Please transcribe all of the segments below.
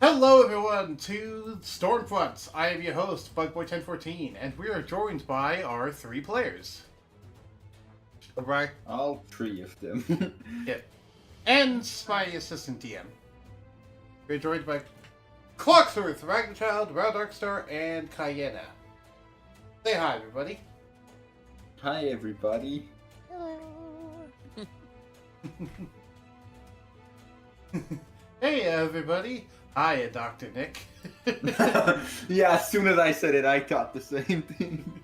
Hello everyone to Stormfront. I am your host, Bugboy1014, and we are joined by our three players. Right? All three of them. Yeah. And my assistant DM. We're joined by Clockworth, Ragnchild, Darkstar, and Cayena. Say hi, everybody. Hi, everybody. Hello. Hey, everybody. Hi, Dr. Nick. Yeah, as soon as I said it, I thought the same thing.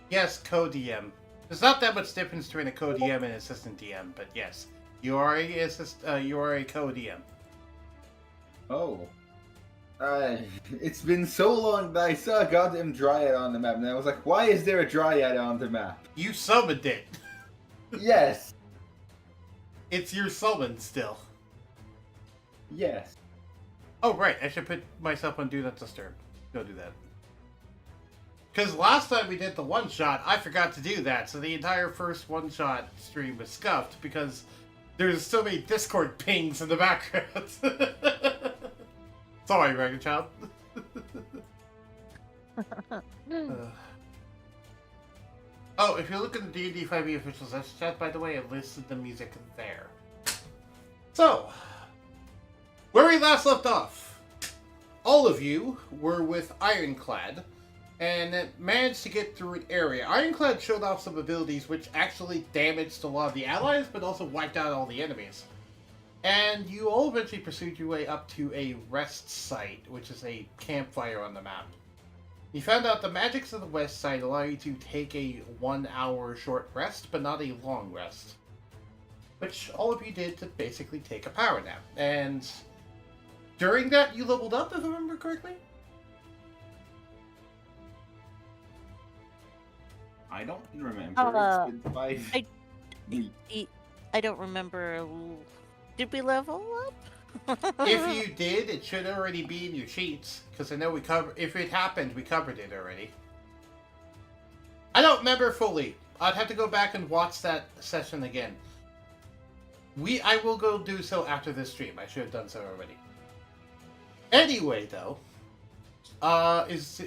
Yes, co-DM. There's not that much difference between a co-DM and assistant DM, but yes, you are a co-DM. Oh. It's been so long that I saw a goddamn dryad on the map, and I was like, why is there a dryad on the map? You summoned it. Yes. It's your summon still. Yes. Oh, right. I should put myself on Do Not Disturb. Go do that. Because last time we did the one-shot, I forgot to do that, so the entire first one-shot stream was scuffed because there's so many Discord pings in the background. Sorry, Ragnchild. Oh, if you look at the D&D 5e official session chat, by the way, I listed the music there. So, where we last left off, all of you were with Ironclad, and managed to get through an area. Ironclad showed off some abilities which actually damaged a lot of the allies, but also wiped out all the enemies. And you all eventually pursued your way up to a rest site, which is a campfire on the map. You found out the magics of the west side allow you to take a 1 hour short rest, but not a long rest. Which all of you did to basically take a power nap. And during that, you leveled up, if I remember correctly? I don't remember. It's been 5 I- weeks. I don't remember. Did we level up? If you did, it should already be in your sheets, because I know we covered. If it happened, we covered it already. I don't remember fully. I'd have to go back and watch that session again. I will go do so after this stream. I should have done so already. Anyway, though, is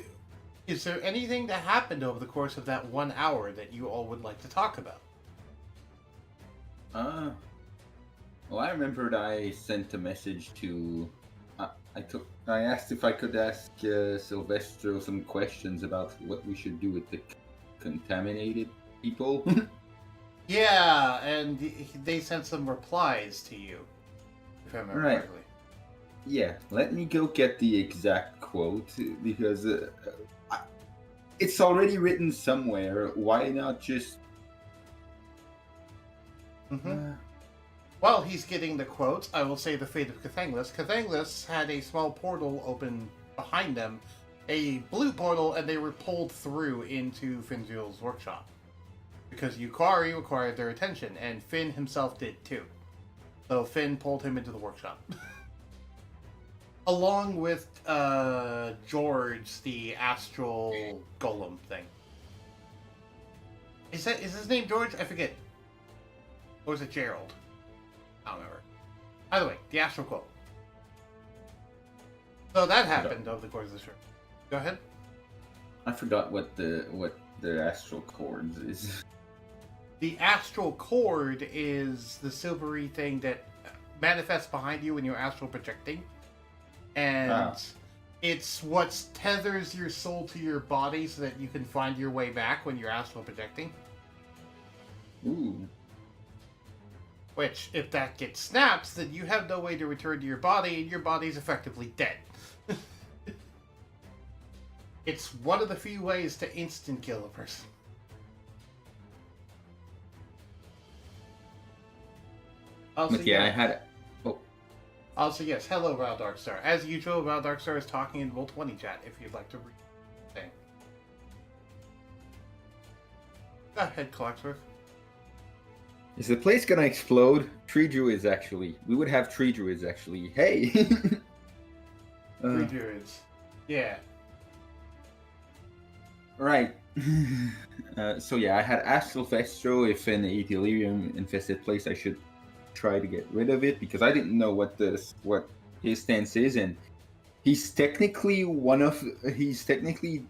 there anything that happened over the course of that 1 hour that you all would like to talk about? Well, I remembered I sent a message to. I asked if I could ask Silvestro some questions about what we should do with the contaminated people. Yeah, and they sent some replies to you, if I remember Right. correctly. Yeah, let me go get the exact quote because it's already written somewhere. Why not just? Mm-hmm. While he's getting the quotes, I will say the fate of Cathanglis. Cathanglis had a small portal open behind them, a blue portal, and they were pulled through into Finziel's workshop. Because Yukari required their attention, and Finn himself did too. So Finn pulled him into the workshop. Along with George, the astral golem thing. Is his name George? I forget. Or is it Gerald? I don't remember. Either way, the astral quote. So that happened over the course of the show. Go ahead. I forgot what the astral chords is. The astral cord is the silvery thing that manifests behind you when you're astral projecting. And it's what tethers your soul to your body so that you can find your way back when you're astral projecting. Ooh. Which, if that gets snapped, then you have no way to return to your body, and your body's effectively dead. It's one of the few ways to instant kill a person. Also, But yeah, I had. Also, yes, hello, Darkstar. As usual, Darkstar is talking in Roll20 chat if you'd like to read the thing. Go ahead, Clocksworth. Is the place gonna explode? Tree druids, actually. We would have tree druids, actually. Hey! Three druids. Yeah. Right. So yeah, I had asked Silvestro if in a delirium infested place I should try to get rid of it because I didn't know what his stance is, and he's technically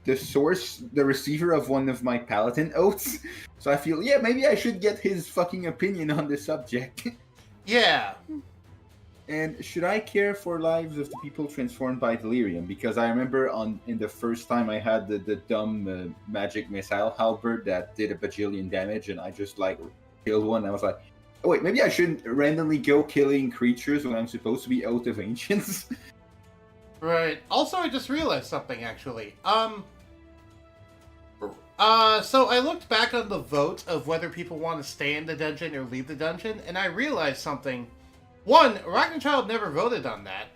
the source, the receiver of one of my paladin oaths. So I feel maybe I should get his fucking opinion on the subject. Yeah. And should I care for lives of the people transformed by delirium? Because I remember in the first time I had the dumb magic missile halberd that did a bajillion damage, and I just like killed one. I was like, oh wait, maybe I shouldn't randomly go killing creatures when I'm supposed to be Oath of Ancients. Right. Also, I just realized something, actually. So I looked back on the vote of whether people want to stay in the dungeon or leave the dungeon, and I realized something. One, Ragnarchild never voted on that.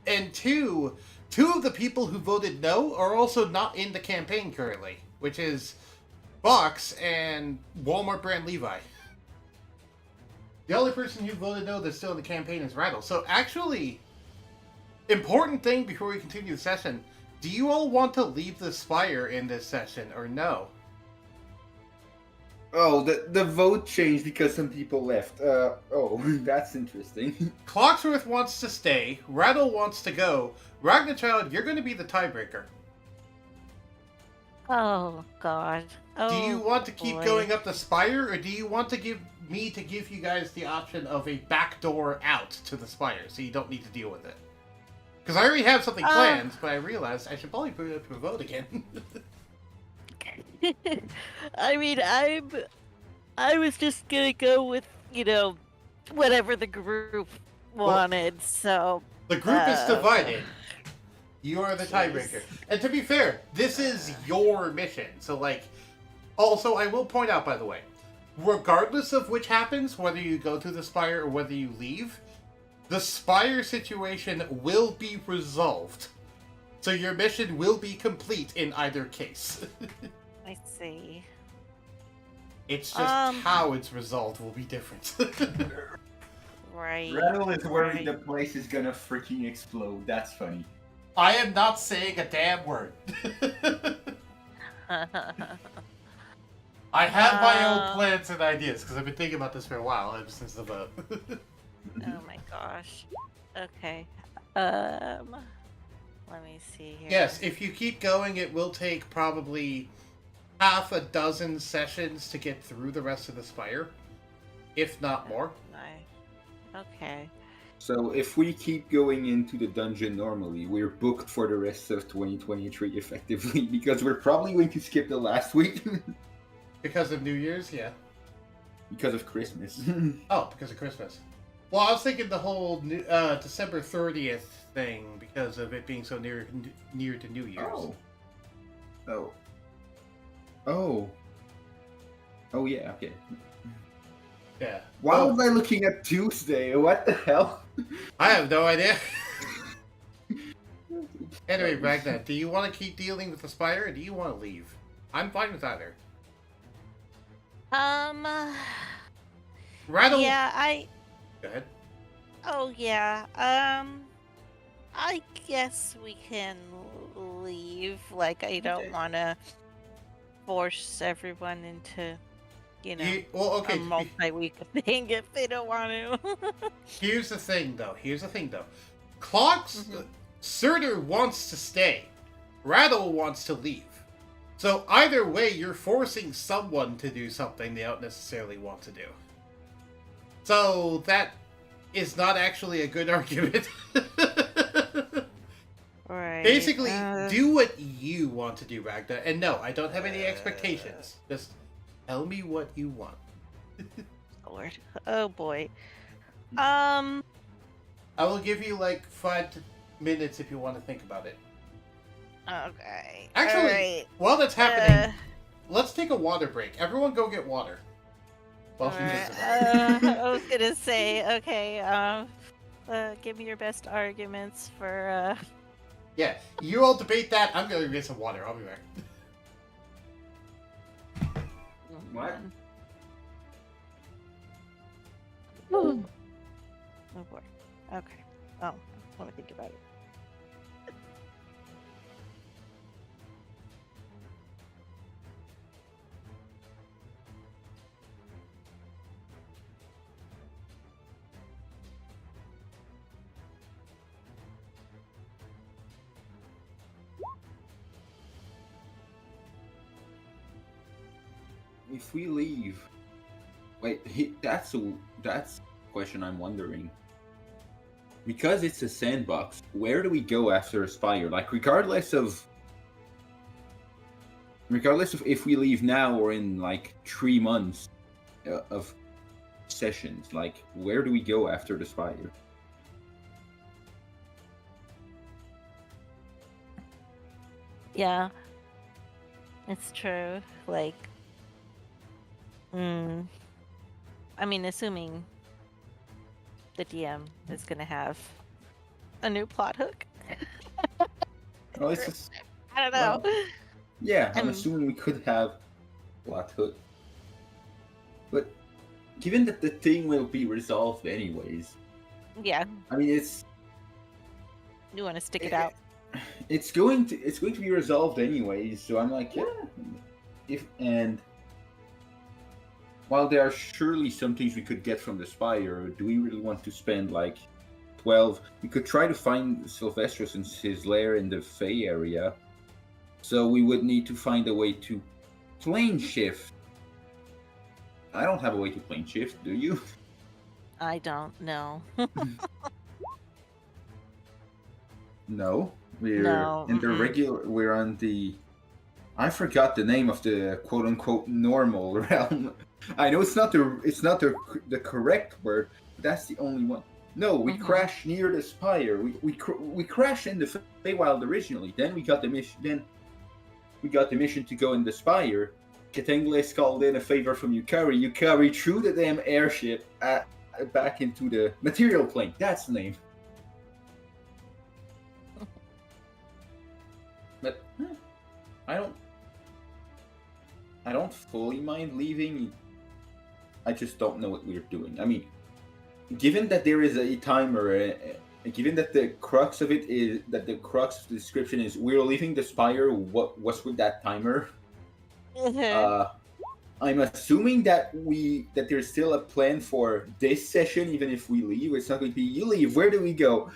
And two of the people who voted no are also not in the campaign currently, which is Box and Walmart brand Levi. The only person who voted no that's still in the campaign is Rattle. So actually, important thing before we continue the session, do you all want to leave the Spire in this session or no? Oh, the vote changed because some people left. That's interesting. Clocksworth wants to stay, Rattle wants to go. Ragnarchild, you're going to be the tiebreaker. Oh God. Oh, Do you want to keep boy. going up the Spire, or do you want to give you guys the option of a backdoor out to the Spire, so you don't need to deal with it? Because I already have something planned, but I realized I should probably put it up to a vote again. I mean, I was just gonna go with, whatever the group wanted, so... The group is Okay. divided. You are the Jeez. tiebreaker. And to be fair, this is your mission. So, also, I will point out, by the way, regardless of which happens, whether you go to the Spire or whether you leave, the Spire situation will be resolved. So your mission will be complete in either case. I see. It's just how it's resolved will be different. Right. Rattle is worried right. the place is gonna freaking explode. That's funny. I am not saying a damn word. I have my own plans and ideas, because I've been thinking about this for a while, ever since the vote. Oh my gosh. Okay. Let me see here. Yes, if you keep going, it will take probably half a dozen sessions to get through the rest of the Spire, if not more. Okay. So if we keep going into the dungeon normally, we're booked for the rest of 2023 effectively, because we're probably going to skip the last week. Because of New Year's, yeah. Because of Christmas. Oh, because of Christmas. Well, I was thinking the whole December 30th thing, because of it being so near to New Year's. Oh yeah, okay. Yeah. Why was I looking at Tuesday? What the hell? I have no idea. Anyway, Ragnar, do you want to keep dealing with the Spire, or do you want to leave? I'm fine with either. Rattle. Yeah, Go ahead. Oh, yeah. I guess we can leave. I don't want to force everyone into, Okay. a multi-week thing if they don't want to. Here's the thing, though. Clocks. Surtur wants to stay. Rattle wants to leave. So either way, you're forcing someone to do something they don't necessarily want to do. So that is not actually a good argument. Right. Basically, do what you want to do, Ragnar. And no, I don't have any expectations. Just tell me what you want. Lord. Oh boy. I will give you 5 minutes if you want to think about it. Okay. Actually, Alright. while that's happening, let's take a water break. Everyone go get water. While she thinks about it. I was gonna say, okay, give me your best arguments for, Yeah, you all debate that. I'm gonna get some water. I'll be back. What? Oh boy. Okay. Oh, let me think about it. if we leave, wait, that's a question I'm wondering. Because it's a sandbox, where do we go after Spire? Like, regardless of if we leave now or in like 3 months of sessions, like, where do we go after the Spire? Yeah, it's true. Like, I mean, assuming the DM is gonna have a new plot hook. Well, it's just, I don't know. well, yeah, I'm And- assuming we could have plot hook. But given that the thing will be resolved anyways, Yeah, I mean, it's you want to stick it out. it's going to be resolved anyways. So I'm like, yeah, and while there are surely some things we could get from the Spire, do we really want to spend like 12? We could try to find Sylvestrus and his lair in the Fey area. So we would need to find a way to plane shift. I don't have a way to plane shift, do you? I don't know. No. We're No, in the regular, we're on the, I forgot the name of the quote unquote normal realm. I know it's not the correct word, but that's the only one. No, we crashed near the Spire. We crashed in the Feywild originally. Then we got the mission to go in the Spire. Catenglis called in a favor from Yukari. Yukari threw the damn airship back into the material plane. That's the name. But I don't fully mind leaving. I just don't know what we're doing. I mean, given that there is a timer, given that the crux of it is that the crux of the description is we're leaving the Spire. What's with that timer? I'm assuming that there's still a plan for this session, even if we leave. It's not going to be you leave. Where do we go?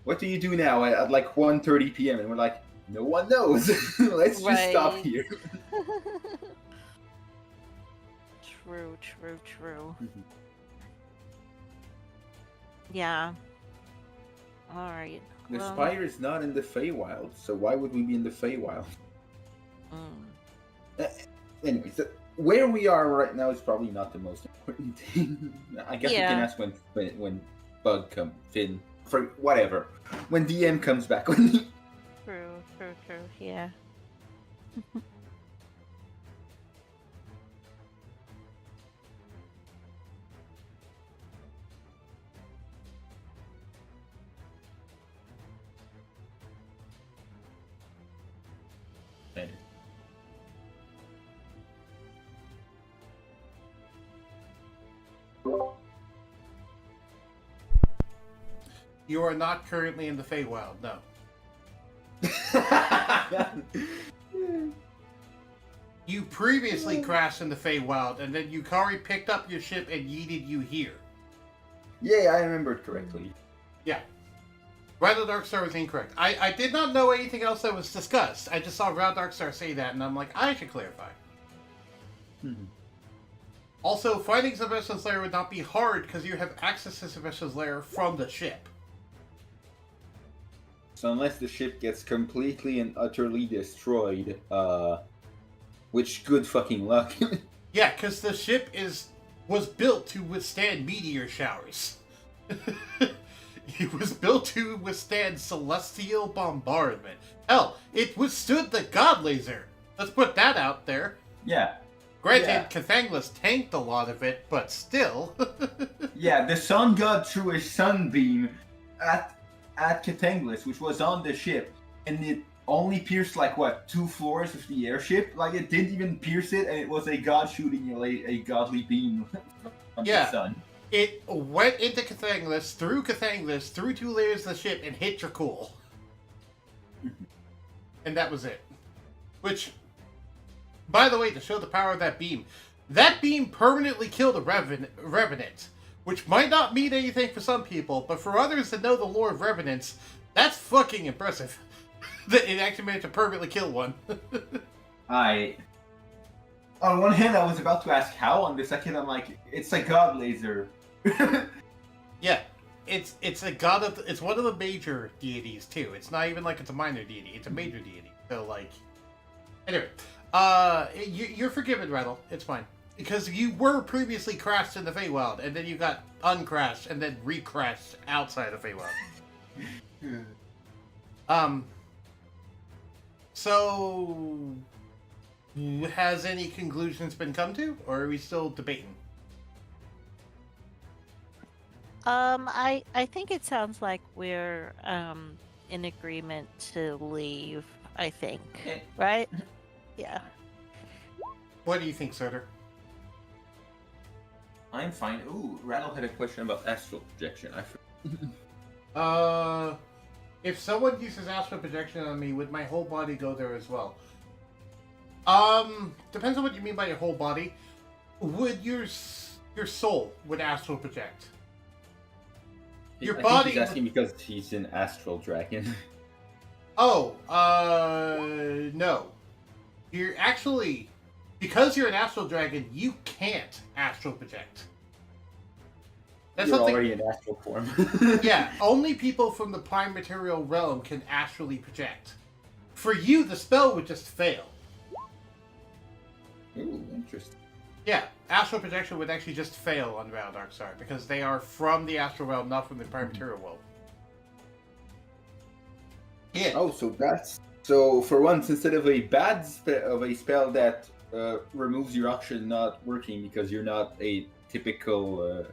What do you do now at like 1:30 p.m. and we're like, no one knows. Let's just stop here. True. Yeah. All right. The Spire is not in the Feywild, so why would we be in the Feywild? Anyways, where we are right now is probably not the most important thing. I guess we can ask when Bug comes in, for whatever, when DM comes back. True. Yeah. You are not currently in the Feywild, no. You previously crashed in the Feywild, and then Yukari picked up your ship and yeeted you here. Yeah, I remembered correctly. Yeah. Rather Darkstar was incorrect. I did not know anything else that was discussed. I just saw Rather Darkstar say that, and I'm like, I should clarify. Also, finding Sylvester's lair would not be hard because you have access to Sylvester's lair from the ship. So unless the ship gets completely and utterly destroyed, which good fucking luck. Yeah, because the ship was built to withstand meteor showers. It was built to withstand celestial bombardment. Hell, it withstood the God Laser. Let's put that out there. Yeah. Granted, Cathanglis tanked a lot of it, but still. Yeah, the sun god threw a sunbeam at Cathanglis, which was on the ship, and it only pierced like 2 floors of the airship. Like it didn't even pierce it, and it was a god shooting a godly beam from the sun. It went into Cathanglis, through 2 layers of the ship, and hit your cool. And that was it. Which, by the way, to show the power of that beam permanently killed a Revenant. Which might not mean anything for some people, but for others that know the lore of Revenants, that's fucking impressive. That it actually managed to permanently kill one. on one hand, I was about to ask how. On the second, I'm like, it's a god laser. Yeah, it's a god of it's one of the major deities too. It's not even like it's a minor deity; it's a major deity. So like, anyway, you're forgiven, Rattle. It's fine because you were previously crashed in the Feywild, and then you got uncrashed and then recrashed outside of Feywild. So has any conclusions been come to, or are we still debating? I think it sounds like we're in agreement to leave, I think. Right? Yeah. What do you think, Soder? I'm fine. Ooh, Rattle had a question about astral projection. If someone uses astral projection on me, would my whole body go there as well? Depends on what you mean by your whole body. Would your soul would astral project? Your body. He's asking because he's an astral dragon. Oh, no. You're actually, because you're an astral dragon, you can't astral project. That's You're something. already in astral form. Yeah, only people from the prime material realm can astrally project. For you, the spell would just fail. Ooh, interesting. Yeah, astral projection would actually just fail on Ral Darkstar because they are from the astral realm, not from the prime material world. Yeah. Oh, so for once, instead of a spell that removes your option not working because you're not a typical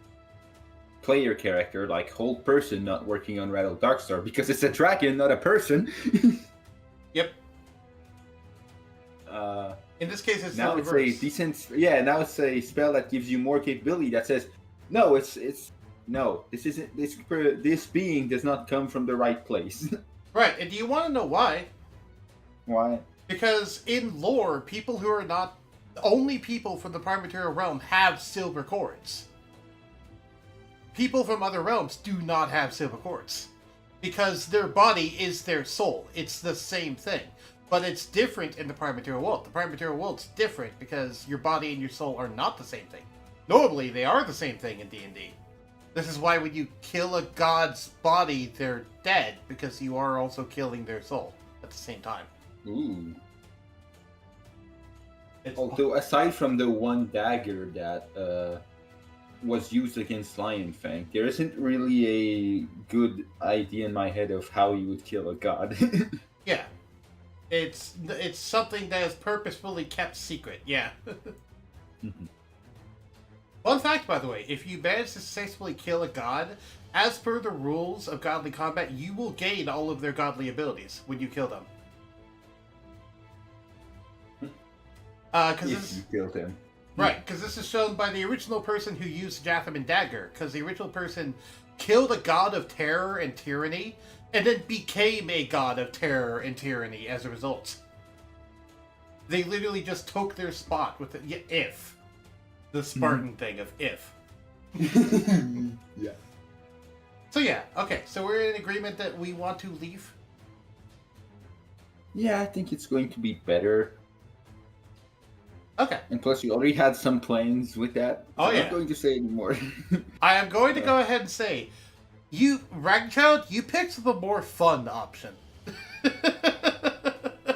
player character, like whole person not working on Rattle Darkstar because it's a dragon, not a person. Yep. In this case, it's now the it's reverse. a decent. Yeah, now it's a spell that gives you more capability. That says, no, no. This isn't. This being does not come from the right place. Right, and do you want to know why? Why? Because in lore, people who are not only people from the prime material realm have silver cords. People from other realms do not have silver cords because their body is their soul. It's the same thing. But it's different in the prime material world. The prime material world's different because your body and your soul are not the same thing. Normally, they are the same thing in D&D. This is why when you kill a god's body, they're dead, because you are also killing their soul at the same time. Ooh. It's Although, aside from the one dagger that was used against Lion Fang, there isn't really a good idea in my head of how you would kill a god. Yeah. It's something that is purposefully kept secret, yeah. Fun fact, by the way, if you manage to successfully kill a god, as per the rules of godly combat, you will gain all of their godly abilities when you kill them. If you killed him. Right, because this is shown by the original person who used Jatham and Dagger, because the original person killed a god of terror and tyranny, and then became a god of terror and tyranny as a result. They literally just took their spot with the if. The Spartan thing of if. Yeah. So yeah, okay, so we're in agreement that we want to leave? Yeah, I think it's going to be better. Okay. And plus, we already had some plans with that. So Oh, yeah. I'm not going to say anymore. I am going to go ahead and say, Ragchild, you picked the more fun option.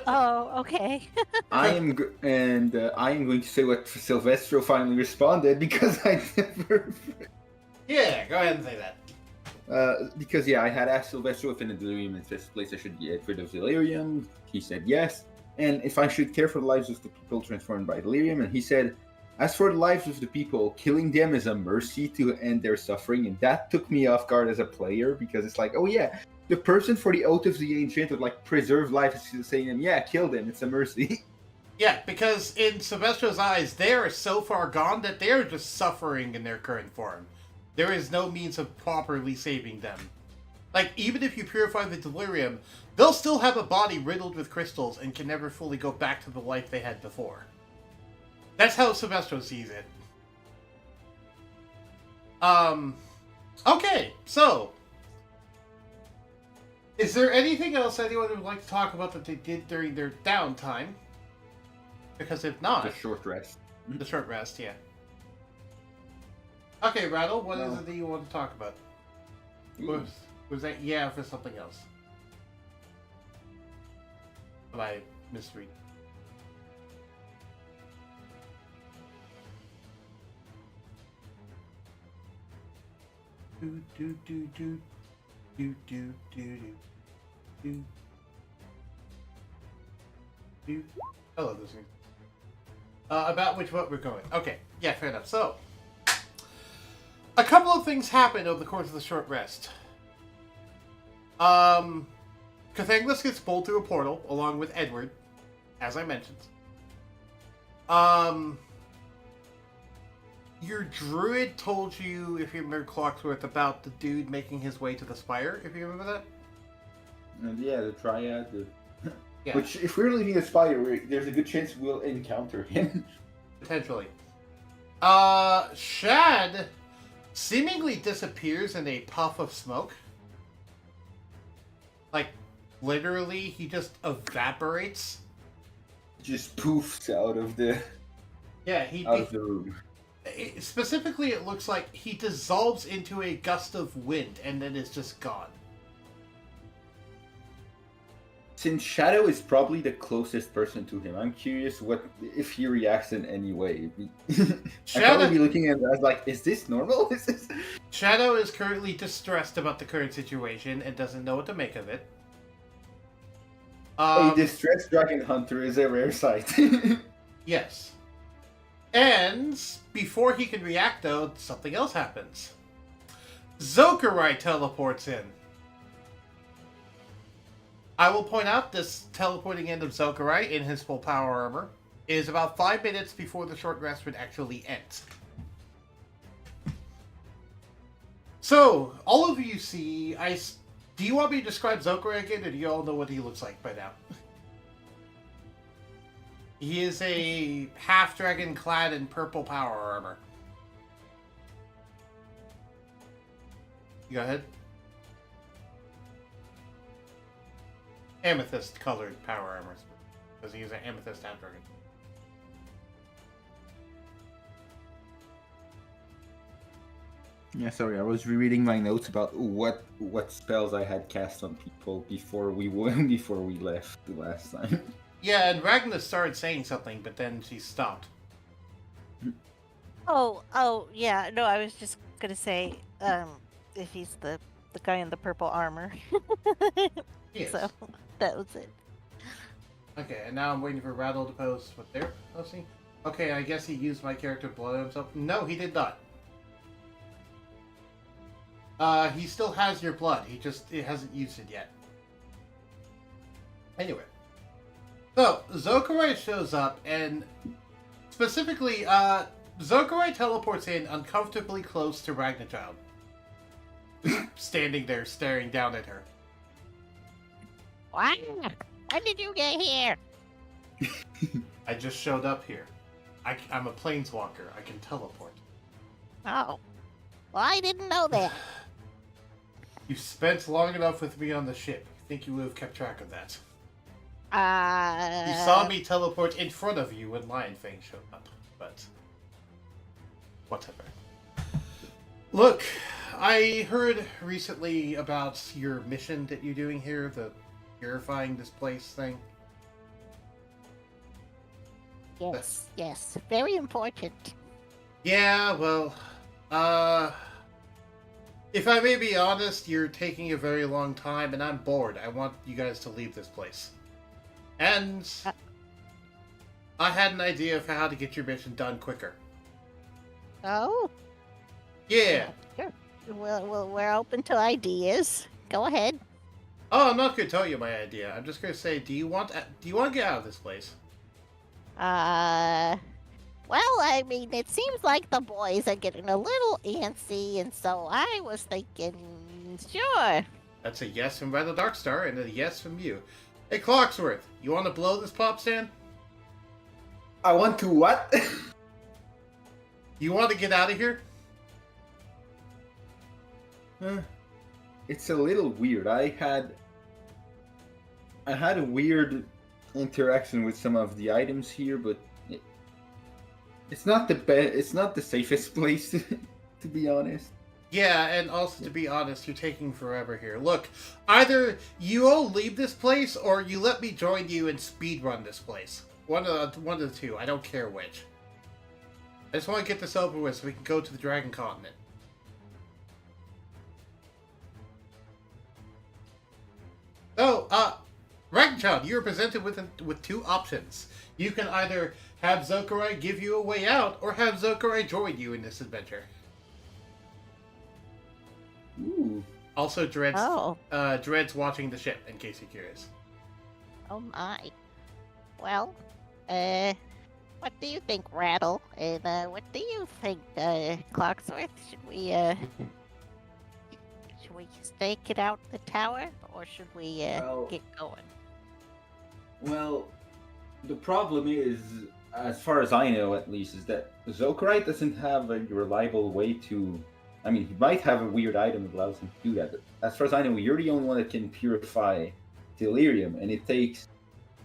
Oh, okay. I am going to say what Silvestro finally responded because I never. Yeah, go ahead and say that. Because I had asked Silvestro if in the Delirium is this place I should get rid of Delirium. He said yes, and if I should care for the lives of the people transformed by Delirium, and he said, as for the lives of the people, killing them is a mercy to end their suffering, and that took me off guard as a player because it's like, oh yeah. The person for the Oath of the Ancient would preserve life is saying, yeah, kill them, it's a mercy. Yeah, because in Silvestro's eyes, they are so far gone that they are just suffering in their current form. There is no means of properly saving them. Even if you purify the Delirium, they'll still have a body riddled with crystals and can never fully go back to the life they had before. That's how Silvestro sees it. Okay, so... is there anything else anyone would like to talk about that they did during their downtime? Because if not... The short rest. The short rest, yeah. Okay, Rattle, what is No. it that you want to talk about? Was that yeah for something else? Am I misreading? Do do do do do do do do do. I love this thing. About which what we're going. Okay, yeah, fair enough. So, a couple of things happened over the course of the short rest. Cathanglis gets pulled through a portal along with Edward, as I mentioned. Your druid told you, if you remember Clocksworth, about the dude making his way to the Spire, if you remember that? And yeah, the triad. Yeah. Which, if we're leaving the Spire, there's a good chance we'll encounter him. Potentially. Shad seemingly disappears in a puff of smoke. Like, literally, he just evaporates. Just poofs out of the Yeah, room. Specifically, it looks like he dissolves into a gust of wind and then is just gone. Since Shadow is probably the closest person to him, I'm curious if he reacts in any way. I'd probably be looking at him as like, is this normal? Is this... Shadow is currently distressed about the current situation and doesn't know what to make of it. A distressed dragon hunter is a rare sight. Yes. And before he can react, though, something else happens. Zokarai teleports in. I will point out this teleporting in of Zokarai in his full power armor is about 5 minutes before the short rest would actually end. So, all of you see, do you want me to describe Zokarai again, or do you all know what he looks like by now? He is a half-dragon clad in purple power armor. You go ahead. Amethyst-colored power armor, because he is an amethyst half-dragon. Yeah, sorry, I was rereading my notes about what spells I had cast on people before we left the last time. Yeah, and Ragna started saying something, but then she stopped. Oh, yeah. No, I was just gonna say, if he's the guy in the purple armor. Yes. So that was it. Okay, and now I'm waiting for Rattle to post what they're posting. Okay, I guess he used my character to blood himself. No, he did not. He still has your blood. He hasn't used it yet. Anyway. So, Zokarai shows up, and specifically, Zokarai teleports in uncomfortably close to Ragnachild. Standing there, staring down at her. Wow! When did you get here? I just showed up here. I'm a planeswalker. I can teleport. Oh. Well, I didn't know that. You spent long enough with me on the ship. You think you would have kept track of that? You saw me teleport in front of you when Lionfang showed up, but whatever. Look, I heard recently about your mission that you're doing here, the purifying this place thing. Yes. Very important. Yeah, well, if I may be honest, you're taking a very long time, and I'm bored. I want you guys to leave this place. And I had an idea of how to get your mission done quicker. Oh? Yeah. Sure. Well, we're open to ideas. Go ahead. Oh, I'm not going to tell you my idea. I'm just going to say, do you want to get out of this place? Well, I mean, it seems like the boys are getting a little antsy, and so I was thinking, sure. That's a yes from Red the Darkstar and a yes from you. Hey, Clocksworth, you want to blow this pop stand? I want to what? You want to get out of here? It's a little weird. I had a weird interaction with some of the items here, but It's not the best. It's not the safest place, to be honest. Yeah, and also to be honest, you're taking forever here. Look, either you all leave this place, or you let me join you and speedrun this place. One of the two. I don't care which. I just want to get this over with so we can go to the Dragon Continent. So, Ragchan, you are presented with two options. You can either have Zokurai give you a way out, or have Zokurai join you in this adventure. Ooh. Also, Dread's, Oh. Dread's watching the ship, in case you're curious. Oh my. Well, what do you think, Rattle? And what do you think, Clocksworth? Should we stake it out the tower, or should we Well- get going? Well, the problem is, as far as I know at least, is that Zokurai doesn't have a reliable way to... I mean, he might have a weird item that allows him to do that, but as far as I know, you're the only one that can purify delirium, and it takes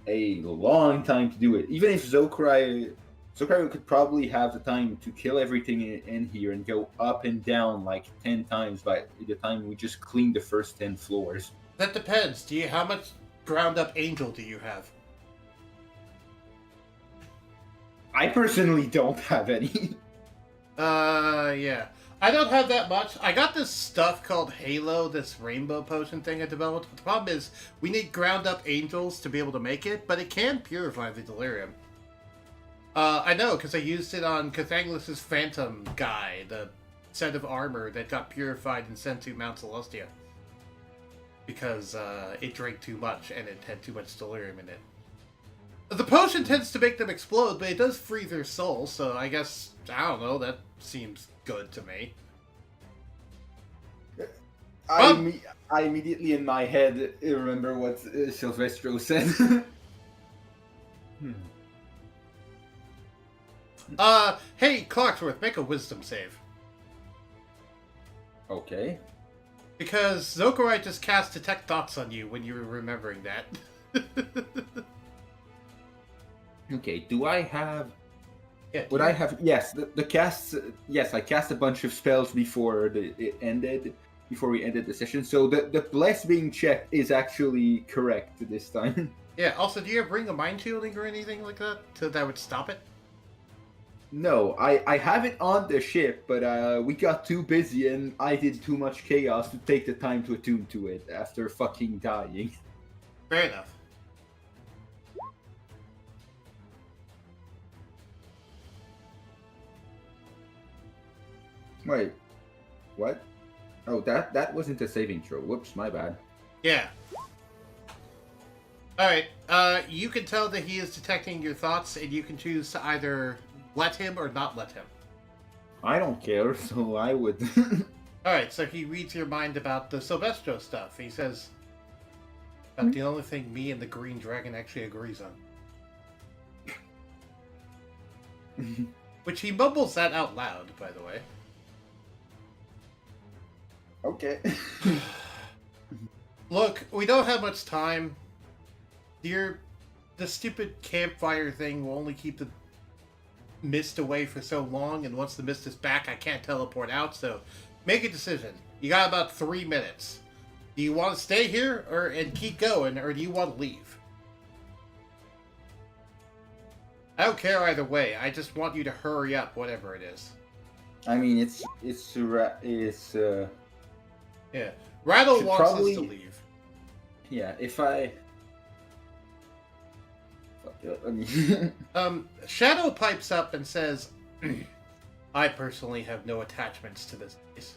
a long time to do it. Even if Zokurai could probably have the time to kill everything in here and go up and down like 10 times by the time we just clean the first 10 floors. That depends. How much ground up angel do you have? I personally don't have any. Yeah. I don't have that much. I got this stuff called Halo, this rainbow potion thing I developed. But the problem is, we need ground up angels to be able to make it, but it can purify the delirium. I know, because I used it on Cathanglus's Phantom guy, the set of armor that got purified and sent to Mount Celestia. Because it drank too much, and it had too much delirium in it. The potion tends to make them explode, but it does free their soul, so I guess, I don't know, that seems good to me. I immediately in my head remember what Silvestro said. Hey, Clocksworth, make a wisdom save. Okay. Because Zokurai just cast Detect Thoughts on you when you were remembering that. Okay, do I have... Yeah, Would I have... Yes, the casts... Yes, I cast a bunch of spells before it ended. Before we ended the session. So the bless being checked is actually correct this time. Yeah, also, do you have Ring of Mind Shielding or anything like that? That would stop it? No, I have it on the ship, but we got too busy and I did too much chaos to take the time to attune to it after fucking dying. Fair enough. Wait, what? Oh, that wasn't a saving throw. Whoops, my bad. Yeah. Alright, you can tell that he is detecting your thoughts, and you can choose to either let him or not let him. I don't care, so I would. Alright, so he reads your mind about the Silvestro stuff. He says, about the only thing me and the Green Dragon actually agrees on. Which he mumbles that out loud, by the way. Okay. Look, we don't have much time. The stupid campfire thing will only keep the mist away for so long, and once the mist is back, I can't teleport out, so make a decision. You got about 3 minutes. Do you want to stay here and keep going, or do you want to leave? I don't care either way. I just want you to hurry up, whatever it is. I mean, it's Yeah. Rattle Should wants probably- us to leave. yeah. If I. I mean, Shadow pipes up and says, I personally have no attachments to this place.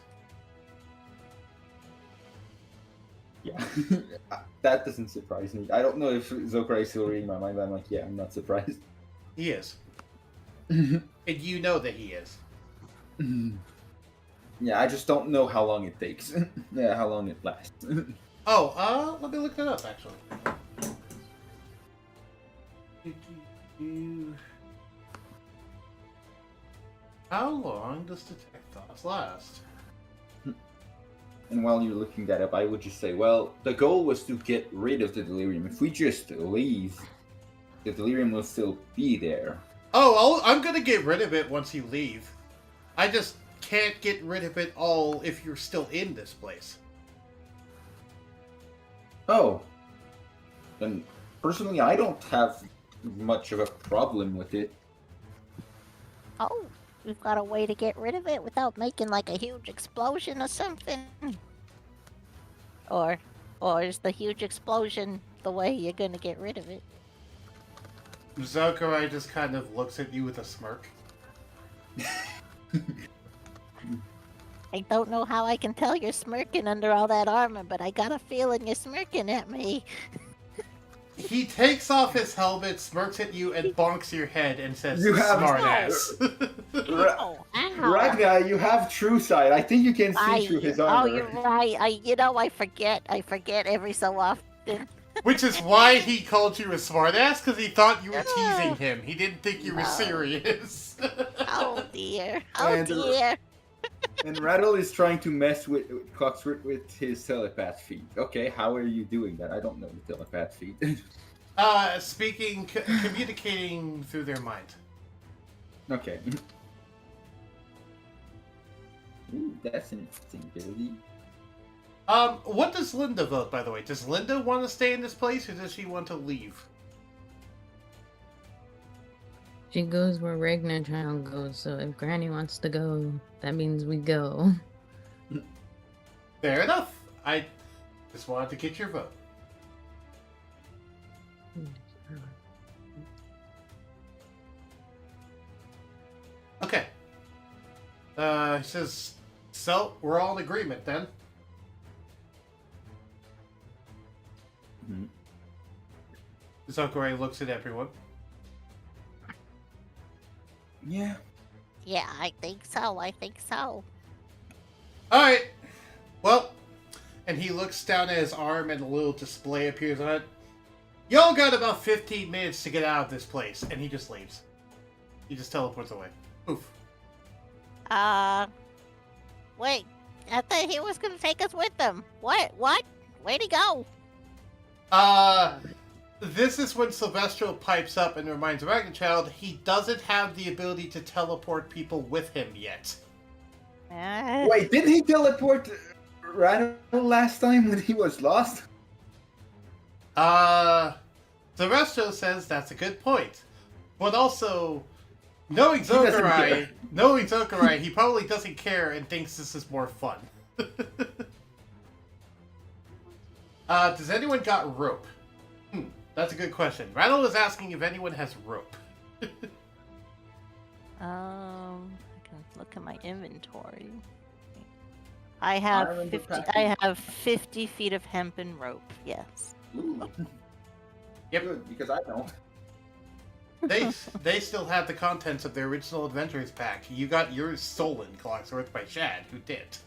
yeah. That doesn't surprise me. I don't know if Zokurai is still reading my mind, but I'm like, yeah, I'm not surprised. He is. And you know that he is. Yeah, I just don't know how long it takes. Yeah, how long it lasts. Oh, let me look that up, actually. How long does Detect Thoughts last? And while you're looking that up, I would just say, well, the goal was to get rid of the delirium. If we just leave, the delirium will still be there. I'm gonna get rid of it once you leave. I just can't get rid of it all if you're still in this place. Oh. Then, personally, I don't have much of a problem with it. Oh, we've got a way to get rid of it without making like a huge explosion or something. Or is the huge explosion the way you're gonna get rid of it? Zokurai just kind of looks at you with a smirk. I don't know how I can tell you're smirking under all that armor, but I got a feeling you're smirking at me. He takes off his helmet, smirks at you, and bonks your head and says, You have- "Smartass." Oh, ow. Ragnar, you have true sight. I think you can see through his armor. Oh, you're right. I forget. I forget every so often. Which is why he called you a smartass, because he thought you were teasing him. He didn't think you were No. serious. Oh dear. Oh And- dear. And Rattle is trying to mess with Coxford with his telepath feed. Okay, how are you doing that? I don't know the telepath feed. Communicating through their mind. Okay. Ooh, that's an interesting ability. What does Linda vote, by the way? Does Linda want to stay in this place, or does she want to leave? She goes where Ragnar Child goes, so if Granny wants to go, that means we go. Fair enough. I just wanted to get your vote. Okay. He says, so, we're all in agreement then. Mhm. Zokurai looks at everyone. Yeah. Yeah, I think so. Alright. Well, and he looks down at his arm and a little display appears on it. Y'all got about 15 minutes to get out of this place. And he just leaves. He just teleports away. Oof. Wait. I thought he was gonna take us with him. What? Where'd he go? This is when Silvestro pipes up and reminds Ragnchild he doesn't have the ability to teleport people with him yet. Wait, didn't he teleport Rattle last time when he was lost? Silvestro says that's a good point. But also, knowing doesn't Zokurai, he probably doesn't care and thinks this is more fun. Does anyone got rope? That's a good question. Rattle is asking if anyone has rope. I can look at my inventory. I have Ireland 50. attack. I have 50 feet of hempen rope. Yes. Ooh. Yep. Good, because I don't. They still have the contents of their original Adventurers pack. You got yours stolen, Clocksworth, by Shad, who did.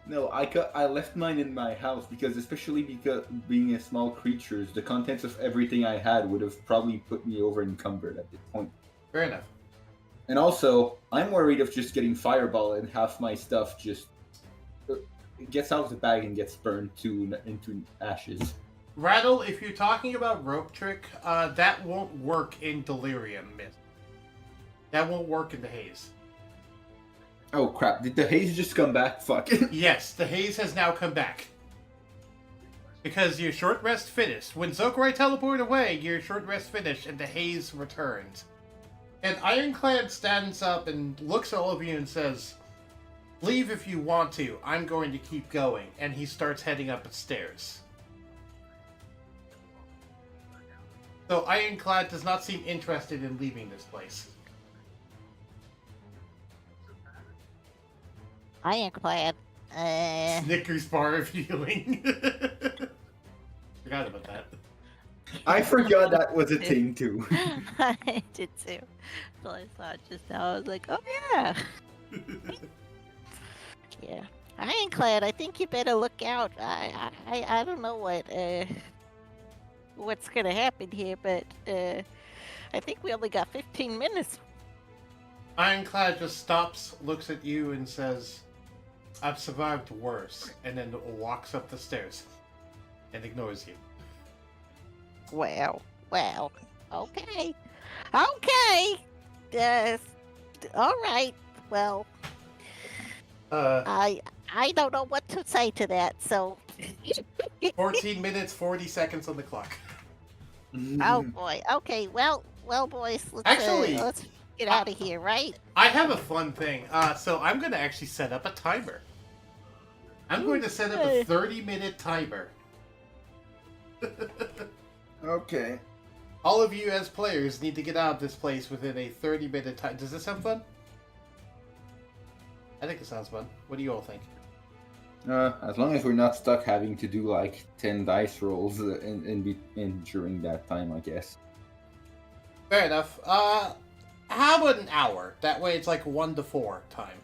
No, I left mine in my house because, especially because being a small creature, the contents of everything I had would have probably put me over encumbered at this point. Fair enough. And also, I'm worried of just getting fireball and half my stuff just gets out of the bag and gets burned into ashes. Rattle, if you're talking about rope trick, that won't work in Delirium Mist. That won't work in the Haze. Oh crap! Did the haze just come back? Fuck. Yes, the Haze has now come back. Because your short rest finished. When Zokurai teleported away, your short rest finished and the Haze returned. And Ironclad stands up and looks at all of you and says, "Leave if you want to. I'm going to keep going." And he starts heading up the stairs. So Ironclad does not seem interested in leaving this place. Ironclad. Snickers bar of healing. Forgot about that. I forgot that was a thing too. I did too. So I saw it just now. I was like, oh yeah. Yeah. Ironclad, I think you better look out. I don't know what's gonna happen here, but I think we only got 15 minutes. Ironclad just stops, looks at you, and says, "I've survived worse," and then walks up the stairs and ignores you. Well, okay. Okay. Uh, all right. Well, Uh, I don't know what to say to that. So, 14 minutes, 40 seconds on the clock. oh boy. Okay. Well, boys. Actually, Let's get out of here, right? I have a fun thing. So I'm going to actually set up a timer. I'm going to set up a 30-minute timer. Okay. All of you as players need to get out of this place within a 30-minute time. Does this sound fun? I think it sounds fun. What do you all think? As long as we're not stuck having to do like 10 dice rolls in during that time, I guess. Fair enough. How about an hour? That way it's like 1 to 4 time.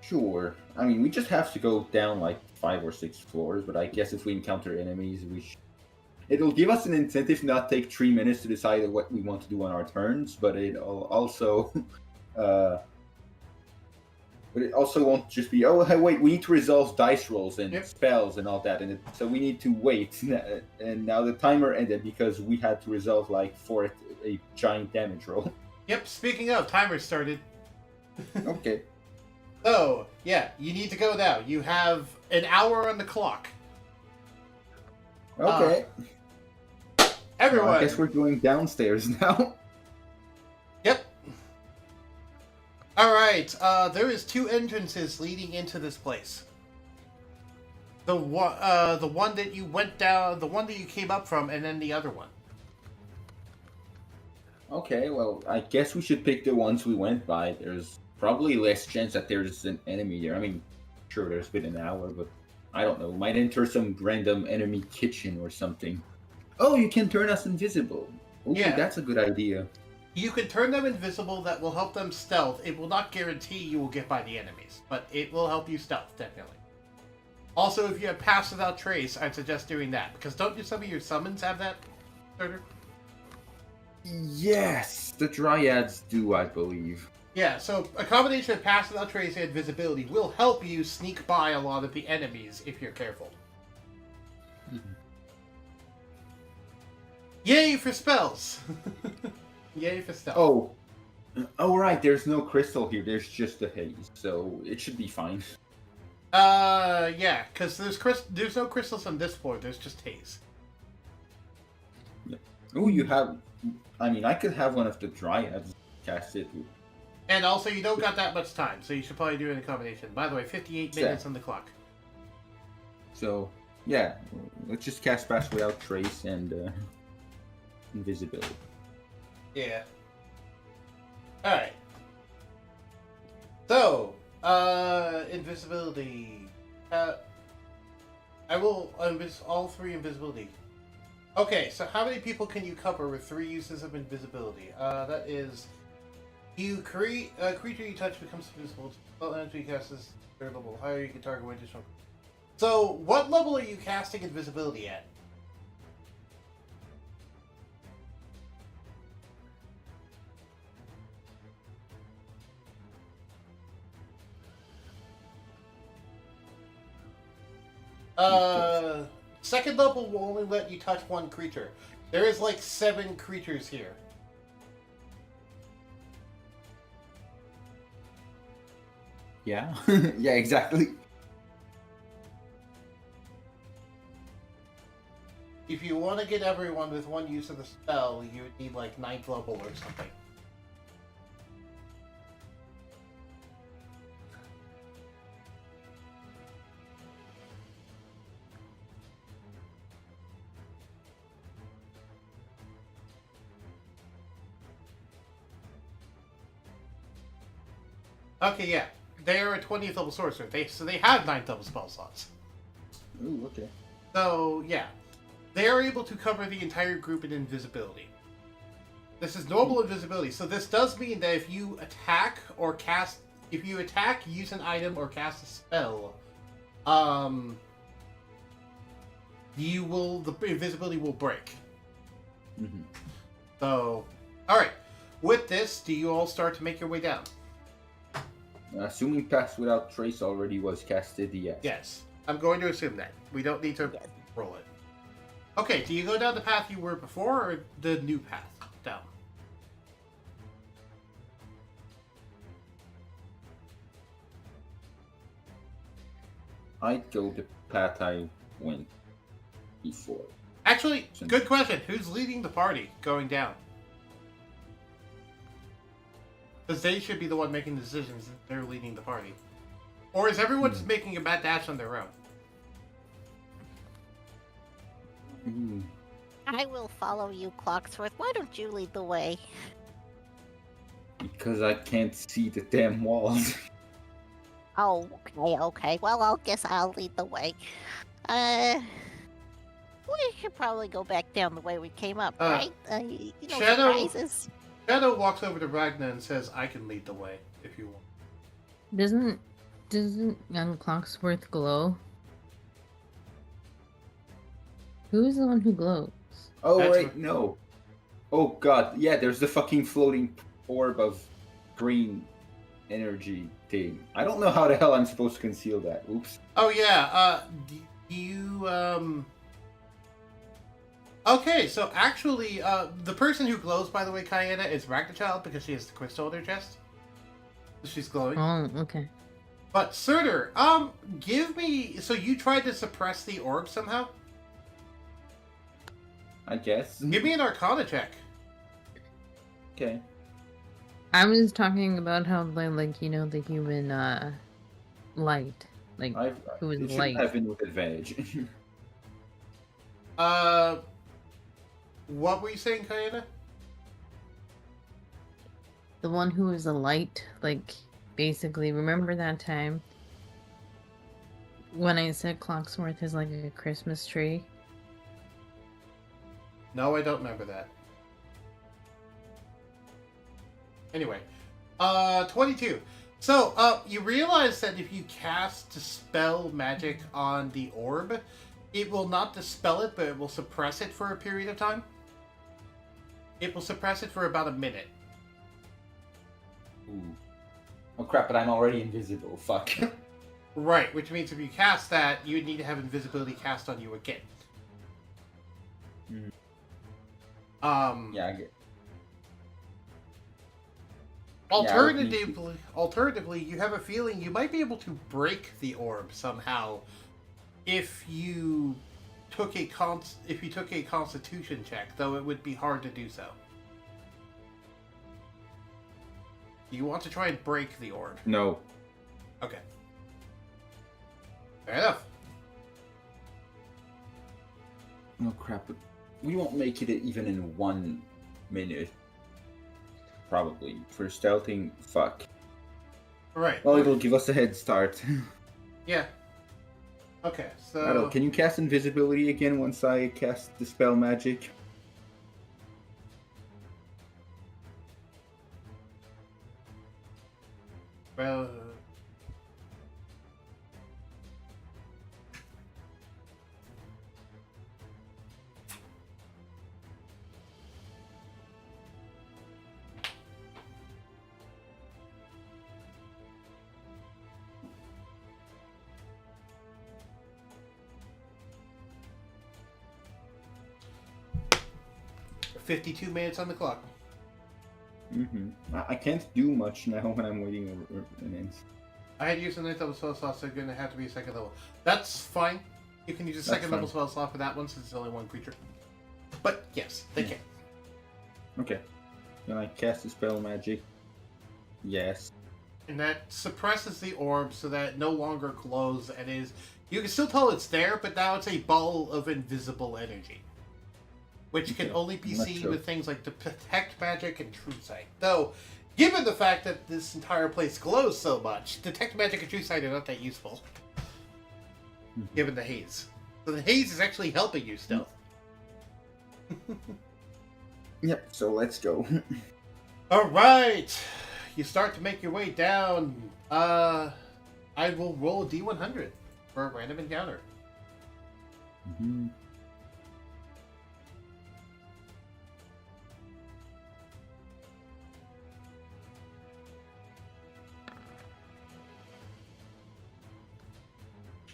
Sure. I mean, we just have to go down like 5 or 6 floors, but I guess if we encounter enemies, it'll give us an incentive to not take 3 minutes to decide what we want to do on our turns, but it'll also, but it also won't just be, oh, hey, wait, we need to resolve dice rolls and spells and all that, so we need to wait. And now the timer ended because we had to resolve like for a giant damage roll. Yep. Speaking of, timer started. Okay. So, yeah, you need to go now. You have an hour on the clock. Okay. Everyone. Well, I guess we're going downstairs now. Yep. All right. There is 2 entrances leading into this place. The one that you went down, the one that you came up from, and then the other one. Okay, well, I guess we should pick the ones we went by. There's probably less chance that there's an enemy there. I mean, sure, there's been an hour, but I don't know. Might enter some random enemy kitchen or something. Oh, you can turn us invisible. Ooh, Yeah. That's a good idea. You can turn them invisible. That will help them stealth. It will not guarantee you will get by the enemies, but it will help you stealth, definitely. Also, if you have Pass Without Trace, I'd suggest doing that, because don't some of your summons have that, Surtur? Yes, the Dryads do, I believe. Yeah, so a combination of Pass Without Trace and Invisibility will help you sneak by a lot of the enemies if you're careful. Yay for spells! Yay for stealth. Oh, right, there's no crystal here. There's just a haze, so it should be fine. Yeah, because there's no crystals on this floor, there's just haze. Oh, you have... I mean, I could have one of the Dryads cast it. And also, you don't got that much time, so you should probably do it in a combination. By the way, 58 minutes on the clock. So, yeah, let's just cast Pass Without Trace and Invisibility. Yeah. Alright. So, invisibility. I will all 3 invisibility. Okay, so how many people can you cover with 3 uses of invisibility? That is... You create a creature you touch becomes invisible. Spell energy cast is 3rd level. Higher, you can target one additional. So, what level are you casting invisibility at? Second level will only let you touch 1 creature. There is like 7 creatures here. Yeah, yeah, exactly. If you want to get everyone with 1 use of the spell, you would need like 9th level or something. Okay, yeah. They are a 20th level sorcerer. So they have 9th level spell slots. Ooh, okay. So, yeah. They are able to cover the entire group in invisibility. This is normal invisibility, so this does mean that if you attack, use an item, or cast a spell, the invisibility will break. Mm-hmm. So, alright. With this, do you all start to make your way down? Assuming Pass Without Trace already was casted, yes. Yes. I'm going to assume that. We don't need to roll it. Okay, do you go down the path you were before, or the new path down? I'd go the path I went before. Actually, good question. Who's leading the party going down? Because they should be the one making the decisions if they're leading the party. Or is everyone just making a bad dash on their own? I will follow you, Clocksworth. Why don't you lead the way? Because I can't see the damn walls. Oh, okay. Well, I'll guess I'll lead the way. We should probably go back down the way we came up, right? Surprises. Shadow walks over to Ragna and says, I can lead the way, if you want. Doesn't young Clocksworth glow? Who's the one who glows? Oh, That's wait, what- no. Oh, God. Yeah, there's the fucking floating orb of green energy thing. I don't know how the hell I'm supposed to conceal that. Oops. Oh, yeah, Okay, so actually, the person who glows, by the way, Kayena, is Ragnachild because she has the crystal in her chest. She's glowing. Oh, okay. But, Surtur, give me... So you tried to suppress the orb somehow? I guess. Give me an Arcana check. Okay. I was talking about how like you know the human light, like who is It should light. have been with advantage. What were you saying, Kayena? The one who is a light, like basically. Remember that time when I said Clocksworth is like a Christmas tree? No, I don't remember that. Anyway, 22. So, you realize that if you cast Dispel Magic on the orb, it will not dispel it, but it will suppress it for a period of time. It will suppress it for about a minute. Ooh. Oh crap, but I'm already invisible. Fuck. Right, which means if you cast that, you would need to have invisibility cast on you again. Yeah, I get... Alternatively, you have a feeling you might be able to break the orb somehow if you took a Constitution check, though it would be hard to do so. You want to try and break the orb? No. Okay. Fair enough. Oh crap, but we won't make it even in 1 minute. Probably. For stealthing, fuck. Right. Well, it'll give us a head start. Yeah. Okay, so... Rattle, can you cast invisibility again once I cast Dispel Magic? Well... "52 minutes on the clock." I can't do much now when I'm waiting an end. I had used a 9th level spell slot, so you're gonna have to be a 2nd level. That's fine. You can use a That's 2nd level fine. spell slot for that one since it's only one creature. But yes, they can. Okay. Then I cast Dispel Magic. Yes. And that suppresses the orb so that it no longer glows and is... You can still tell it's there, but now it's a ball of invisible energy. Which can Okay, only be not seen sure. with things like the Detect Magic and True Sight. Though, given the fact that this entire place glows so much, Detect Magic and True Sight are not that useful. Given the haze. So the haze is actually helping you still. Yep, so let's go. Alright! You start to make your way down. I will roll a D100 for a random encounter. Mhm.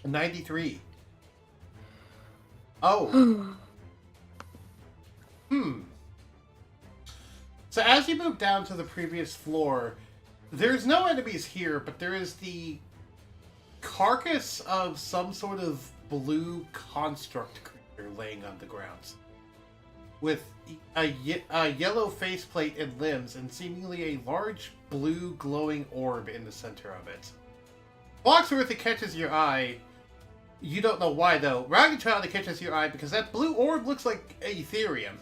A 93. Oh! So as you move down to the previous floor, there's no enemies here, but there is the carcass of some sort of blue construct creature laying on the ground, with a yellow faceplate and limbs, and seemingly a large blue glowing orb in the center of it. Foxworth, it catches your eye. You don't know why, though. Ragged Child, it catches your eye because that blue orb looks like Ethereum.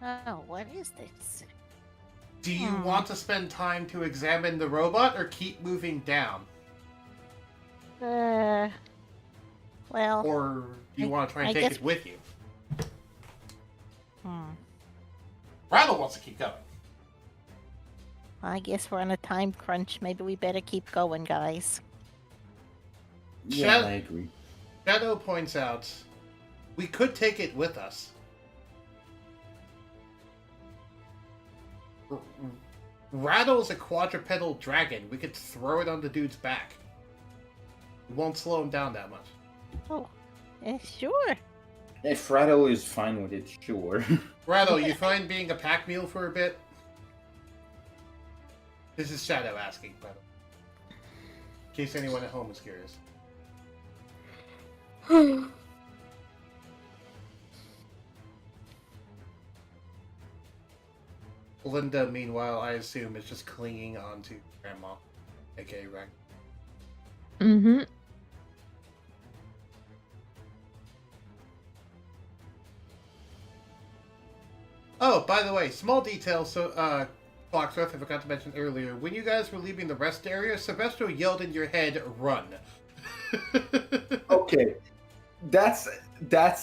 Oh, what is this? Do you want to spend time to examine the robot or keep moving down? Well... Or do you want to try and I take guess- it with you? Hmm. Rattle wants to keep going. I guess we're on a time crunch. Maybe we better keep going, guys. Yeah, Shad- I agree. Shadow points out, we could take it with us. Rattle's a quadrupedal dragon. We could throw it on the dude's back. It won't slow him down that much. Oh, sure. If Rattle is fine with it, sure. Rattle, you find being a pack mule for a bit? This is Shadow asking, by the way. In case anyone at home is curious. Linda, meanwhile, I assume, is just clinging onto Grandma, aka Rag. Mm-hmm. Oh, by the way, small detail, so, Foxworth, I forgot to mention earlier, when you guys were leaving the rest area, Silvestro yelled in your head, run. Okay, that's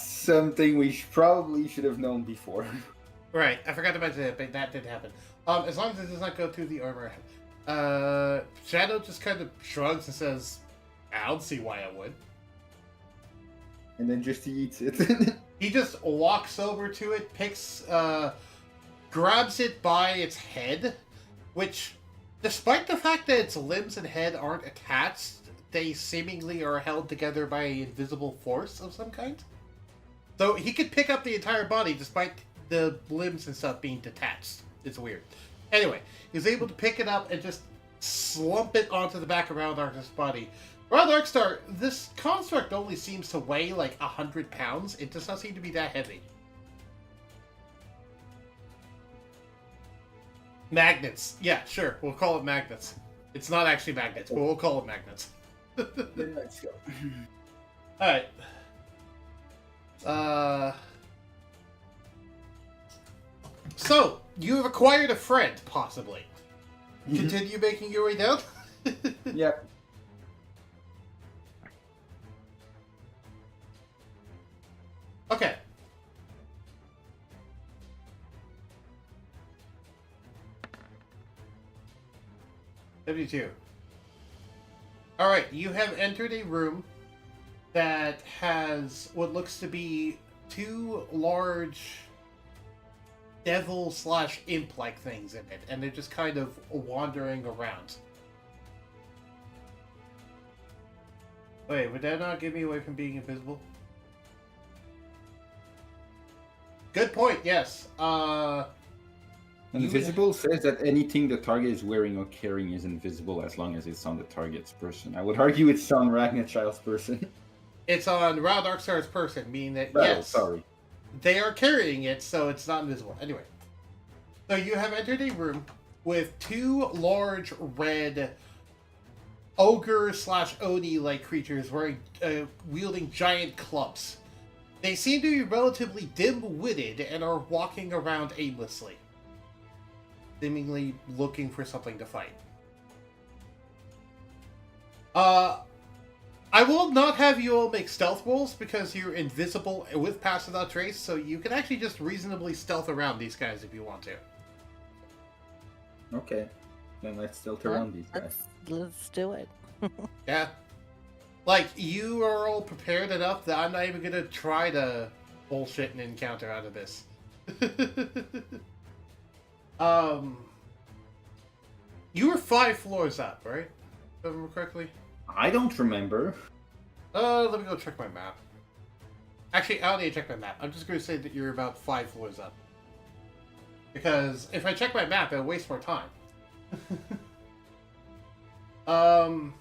something we probably should have known before. Right, I forgot to mention it, but that did happen. As long as it does not go through the armor. Shadow just kind of shrugs and says, I don't see why I would. And then just eats it. He just walks over to it, grabs it by its head, which, despite the fact that its limbs and head aren't attached, they seemingly are held together by an invisible force of some kind. So he could pick up the entire body despite the limbs and stuff being detached. It's weird. Anyway, he was able to pick it up and just slump it onto the back of Raldark's body. Raldarkstar, this construct only seems to weigh like 100 pounds. It does not seem to be that heavy. Magnets. Yeah, sure. We'll call it magnets. It's not actually magnets, but we'll call it magnets. Then let's go. Alright. So, you have acquired a friend, possibly. Continue making your way down? Yep. Okay. W2. Alright, you have entered a room that has what looks to be two large devil/imp-like things in it, and they're just kind of wandering around. Wait, would that not get me away from being invisible? Good point, yes. Invisible says that anything the target is wearing or carrying is invisible as long as it's on the target's person. I would argue it's on Ragnarchild's person. It's on Raldarkstar's person, meaning that, Oh, yes, sorry. they are carrying it, so it's not invisible. Anyway. So you have entered a room with two large red ogre/oni-like creatures wielding giant clubs. They seem to be relatively dim-witted and are walking around aimlessly, seemingly looking for something to fight. I will not have you all make stealth rolls because you're invisible with Pass Without Trace, so you can actually just reasonably stealth around these guys if you want to. Okay. Then let's tilt around these guys. Let's do it. Yeah. Like, you are all prepared enough that I'm not even gonna try to bullshit an encounter out of this. You were 5 floors up, right? If I remember correctly? I don't remember. Let me go check my map. Actually, I don't need to check my map. I'm just going to say that you're about 5 floors up. Because if I check my map, it'll waste more time. 1,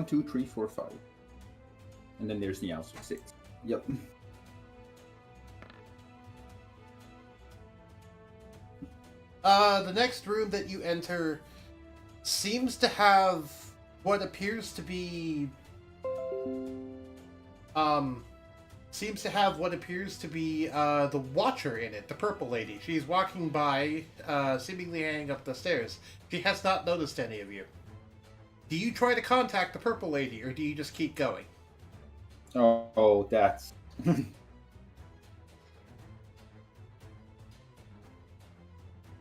2, 3, 4, 5. And then there's the answer 6. Yep. The next room that you enter seems to have what appears to be the Watcher in it, the purple lady. She's walking by, seemingly hanging up the stairs. She has not noticed any of you. Do you try to contact the purple lady, or do you just keep going? Oh, that's...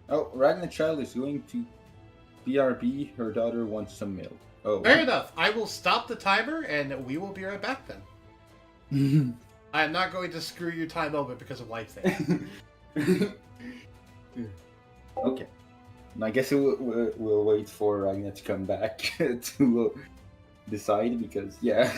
Oh, Ragnar Child is going to BRB. Her daughter wants some milk. Oh. Fair enough. I will stop the timer, and we will be right back then. I'm not going to screw your time over because of life thing. Okay. I guess we'll wait for Ragnar to come back to decide, because, yeah.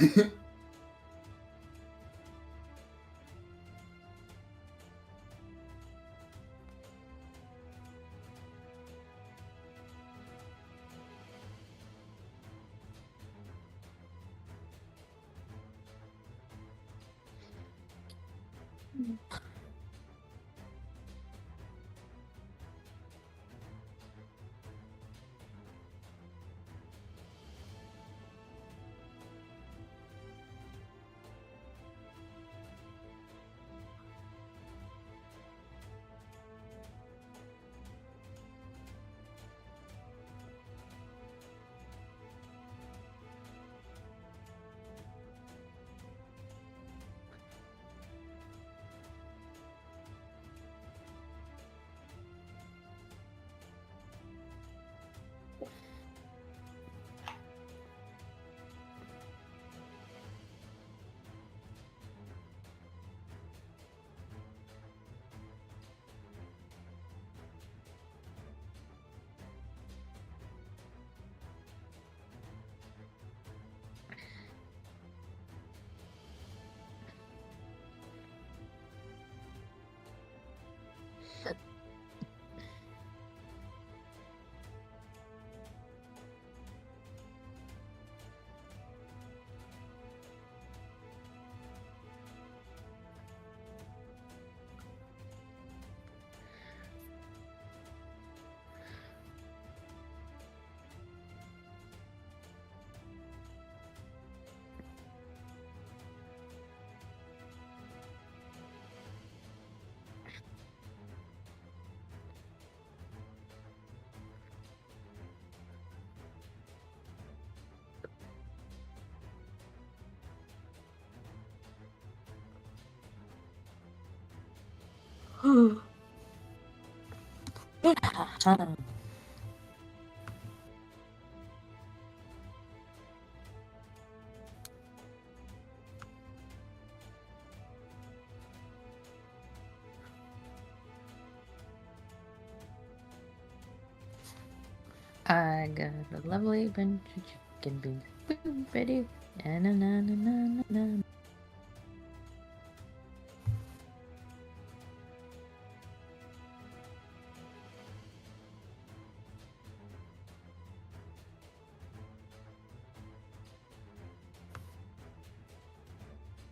I got a lovely bunch of chicken beans. Boom, ready. Na na na na na na na.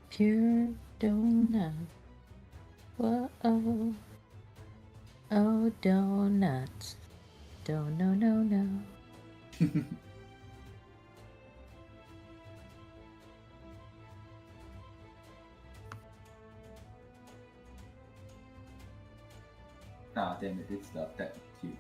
Pure donut. Whoa. Oh, donuts. Don't no. Ah, damn it, it's not that cute.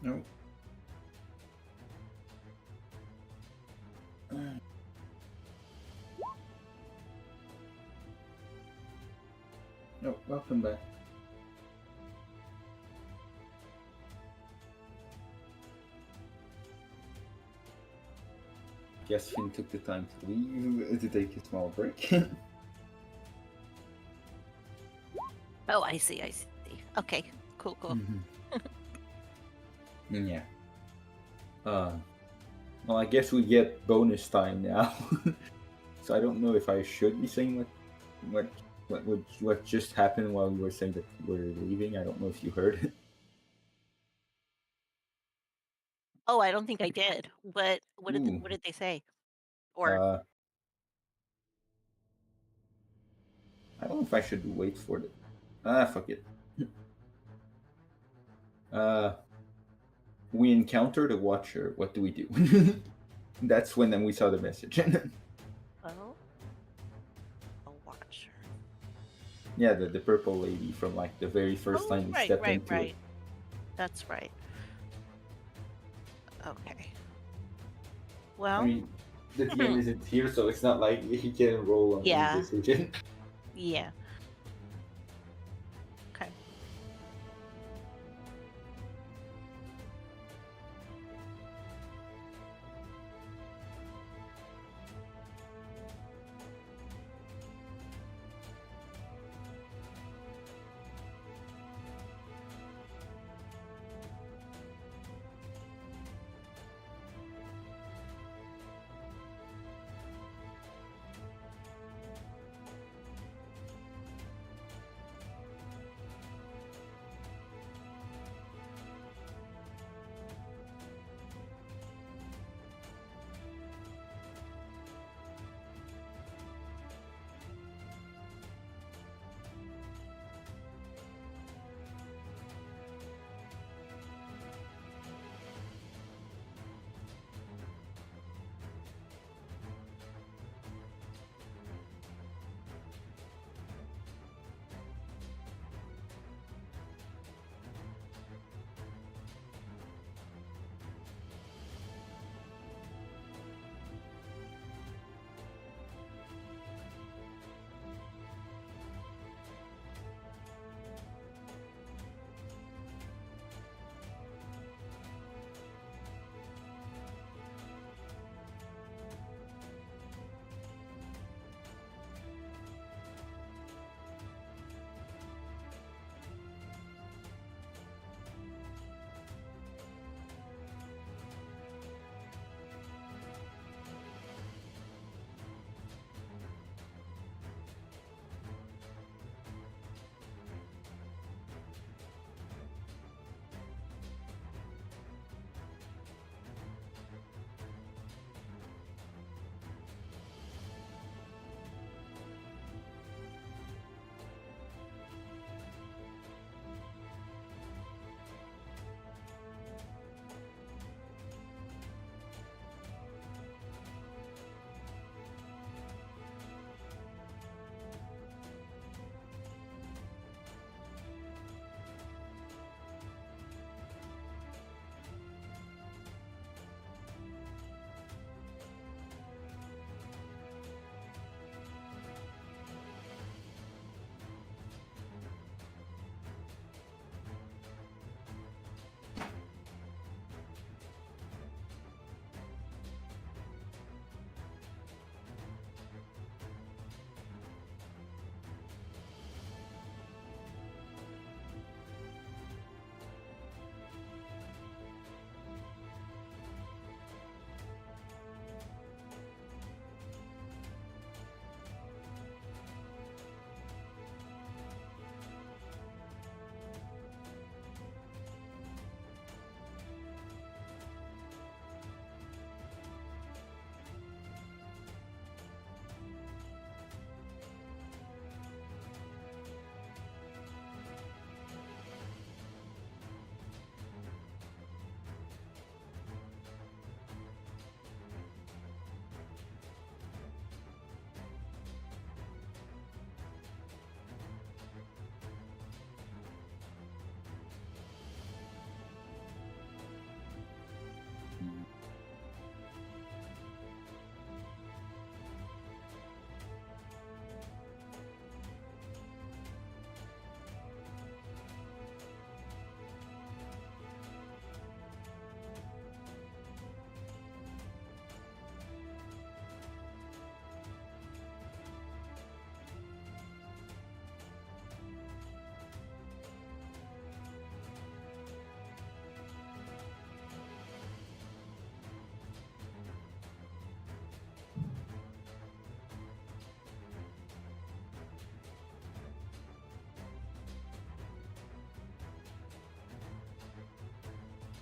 No. No, welcome back. Guess Finn took the time to leave to take a small break. Oh, I see. I see. Okay. Cool. Cool. Yeah. Well, I guess we get bonus time now. So I don't know if I should be saying what just happened while we were saying that we were leaving. I don't know if you heard. Oh, I don't think I did. What Ooh. what did they say? Or I don't know if I should wait for it. Fuck it. We encountered a watcher. What do we do? That's when then we saw the message. oh, a watcher. Yeah, the purple lady from like the very first time we stepped into it. That's right. Okay. Well, I mean, the DM isn't here, so it's not like he can roll on Yeah. any decision. yeah. Okay.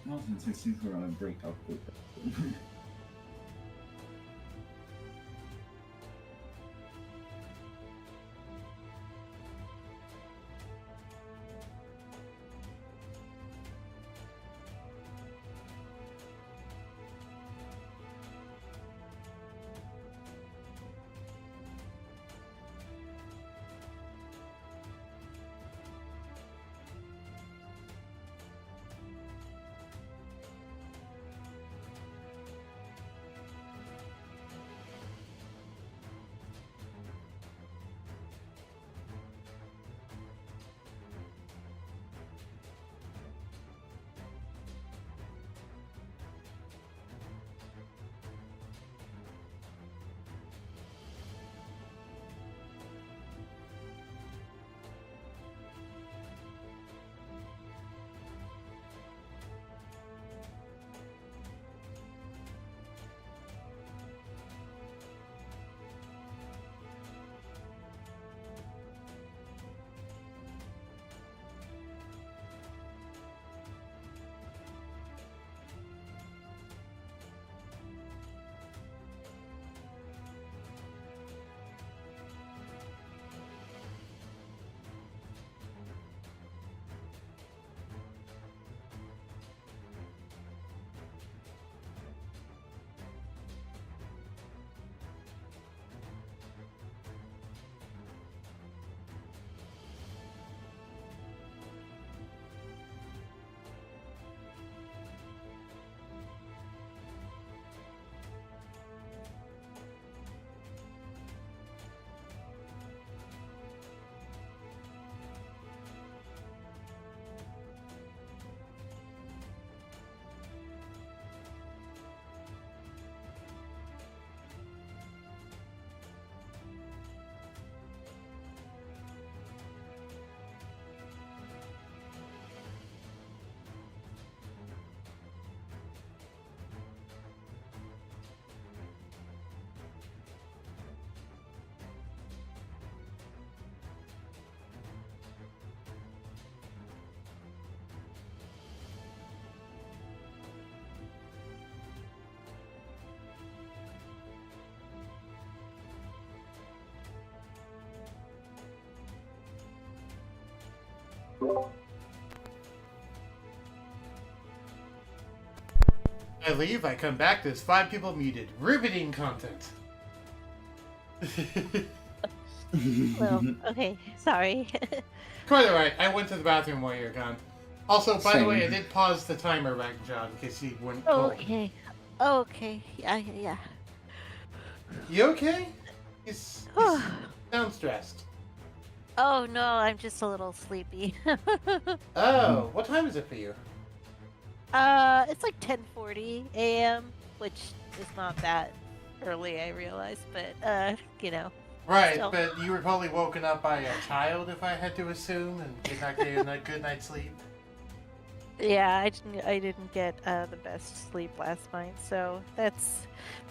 Well, since we're on a break, I'll put that. I leave, I come back, there's 5 people muted. Riveting content. Well, okay, sorry. Quite alright, I went to the bathroom while you're gone. Also, by the way, I Same. did pause the timer back, John, in case you weren't told. Okay. Okay. Yeah. You okay? You sound stressed. Oh no, I'm just a little sleepy. Oh, what time is it for you? It's like 10:40 a.m., which is not that early, I realize, but you know. Right, So- but you were probably woken up by a child, if I had to assume, and did not get a good night's sleep. Yeah, I didn't get the best sleep last night, so that's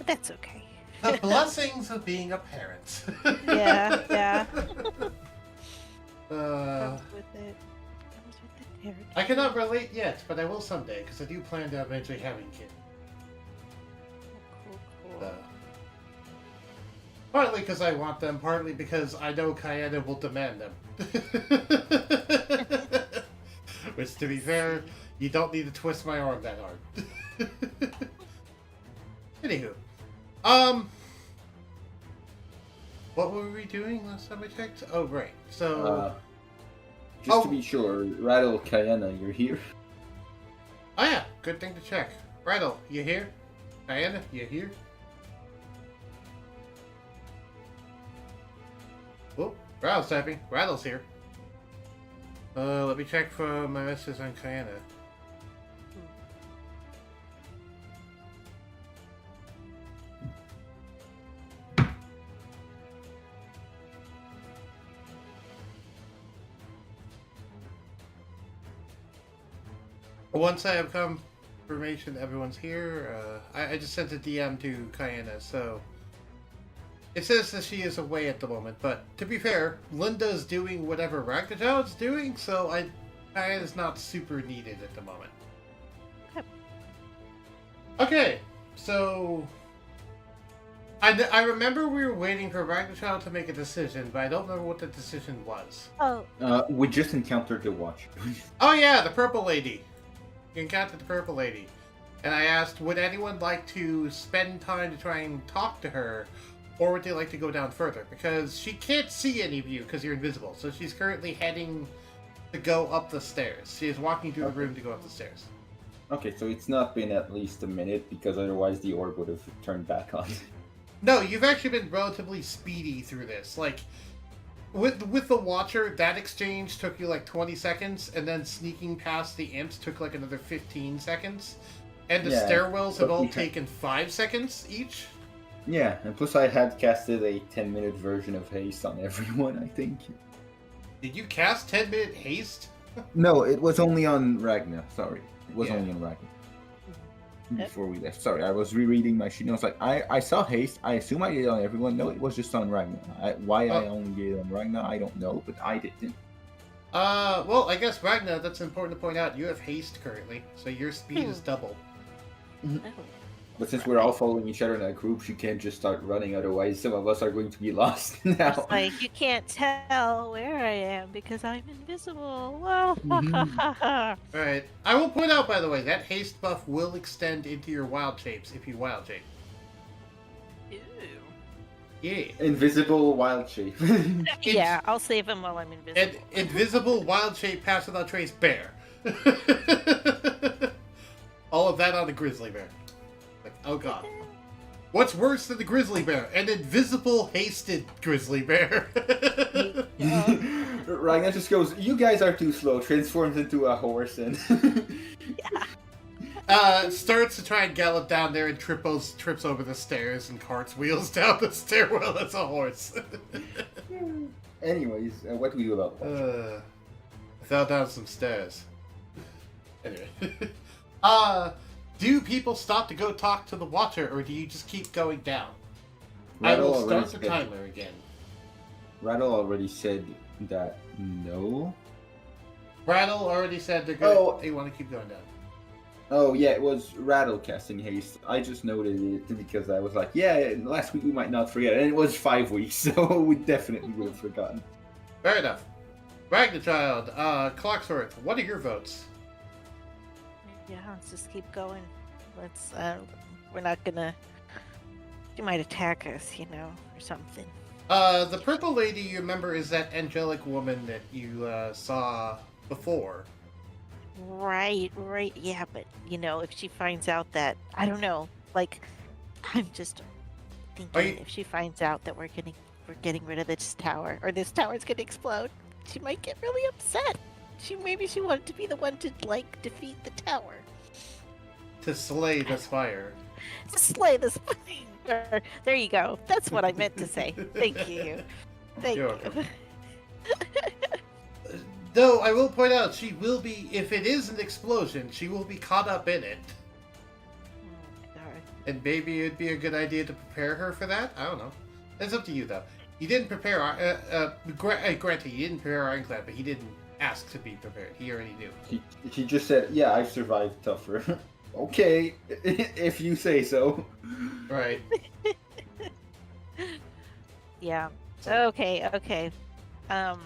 okay. The blessings of being a parent. Yeah. Uh, Comes with it. Comes with the territory. I cannot relate yet, but I will someday, because I do plan to eventually having kids. Cool. Partly because I want them, partly because I know Kayana will demand them. Which, to be fair, you don't need to twist my arm that hard. Anywho. What were we doing last time I checked? Oh, right. So... Just to be sure, Rattle Kayana, you're here? Oh yeah, good thing to check. Rattle, you here? Diana, you here? Oh, Rattle's typing. Rattle's here. Let me check for my messages on Kayana. Once I have confirmation everyone's here, I just sent a DM to Kayana, so... It says that she is away at the moment, but to be fair, Linda's doing whatever Ragnajaud's doing, so Kayana's not super needed at the moment. Okay. Okay, so I remember we were waiting for Ragnarchild to make a decision, but I don't remember what the decision was. Oh, We just encountered the Watcher. Oh yeah, the purple lady. You encountered the purple lady. And I asked, would anyone like to spend time to try and talk to her, or would they like to go down further? Because she can't see any of you because you're invisible, so she's currently heading to go up the stairs. She is walking through the room to go up the stairs. Okay, so it's not been at least a minute, because otherwise the orb would have turned back on. No, you've actually been relatively speedy through this. Like, with the Watcher, that exchange took you like 20 seconds, and then sneaking past the imps took like another 15 seconds. And the Yeah, stairwells have but all we ha- taken 5 seconds each. Yeah, and plus I had casted a 10-minute version of haste on everyone, I think. Did you cast 10-minute haste? No, it was only on Ragnar, sorry. It was Yeah. only on Ragnar. Before we left. Sorry, I was rereading my sheet and I was like, I saw haste, I assume I did it on everyone. No, it was just on Ragnar. Why I only did it on Ragnar, I don't know, but I didn't. Well, I guess Ragnar, that's important to point out. You have haste currently, so your speed is double. Oh. But since we're all following each other in a group, you can't just start running, otherwise some of us are going to be lost now. It's like you can't tell where I am because I'm invisible. Well, Alright. I will point out, by the way, that haste buff will extend into your wild shapes if you wild shape. Yeah. Invisible wild shape. yeah, I'll save him while I'm invisible. And invisible wild shape pass without trace bear. All of that on the grizzly bear. Like, oh god. What's worse than the grizzly bear? An invisible hasted grizzly bear. Ragnar just goes, you guys are too slow, transforms into a horse and... Starts to try and gallop down there and trips over the stairs and carts wheels down the stairwell as a horse. Anyways, what do we do about that? I fell down some stairs. Anyway. Do people stop to go talk to the Watcher, or do you just keep going down? I Rattle will start already the said- timer again. Rattle already said that no. Rattle already said they want to keep going down. Oh yeah, it was Rattle casting haste. I just noted it because I was like, yeah, last week we might not forget, and it was 5 weeks, so we definitely would have forgotten. Fair enough. Ragnarchild, Clocksworth, what are your votes? Yeah, let's just keep going. Let's, we're not gonna... She might attack us, or something. The purple lady, you remember, is that angelic woman that you saw before. Right, yeah, but, if she finds out that... I don't know, I'm just thinking if she finds out that we're getting rid of this tower, or this tower's gonna explode, she might get really upset. Maybe she wanted to be the one to, defeat the tower. To slay the Spire. To slay the Spire. There you go. That's what I meant to say. Thank you. Thank You're you. welcome. Though, I will point out, she will be, if it is an explosion, she will be caught up in it. Oh my god. And maybe it'd be a good idea to prepare her for that? I don't know. It's up to you, though. You didn't prepare, granted, you didn't prepare Ironclad, but he didn't ask to be prepared. He already knew. He just said, yeah, I've survived tougher. Okay, if you say so. Right. Yeah. So- Okay. I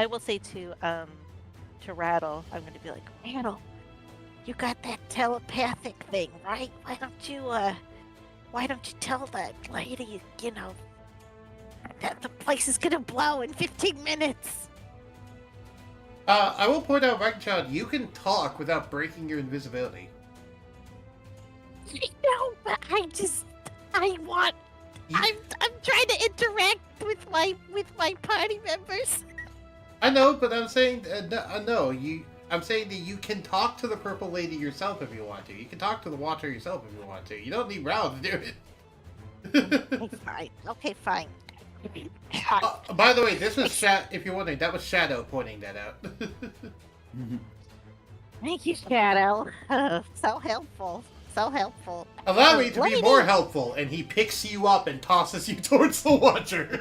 will say to Rattle, I'm gonna be like, Rattle, you got that telepathic thing, right? Why don't you tell that lady, that the place is gonna blow in 15 minutes? I will point out, Ragnchild, you can talk without breaking your invisibility. I know, but I'm trying to interact with my party members. I know, but I'm saying, I'm saying that you can talk to the purple lady yourself if you want to. You can talk to the Watcher yourself if you want to. You don't need Ral to do it. fine. Okay, fine. By the way, this was if you're wondering, that was Shadow pointing that out. Thank you, Shadow. So helpful. So helpful. Allow me to be Lady. more helpful, and he picks you up and tosses you towards the Watcher.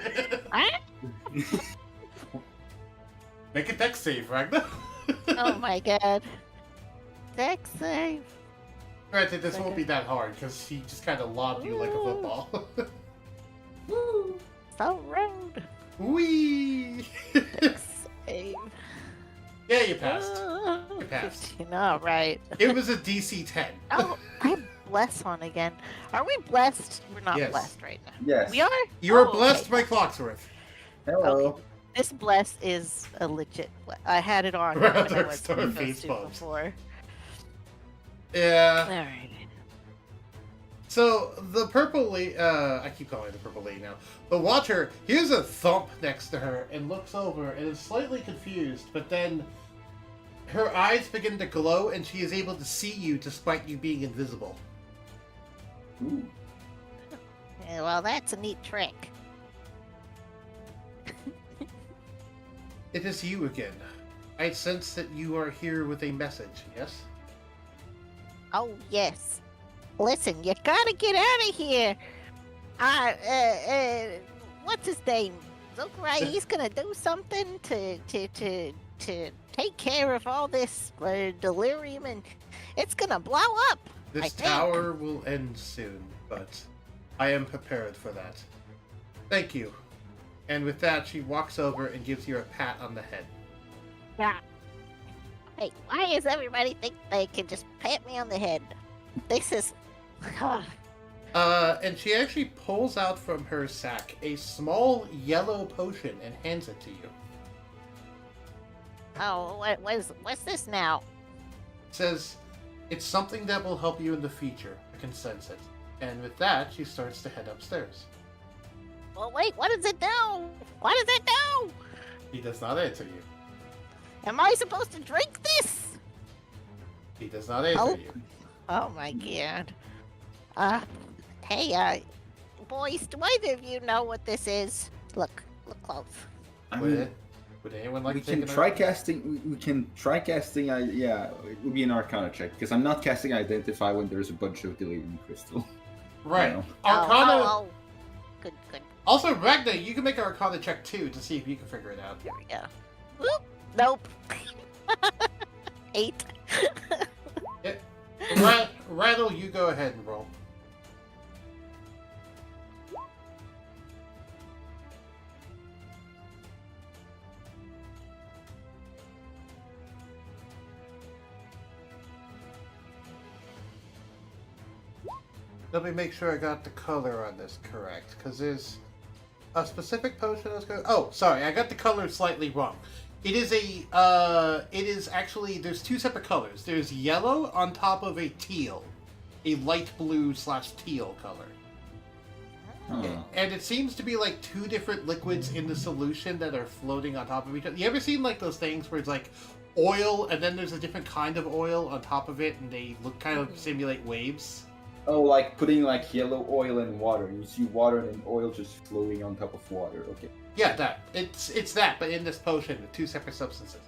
Make a dex save, Ragnar. Oh my god. Dex save. Granted, this won't be that hard because he just kind of lobbed you like a football. Woo! So rude. Whee! Dex save. Yeah, you passed. You passed. 15. All right. It was a DC 10. Oh, I'm blessed on again. Are we blessed? We're not Yes. blessed right now. Yes. We are? You are Oh, blessed okay. by Clocksworth. Hello. Okay. This bless is a legit I had it on Well, when I Dark was Star supposed face to bumps. before. Yeah. Alright. So the purple lady, I keep calling her the purple lady now. The Watcher hears a thump next to her and looks over and is slightly confused, but then her eyes begin to glow and she is able to see you despite you being invisible. Ooh. Yeah, well, that's a neat trick. It is you again. I sense that you are here with a message, yes? Oh, yes. Listen, you gotta get out of here. What's his name? Zokarai, he's gonna do something to take care of all this delirium, and it's gonna blow up. I This think. tower will end soon, but I am prepared for that. Thank you. And with that, she walks over and gives you a pat on the head. Yeah. Hey, why does everybody think they can just pat me on the head? This is. And she actually pulls out from her sack a small yellow potion and hands it to you. Oh, what's this now? It says, it's something that will help you in the future. I can sense it. And with that, she starts to head upstairs. Well, wait, what does it do? What does it do? He does not answer you. Am I supposed to drink this? He does not answer Oh. you. Oh my god. Hey, boys, do either of you know what this is? Look close. I Would, mean, it, would anyone like we to take can an try arcana? casting. We can try casting. Yeah, it would be an Arcana check because I'm not casting Identify when there's a bunch of delirium crystal. Right. No. Arcana. Oh. Good. Also, Ragnar, you can make an Arcana check too to see if you can figure it out. Here we go. Whoop. Nope. 8. Rattle, you go ahead and roll. Let me make sure I got the color on this correct, because there's a specific potion that's going. Oh, sorry, I got the color slightly wrong. It is actually, there's two separate colors. There's yellow on top of a teal, a light blue / teal color. Oh. And it seems to be like two different liquids in the solution that are floating on top of each other. You ever seen like those things where it's like oil and then there's a different kind of oil on top of it and they look kind of simulate waves? Oh, like putting like yellow oil in water. You see water and oil just flowing on top of water. Okay. Yeah, that. It's that, but in this potion with two separate substances.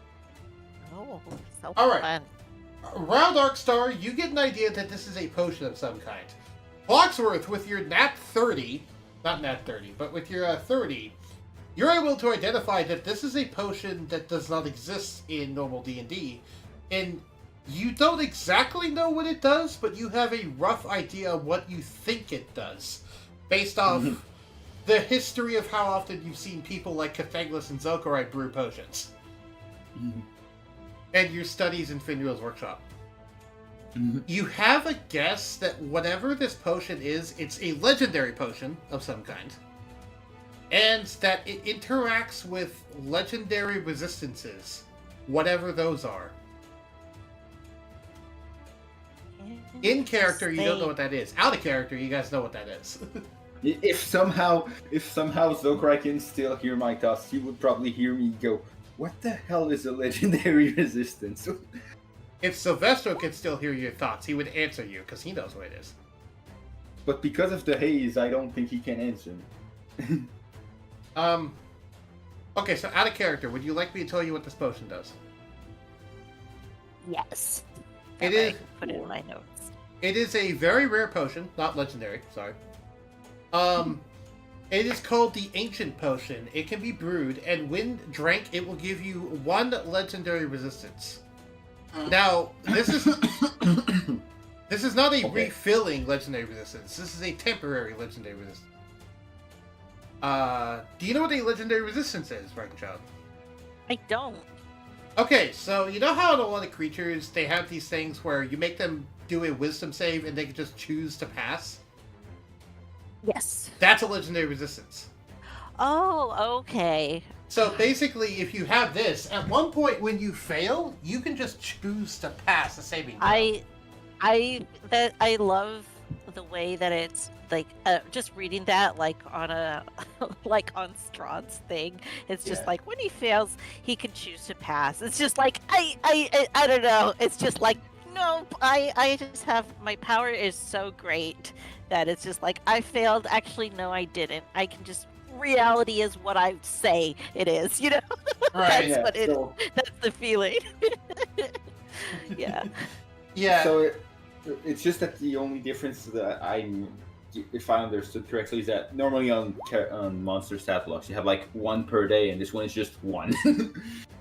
Oh, so All right. fun. Around Darkstar, you get an idea that this is a potion of some kind. Foxworth, with your nat 30, not nat 30, but with your 30, you're able to identify that this is a potion that does not exist in normal D&D, and you don't exactly know what it does, but you have a rough idea of what you think it does, based off the history of how often you've seen people like Cathaglis and Zokarai brew potions. And your studies in Finriel's workshop. You have a guess that whatever this potion is, it's a legendary potion of some kind. And that it interacts with legendary resistances, whatever those are. In character, you don't know what that is. Out of character, you guys know what that is. If somehow Zokarai can still hear my thoughts, he would probably hear me go, "What the hell is a legendary resistance?" If Silvestro can still hear your thoughts, he would answer you, because he knows what it is. But because of the haze, I don't think he can answer me. Okay, so out of character, would you like me to tell you what this potion does? Yes. It That way I is- can put it in my notes. It is a very rare potion, not legendary, sorry. It is called the Ancient Potion. It can be brewed, and when drank, it will give you 1 legendary resistance. Now, this is not a Okay. refilling legendary resistance. This is a temporary legendary resistance. Do you know what a legendary resistance is, Child? I don't. Okay, so you know how in a lot of creatures they have these things where you make them do a wisdom save and they can just choose to pass? Yes. That's a legendary resistance. Oh, okay. So basically, if you have this, at one point when you fail, you can just choose to pass the saving throw. I love the way that it's like just reading that like on a like on Strahd's thing. It's just Yeah. like when he fails, he can choose to pass. It's just like I don't know. It's just like no, I just have my power is so great that it's just like I failed. Actually, no, I didn't. I can just reality is what I say it is. You know, Right. that's what it. So, That's the feeling. Yeah. Yeah. so it's just that the only difference that if I understood correctly, is that normally on monster stat blocks you have like one per day, and this one is just one.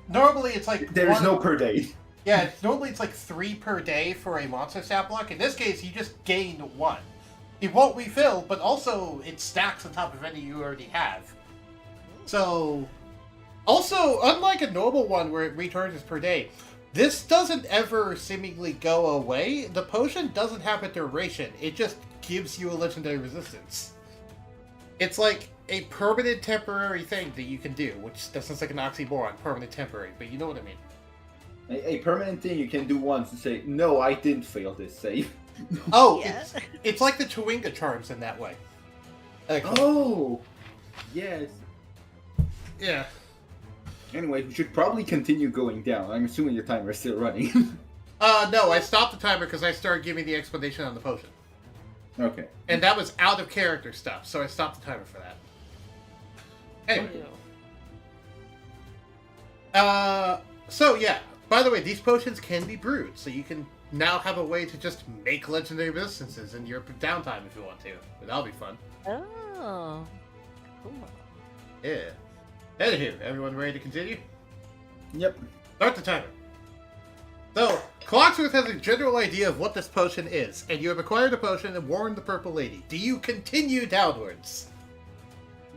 Normally it's like There's one- no per day. Yeah, normally it's like 3 per day for a monster stat block. In this case, you just gain 1. It won't refill, but also it stacks on top of any you already have. So, also, unlike a normal one where it recharges per day, this doesn't ever seemingly go away. The potion doesn't have a duration. It just gives you a legendary resistance. It's like a permanent temporary thing that you can do, which that sounds like an oxymoron, permanent temporary, but you know what I mean. A permanent thing you can do once and say, no, I didn't fail this save. Oh, Yeah. it's like the Chewinga charms in that way. Oh, yes. Yeah. Anyway, we should probably continue going down. I'm assuming your timer is still running. No, I stopped the timer because I started giving the explanation on the potion. Okay. And that was out of character stuff, so I stopped the timer for that. Anyway. So yeah, by the way, these potions can be brewed, so you can now have a way to just make legendary resistances in your downtime if you want to. But that'll be fun. Oh. Cool. Yeah. Anywho, everyone ready to continue? Yep. Start the timer. So, Clocksworth has a general idea of what this potion is, and you have acquired a potion and warned the Purple Lady. Do you continue downwards?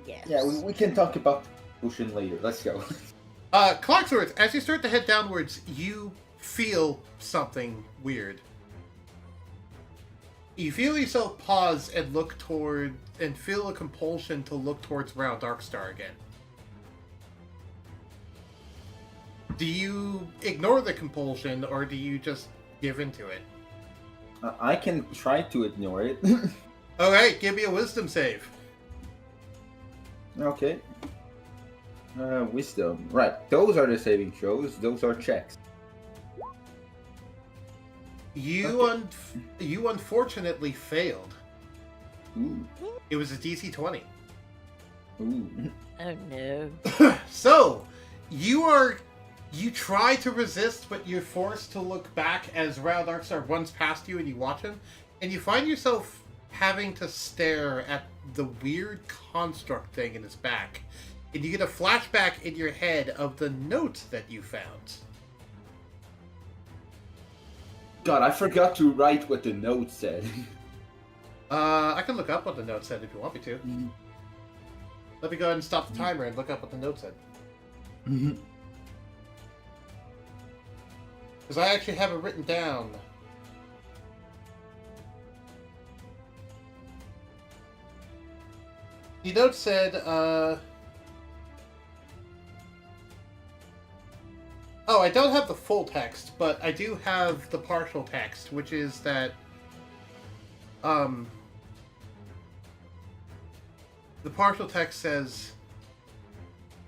Yes. Yeah, we can talk about potion later. Let's go. Clocksworth, as you start to head downwards, you feel something weird. You feel yourself pause and look toward, and feel a compulsion to look towards Round Darkstar again. Do you ignore the compulsion, or do you just give into it? I can try to ignore it. Alright, give me a wisdom save. Okay. Wisdom. Right, those are the saving throws. Those are checks. You you unfortunately failed. Ooh. It was a DC 20. Ooh. Oh no. So, you try to resist, but you're forced to look back as Round Darkstar runs past you and you watch him, and you find yourself having to stare at the weird construct thing in his back. And you get a flashback in your head of the note that you found. God, I forgot to write what the note said. I can look up what the note said if you want me to. Let me go ahead and stop the timer and look up what the note said. Because I actually have it written down. The note said, Oh, I don't have the full text, but I do have the partial text, which is that, the partial text says,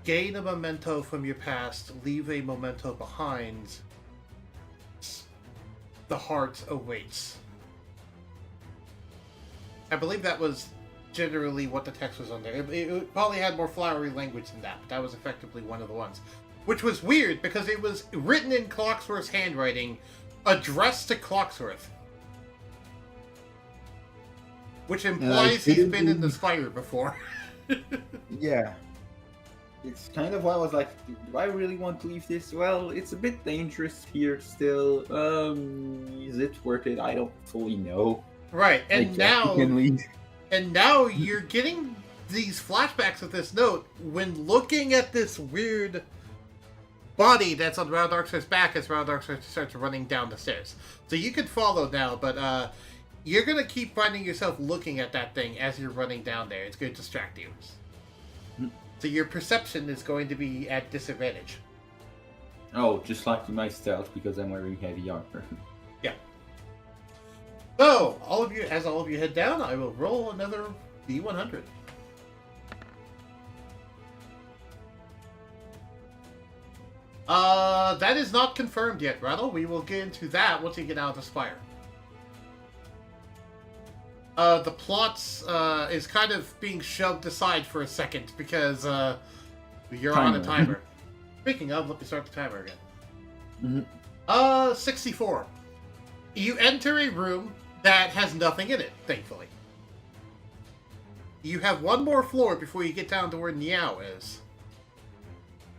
gain a memento from your past, leave a memento behind, the heart awaits. I believe that was generally what the text was on there. It probably had more flowery language than that, but that was effectively one of the ones. Which was weird, because it was written in Clocksworth's handwriting, addressed to Clocksworth. Which implies he's been in the Spire before. Yeah. it's kind of why I was like, do I really want to leave this? Well, it's a bit dangerous here still. Is it worth it? I don't fully know. Right, I and guess we can leave. now you're getting these flashbacks of this note when looking at this weird body that's on Round Darkseid's back as Round Darkseid starts running down the stairs. So you can follow now, but you're gonna keep finding yourself looking at that thing as you're running down there. It's going to distract you. So your perception is going to be at disadvantage. Oh, just like my stealth because I'm wearing heavy armor. Yeah. So, all of you head down, I will roll another D100. That is not confirmed yet, Rattle. We will get into that once you get out of the Spire. The plots is kind of being shoved aside for a second because you're on a timer. Speaking of, let me start the timer again. 64. You enter a room that has nothing in it, thankfully. You have one more floor before you get down to where Niao is.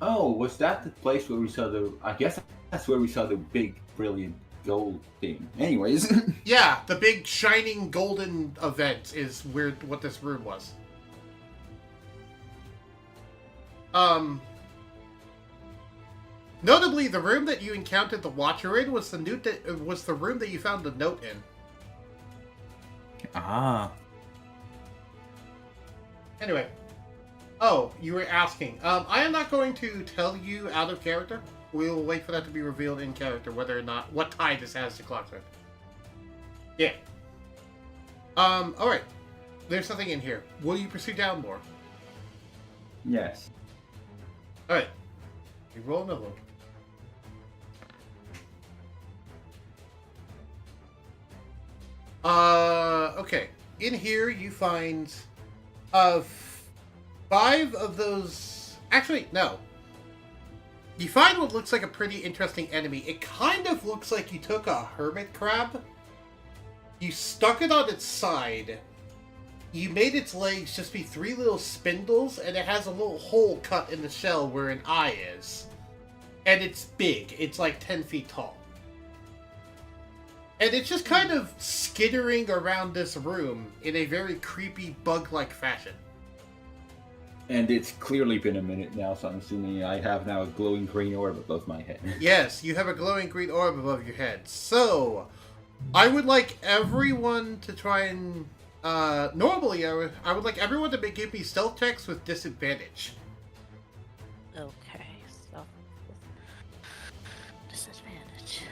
Oh, was that the place where we saw the... I guess that's where we saw the big, brilliant gold thing. Anyways. Yeah, the big shining golden event is what this room was. Notably, the room that you encountered the Watcher in was the room that you found the note in. Ah. Anyway. Oh, you were asking. I am not going to tell you out of character. We will wait for that to be revealed in character, whether or not what tie this has to Clockwork. Yeah. Alright. There's something in here. Will you pursue down more? Yes. Alright. You roll another one. Okay. In here you find 5 of those... Actually, no. You find what looks like a pretty interesting enemy. It kind of looks like you took a hermit crab, you stuck it on its side, you made its legs just be 3 little spindles, and it has a little hole cut in the shell where an eye is. And it's big. It's like 10 feet tall. And it's just kind of skittering around this room in a very creepy, bug-like fashion. And it's clearly been a minute now, so I'm assuming I have now a glowing green orb above my head. Yes, you have a glowing green orb above your head. So, I would like everyone to try and... normally, I would like everyone to give me stealth checks with disadvantage. Okay, so disadvantage.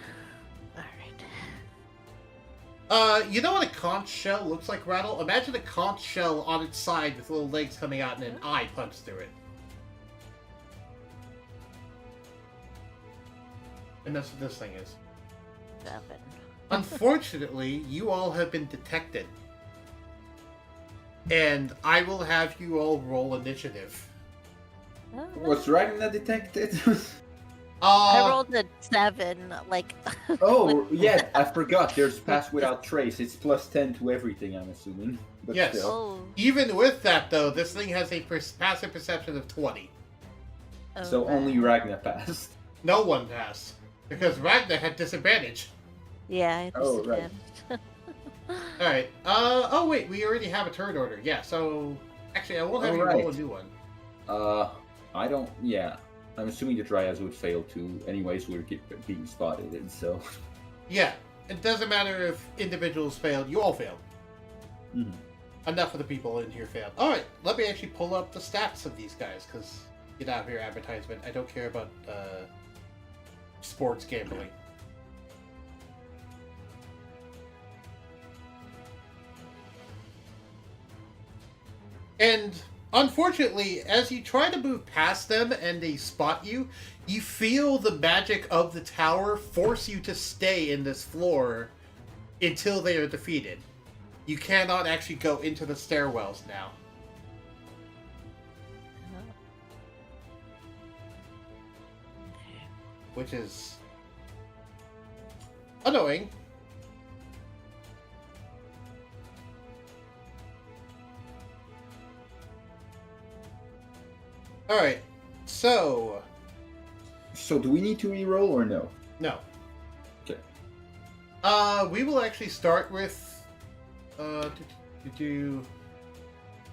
Alright. You know what a conch shell looks like, Rattle? Imagine a conch shell on its side with little legs coming out and an eye punched through it. And that's what this thing is. 7. Unfortunately, you all have been detected. And I will have you all roll initiative. Was Ragnar detected? I rolled a 7, like... Oh, yeah, I forgot. There's Pass Without Trace. It's plus 10 to everything, I'm assuming. But Yes. still. Oh, Even with that, though, this thing has a passive perception of 20. So alright. only Ragnar passed. No one passed. Because Ragnar had disadvantage. Yeah, I had Oh, right. disadvantage. Alright. Oh, wait, we already have a turn order. Yeah, so... Actually, I won't have you roll a Alright. new one. I don't... Yeah. I'm assuming the Triads would fail too. Anyways, we're being spotted, and so... Yeah, it doesn't matter if individuals failed. You all failed. Mhm. Enough of the people in here failed. Alright, let me actually pull up the stats of these guys, because... Get out of here, advertisement. I don't care about, sports gambling. And unfortunately, as you try to move past them and they spot you, you feel the magic of the tower force you to stay in this floor until they are defeated. You cannot actually go into the stairwells now. Which is annoying. Alright, So do we need to re-roll or no? no. Okay. We will actually start with Ragnchild.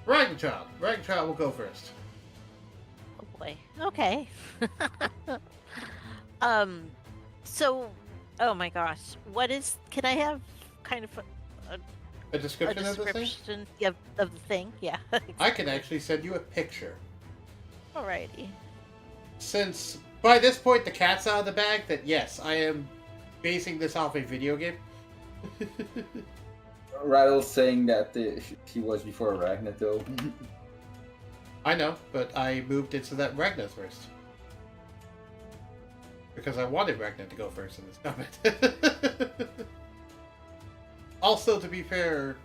Ragnchild will go first. Oh boy. Okay. So, oh my gosh, what is? Can I have kind of A a description of the thing? description of the thing? Yeah. I can actually send you a picture. Alrighty. Since by this point the cat's out of the bag, that yes, I am basing this off a video game. Rattle's saying that he was before Ragnar, though. I know, but I moved it so that Ragnar's first. Because I wanted Ragnar to go first in this comment. Also, to be fair,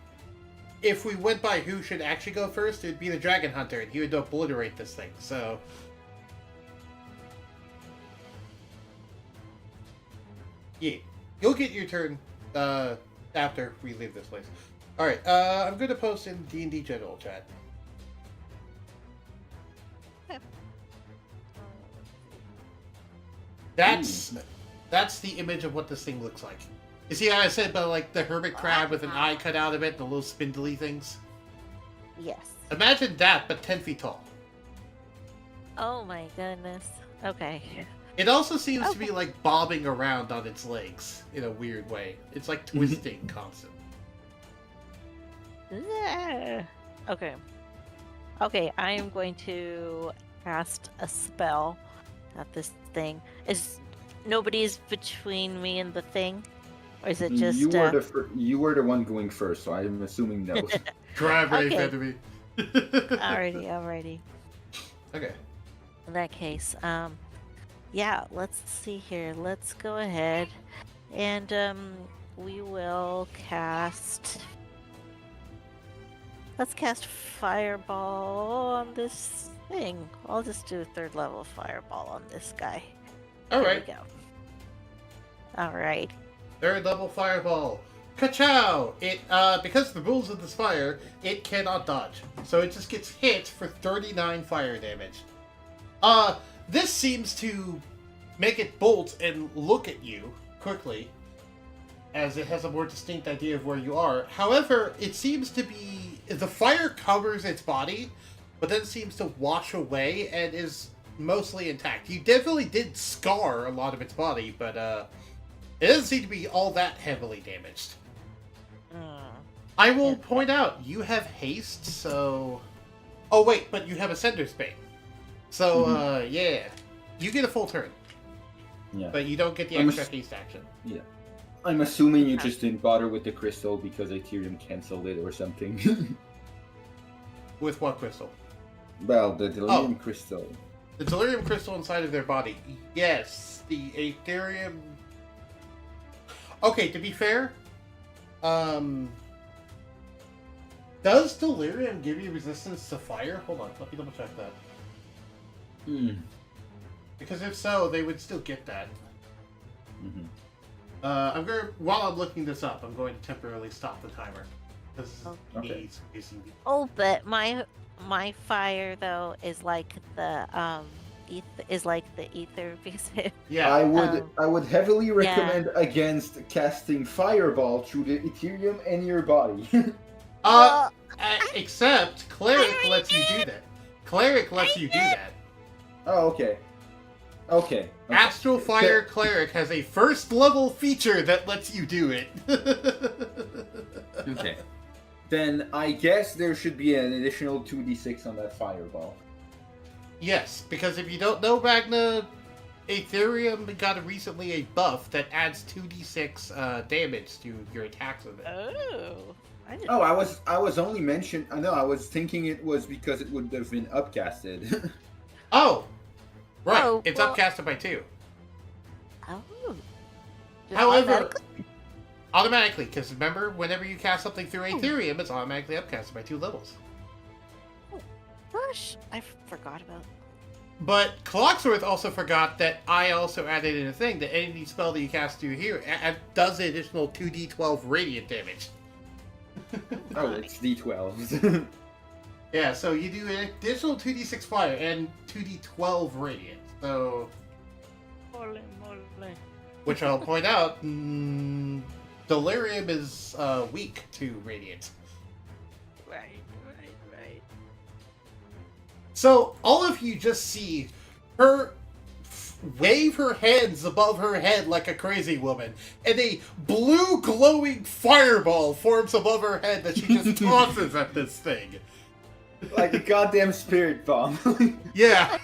if we went by who should actually go first, it'd be the Dragon Hunter, and he would obliterate this thing, so... Yeah. You'll get your turn, after we leave this place. Alright, I'm gonna post in D&D General Chat. That's the image of what this thing looks like. You see how I said about like the hermit crab with an eye cut out of it, the little spindly things? Yes. Imagine that, but 10 feet tall. Oh my goodness. Okay. It also seems to be like bobbing around on its legs in a weird way. It's like twisting constantly. Yeah. Okay. Okay, I am going to cast a spell at this thing. Is nobody's between me and the thing? Or is it just you were the one going first, so I'm assuming no. Drive right Okay. ahead me. Alrighty. Okay. In that case, yeah, let's see here. Let's go ahead and we will cast. Let's cast Fireball on this thing. I'll just do a 3rd level Fireball on this guy. Alright. There we go. Alright. 3rd level fireball. Ka-chow! It, because of the rules of the Spire, it cannot dodge. So it just gets hit for 39 fire damage. This seems to make it bolt and look at you quickly, as it has a more distinct idea of where you are. However, it seems to be... the fire covers its body, but then seems to wash away and is mostly intact. You definitely did scar a lot of its body, but, it doesn't seem to be all that heavily damaged. I will point out, you have haste, so... Oh, wait, but you have a Sender's Bane. So, yeah. You get a full turn. Yeah. But you don't get the extra haste action. Yeah. I'm assuming you just didn't bother with the crystal because Ethereum canceled it or something. With what crystal? Well, the Delirium crystal. The Delirium crystal inside of their body. Yes, the Ethereum... Okay, to be fair, does Delirium give you resistance to fire? Hold on, let me double check that. Because if so, they would still get that. I'm gonna, while I'm looking this up, I'm going to temporarily stop the timer. Because Okay. Oh, but my fire though is like the ether because Yeah. I would heavily recommend against casting Fireball through the Ethereum in your body. Except Cleric lets you do that. Cleric lets you do that. Oh, okay. Astral Fire Cleric has a 1st level feature that lets you do it. Okay. Then I guess there should be an additional 2d6 on that Fireball. Yes, because if you don't know, Ragnar, Ethereum got recently a buff that adds 2d6 damage to your attacks with it. Oh. Oh, I was only mentioned. No, I was thinking it was because it would have been upcasted. Oh, right. Oh, It's well- upcasted by 2. Oh. However, automatically, because remember, whenever you cast something through Ethereum, it's automatically upcasted by 2 levels. Gosh, I forgot about. But Clocksworth also forgot that I also added in a thing that any spell that you cast through here does the additional 2d12 radiant damage. Oh, it's d12s. Yeah, so you do an additional 2d6 fire and 2d12 radiant. So, which I'll point out, delirium is weak to radiant. Right. So all of you just see her wave her hands above her head like a crazy woman, and a blue glowing fireball forms above her head that she just tosses at this thing. Like a goddamn spirit bomb. Yeah.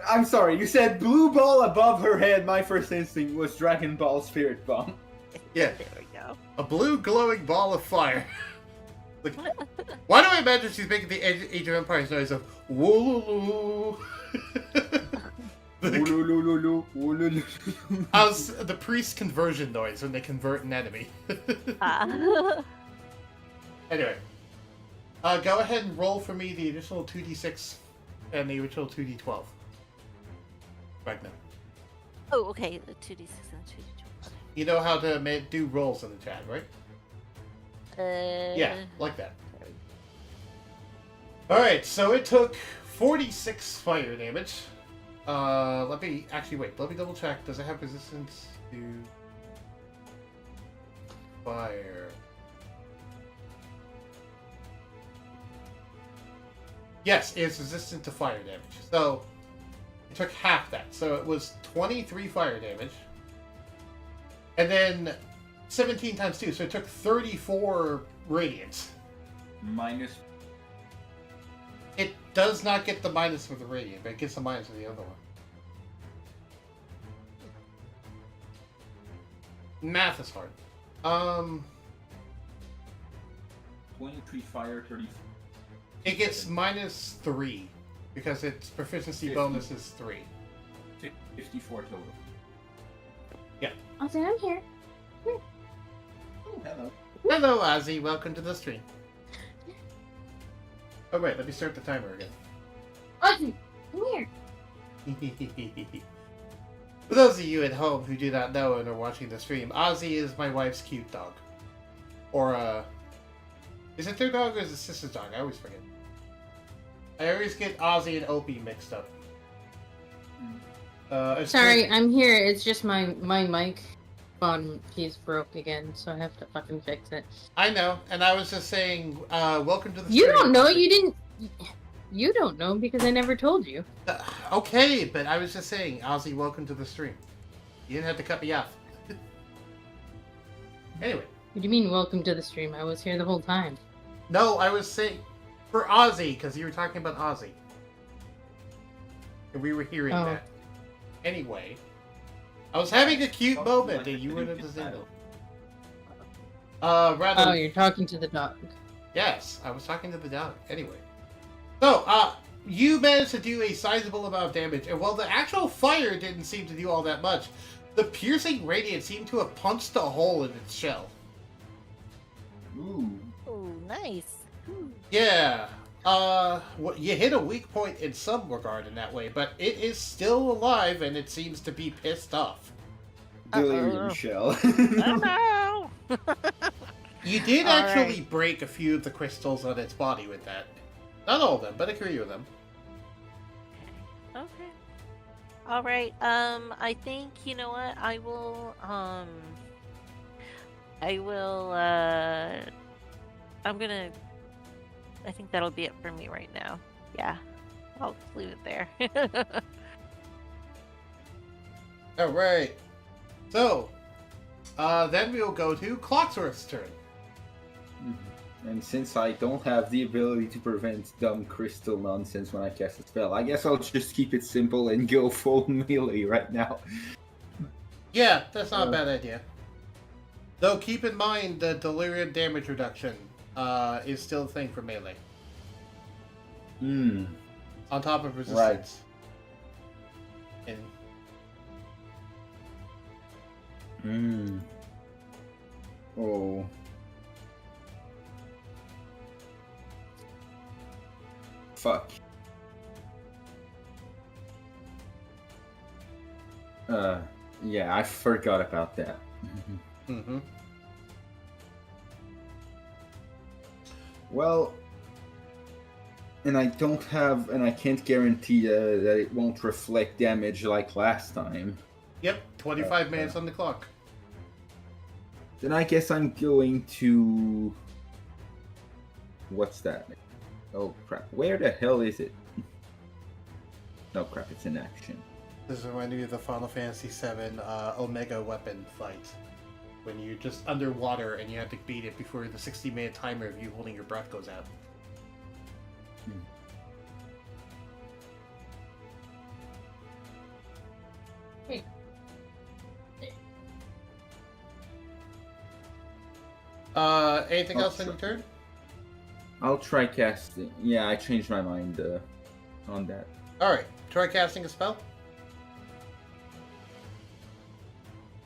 I'm sorry, you said blue ball above her head. My first instinct was Dragon Ball Spirit Bomb. Yeah. There we go. A blue glowing ball of fire. Like, why do I imagine she's making the Age of Empires noise of woo? As the priest conversion noise when they convert an enemy. Anyway, go ahead and roll for me the additional 2d6 and the original 2d12. Ragnar. Oh, okay. The 2d6 and 2d12. Okay. You know how to do rolls in the chat, right? Yeah, like that. Alright, so it took 46 fire damage. Let me double check. Does it have resistance to fire? Yes, it's resistant to fire damage. So it took half that. So it was 23 fire damage. And then 17 times 2, so it took 34 radiant. Minus. It does not get the minus for the radiant, but it gets the minus for the other one. Math is hard. 23 fire, 34. It gets minus 3, because its proficiency 50. bonus is 3. 54 total. Ozzy, I'm here. Oh, hello. Hello, Ozzy. Welcome to the stream. Oh, wait. Let me start the timer again. Ozzy, come here. For those of you at home who do not know and are watching the stream, Ozzy is my wife's cute dog. Or, is it their dog or is it sister's dog? I always forget. I always get Ozzy and Opie mixed up. Sorry, I'm here. It's just my mic bottom piece broke again, so I have to fucking fix it. I know, and I was just saying, welcome to the You stream. don't know, you didn't... You don't know because I never told you. Okay, but I was just saying, Ozzy, welcome to the stream. You didn't have to cut me off. Anyway. What do you mean, welcome to the stream? I was here the whole time. No, I was saying, for Ozzy, because you were talking about Ozzy. And we were hearing that. Anyway. I was having a cute moment, and you were in the signal. Oh, you're talking to the dog. Yes, I was talking to the dog. Anyway. So, you managed to do a sizable amount of damage, and while the actual fire didn't seem to do all that much, the piercing radiant seemed to have punched a hole in its shell. Ooh. Oh, nice. Yeah. You hit a weak point in some regard in that way, but it is still alive, and it seems to be pissed off. Delirium shell. Oh no! You did All actually break a few of the crystals on its body with that. Not all of them, but a few of them. Okay. All right. I think you know what I will. I think that'll be it for me right now. Yeah, I'll leave it there. Alright. So, then we'll go to Clocksworth's turn. And since I don't have the ability to prevent dumb crystal nonsense when I cast a spell, I guess I'll just keep it simple and go full melee right now. Yeah, that's not a bad idea. Though keep in mind the delirium damage reduction is still a thing for melee. Hmm. On top of resistance. Right. And Oh. Fuck. Yeah, I forgot about that. mm-hmm. Well, And I don't have, and I can't guarantee that it won't reflect damage like last time. Yep, 25 minutes on the clock. Then I guess I'm going to... What's that? Oh crap, where the hell is it? No crap, it's in action. This is reminding me of the Final Fantasy VII Omega weapon fight. When you're just underwater and you have to beat it before the 60-minute timer of you holding your breath goes out. Anything else on your turn? I'll try casting. Yeah, I changed my mind on that. Alright, try casting a spell.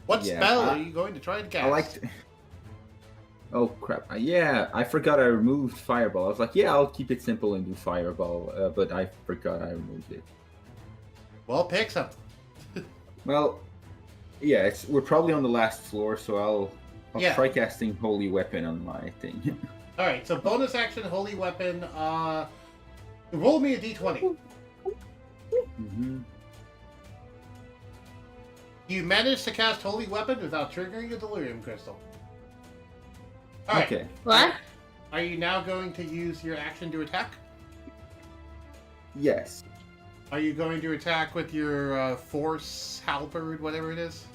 What spell are you going to try and cast? I like to... Oh crap! Yeah, I forgot I removed Fireball. I was like, yeah, I'll keep it simple and do Fireball, but I forgot I removed it. Well, pick something. Well, yeah, we're probably on the last floor, so I'll try casting Holy Weapon on my thing. Alright, so bonus action, Holy Weapon, roll me a d20. Mm-hmm. You managed to cast Holy Weapon without triggering a Delirium Crystal. Alright. Okay. What? Are you now going to use your action to attack? Yes. Are you going to attack with your Force Halberd, whatever it is?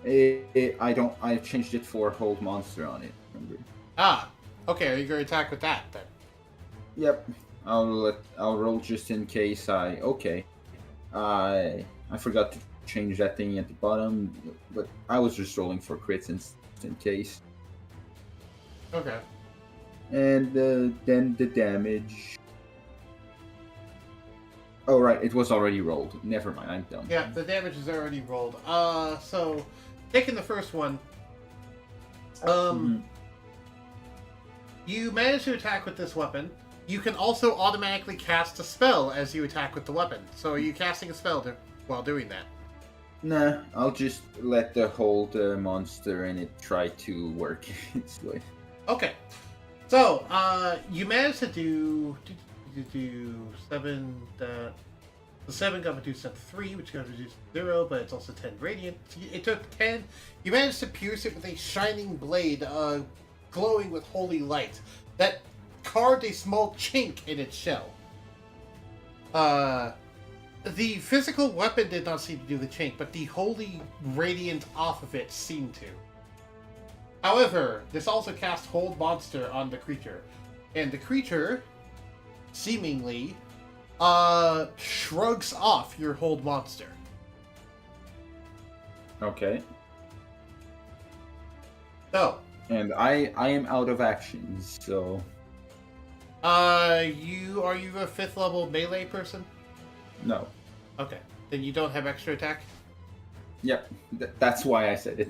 I changed it for Hold Monster on it, remember? Ah, okay, are you going to attack with that, then? Yep. I'll roll just in case okay. I forgot to change that thing at the bottom, but I was just rolling for crits in case. Okay. And then the damage. Oh right, it was already rolled. Never mind, I'm done. Yeah, the damage is already rolled. So taking the first one, you manage to attack with this weapon. You can also automatically cast a spell as you attack with the weapon. So are you casting a spell while doing that? Nah, I'll just let the hold monster in it try to work its way. Okay. So, you managed to do 7, the 7 got reduced to 3, which got reduced to 0, but it's also 10 radiant. It took 10. You managed to pierce it with a shining blade, glowing with holy light, that carved a small chink in its shell. The physical weapon did not seem to do the chink, but the holy radiant off of it seemed to. However, this also cast Hold Monster on the creature, and the creature, seemingly, shrugs off your Hold Monster. Okay. So. And I am out of actions, so... Are you a 5th level melee person? No. Okay. Then you don't have extra attack? Yep. That's why I said it.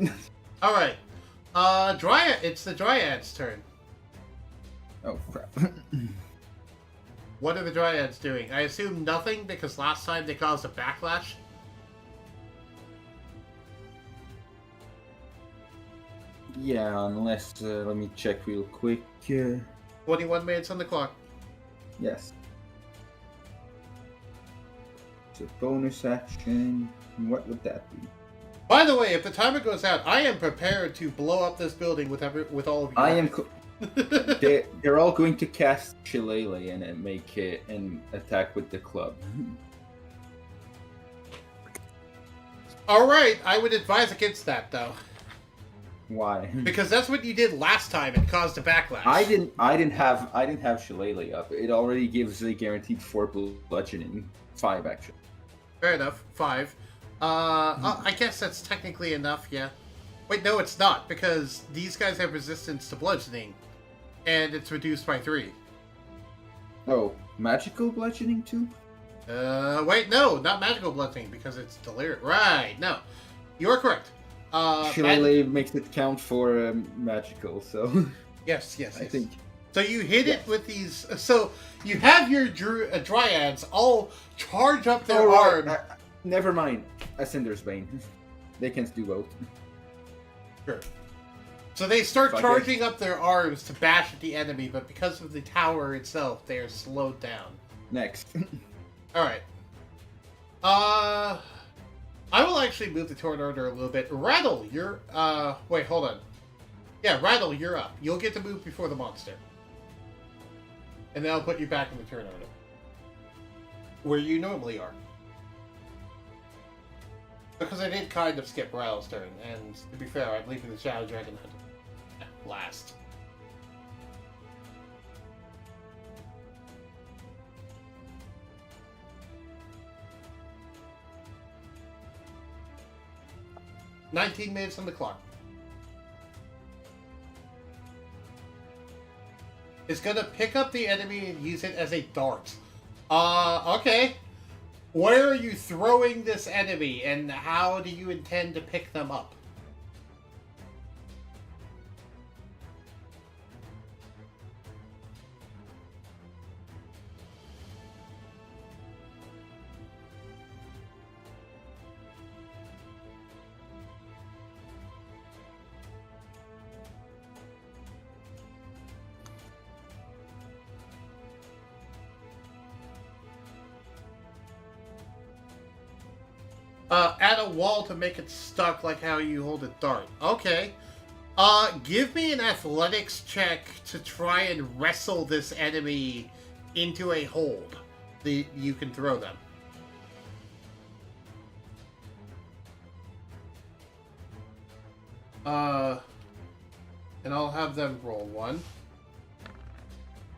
Alright. It's the Dryad's turn. Oh, crap. What are the Dryads doing? I assume nothing, because last time they caused a backlash? Yeah, unless... let me check real quick. 21 minutes on the clock. Yes. It's a bonus action. What would that be? By the way, if the timer goes out, I am prepared to blow up this building with all of you. I am... they're all going to cast Shillelagh and make an attack with the club. Alright, I would advise against that, though. Why? Because that's what you did last time and caused a backlash. I didn't have Shillelagh up. It already gives a guaranteed 4 bludgeoning. 5 actually. Fair enough. 5. I guess that's technically enough, yeah. Wait, no, it's not, because these guys have resistance to bludgeoning, and it's reduced by 3. Oh, magical bludgeoning too? Wait, no, not magical bludgeoning, because it's delirious. Right, no. You are correct. Shillelagh makes it count for magical, so... Yes. I think. So you hit it with these... So you have your Dryads all charge up their arm... Never mind. Ascender's Bane. They can do both. Sure. So they start charging up their arms to bash at the enemy, but because of the tower itself, they are slowed down. Next. Alright. I will actually move the turn order a little bit. Rattle, you're, wait, hold on. Yeah, Rattle, you're up. You'll get to move before the monster. And then I'll put you back in the turn order. Where you normally are. Because I did kind of skip Rattle's turn, and to be fair, I'm leaving the Shadow Dragon last. "19 minutes on the clock. It's gonna pick up the enemy and use it as a dart. Okay. Where are you throwing this enemy, and how do you intend to pick them up? Add a wall to make it stuck like how you hold a dart. Okay. Give me an athletics check to try and wrestle this enemy into a hold that you can throw them. And I'll have them roll one.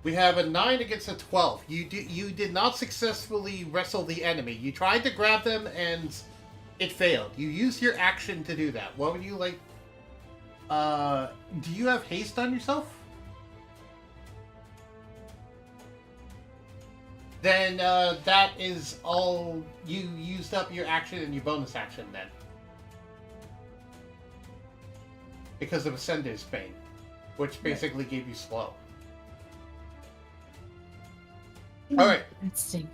We have a 9 against a 12. You did not successfully wrestle the enemy. You tried to grab them and it failed. You used your action to do that. What would you like? Do you have haste on yourself? Then that is all. You used up your action and your bonus action then. Because of Ascender's Bane, which basically gave you slow. Alright. Interesting.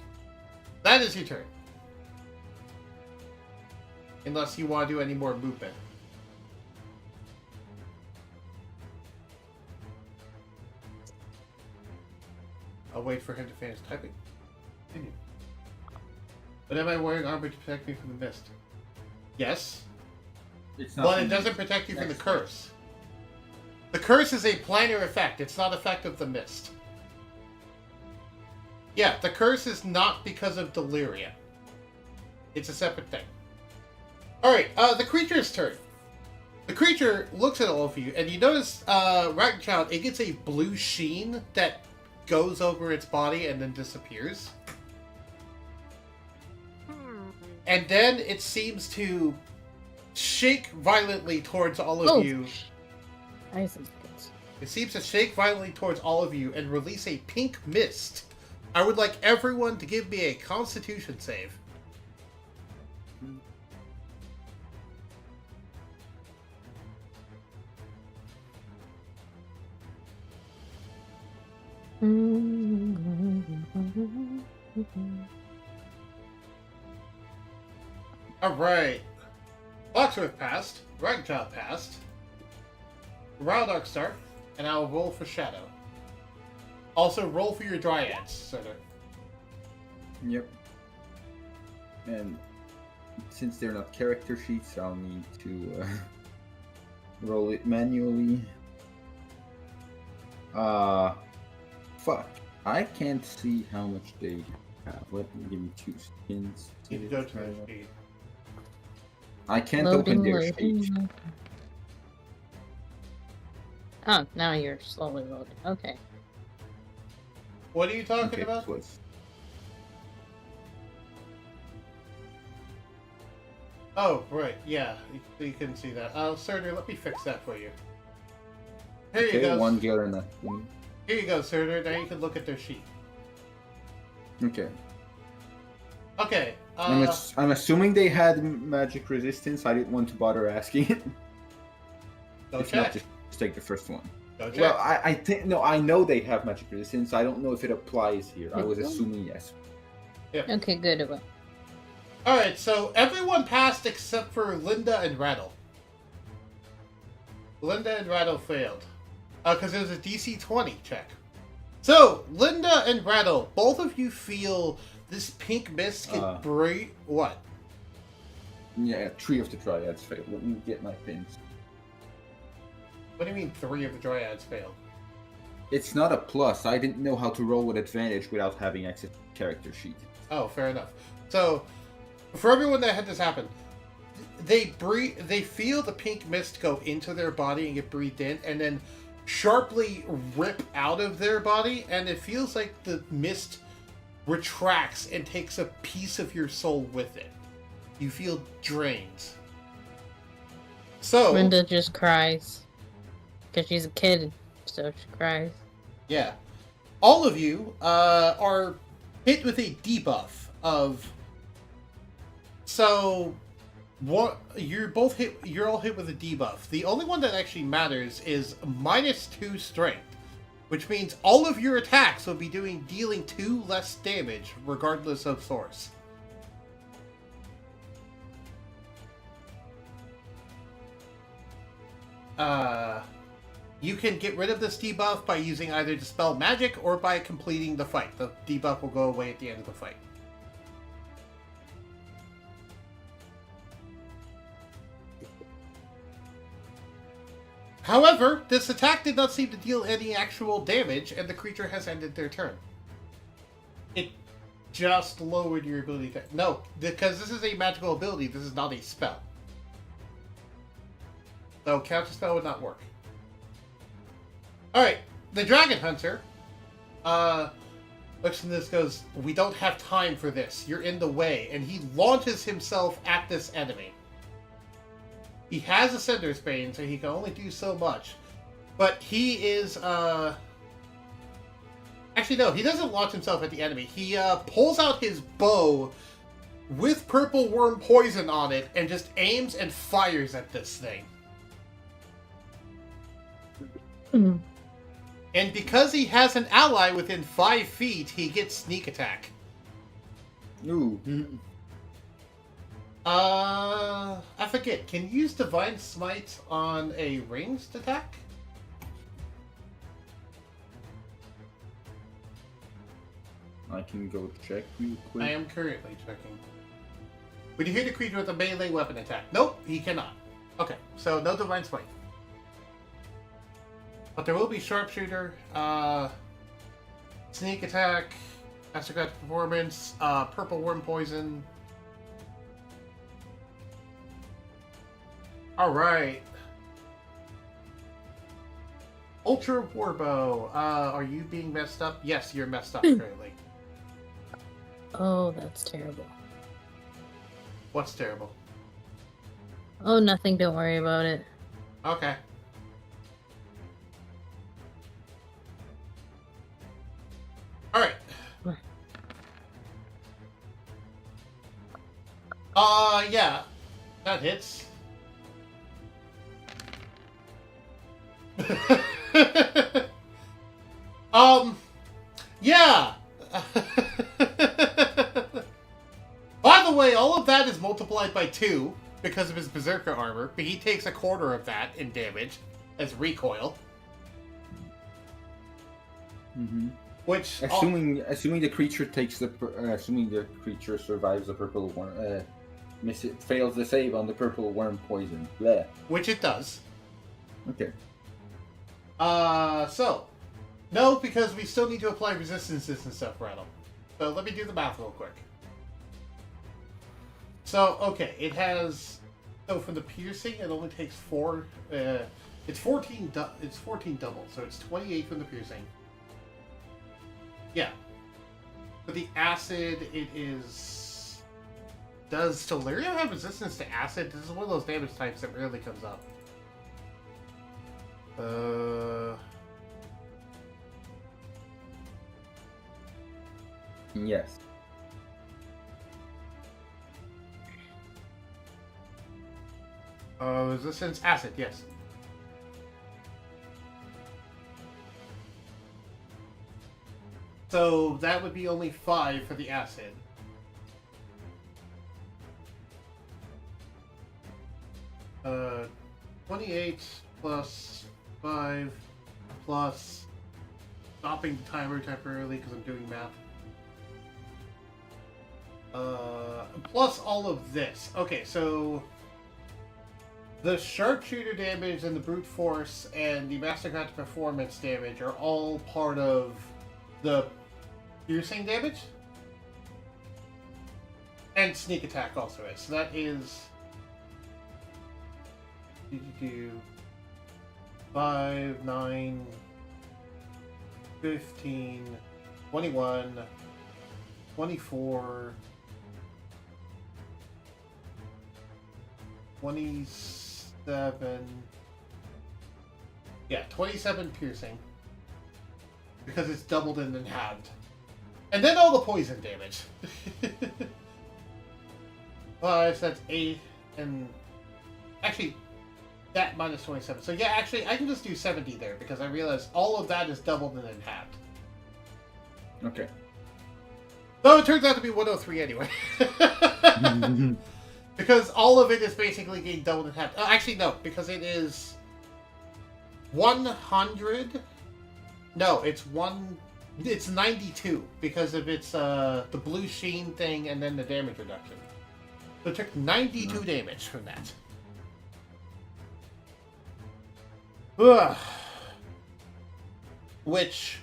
That is your turn. Unless you want to do any more movement. I'll wait for him to finish typing. Continue. But am I wearing armor to protect me from the mist? Yes. It's not But it doesn't protect you from the curse. The curse is a planar effect. It's not effect of the mist. Yeah, the curse is not because of Deliria. It's a separate thing. Alright, the creature's turn. The creature looks at all of you, and you notice, Ragchild, it gets a blue sheen that goes over its body and then disappears. And then it seems to shake violently towards all of you. It seems to shake violently towards all of you and release a pink mist. I would like everyone to give me a Constitution save. Alright. Locksmith passed. Ragchild passed. Rowdark start, and I'll roll for Shadow. Also, roll for your Dryads, Surtur. Yep. And since they're not character sheets, I'll need to roll it manually. Fuck. I can't see how much they have. Let me give me 2 skins. You can go to the sheet. I can't open their sheet. Oh, now you're slowly loading. Okay. What are you talking Okay, about? plus. Oh, right, yeah. You can see that. Surtur, let me fix that for you. Here you Okay, go. 1 gear and a... Here you go, Surtur. Now you can look at their sheet. Okay. Okay, I'm assuming they had magic resistance. I didn't want to bother asking it. go If check. not, just take the first one. Go check. Well, I think... No, I know they have magic resistance. I don't know if it applies here. I was Mhm. assuming yes. Okay, good. Alright, so everyone passed except for Linda and Rattle. Linda and Rattle failed. Because it was a DC 20 check. So, Linda and Rattle, both of you feel this pink mist can break. What? Yeah, 3 of the Dryads failed. Let me get my pins. What do you mean 3 of the Dryads failed? It's not a plus. I didn't know how to roll with advantage without having access to the character sheet. Oh, fair enough. So, for everyone that had this happen, they feel the pink mist go into their body and get breathed in, and then sharply rip out of their body, and it feels like the mist retracts and takes a piece of your soul with it. You feel drained. So Linda just cries because she's a kid, so she cries. yeah, all of you are hit with a debuff of. So, what you're all hit with a debuff. The only one that actually matters is -2 strength, which means all of your attacks will be dealing 2 less damage, regardless of source. You can get rid of this debuff by using either Dispel Magic or by completing the fight. The debuff will go away at the end of the fight. However, this attack did not seem to deal any actual damage, and the creature has ended their turn. It just lowered your ability to... No, because this is a magical ability, this is not a spell. So counter spell would not work. Alright, the Dragon Hunter looks at this, goes, we don't have time for this, you're in the way, and he launches himself at this enemy. He has Ascender's Bane, so he can only do so much. But he is, Actually, no, he doesn't launch himself at the enemy. He, pulls out his bow with purple worm poison on it and just aims and fires at this thing. Mm. And because he has an ally within 5 feet, he gets sneak attack. Ooh. I forget. Can you use Divine Smite on a ranged attack? I can go check real quick. I am currently checking. Would you hit a creature with a melee weapon attack? Nope, he cannot. Okay, so no Divine Smite. But there will be Sharpshooter, Sneak Attack, Aristocratic Performance, Purple Worm Poison. Alright. Ultra Warbow. Are you being messed up? Yes, you're messed up currently. Oh, that's terrible. What's terrible? Oh, nothing. Don't worry about it. Okay. Alright. Yeah. That hits. Yeah. By the way, all of that is multiplied by 2 because of his Berserker armor, but he takes a quarter of that in damage as recoil. Mm-hmm. Which, assuming the creature takes assuming the creature survives the purple worm, fails the save on the purple worm poison. Bleh. Which it does. Okay. So, no, because we still need to apply resistances and stuff, Rattle. So let me do the math real quick. So, okay, it has, so from the piercing, it only takes 4, it's 14 doubles, so it's 28 from the piercing. Yeah. For the acid, it is, does Delirium have resistance to acid? This is one of those damage types that rarely comes up. Yes. Resistance acid, yes. So that would be only 5 for the acid. Uh, 28 plus 5 plus stopping the timer temporarily because I'm doing math. Plus all of this. Okay, so the sharpshooter damage and the brute force and the mastercraft performance damage are all part of the piercing damage. And sneak attack also is. So that is 5, 9, 15, 21, 24, 27. Yeah, 27 piercing. Because it's doubled and then halved. And then all the poison damage. 5, so that's 8, and actually, that minus 27. So yeah, actually, I can just do 70 there, because I realized all of that is doubled and then halved. Okay. Though it turns out to be 103 anyway. Because all of it is basically getting doubled and halved. Actually, no, because it is 100. No, it's 92, because of its, the blue sheen thing and then the damage reduction. So it took 92 damage from that. Ugh. Which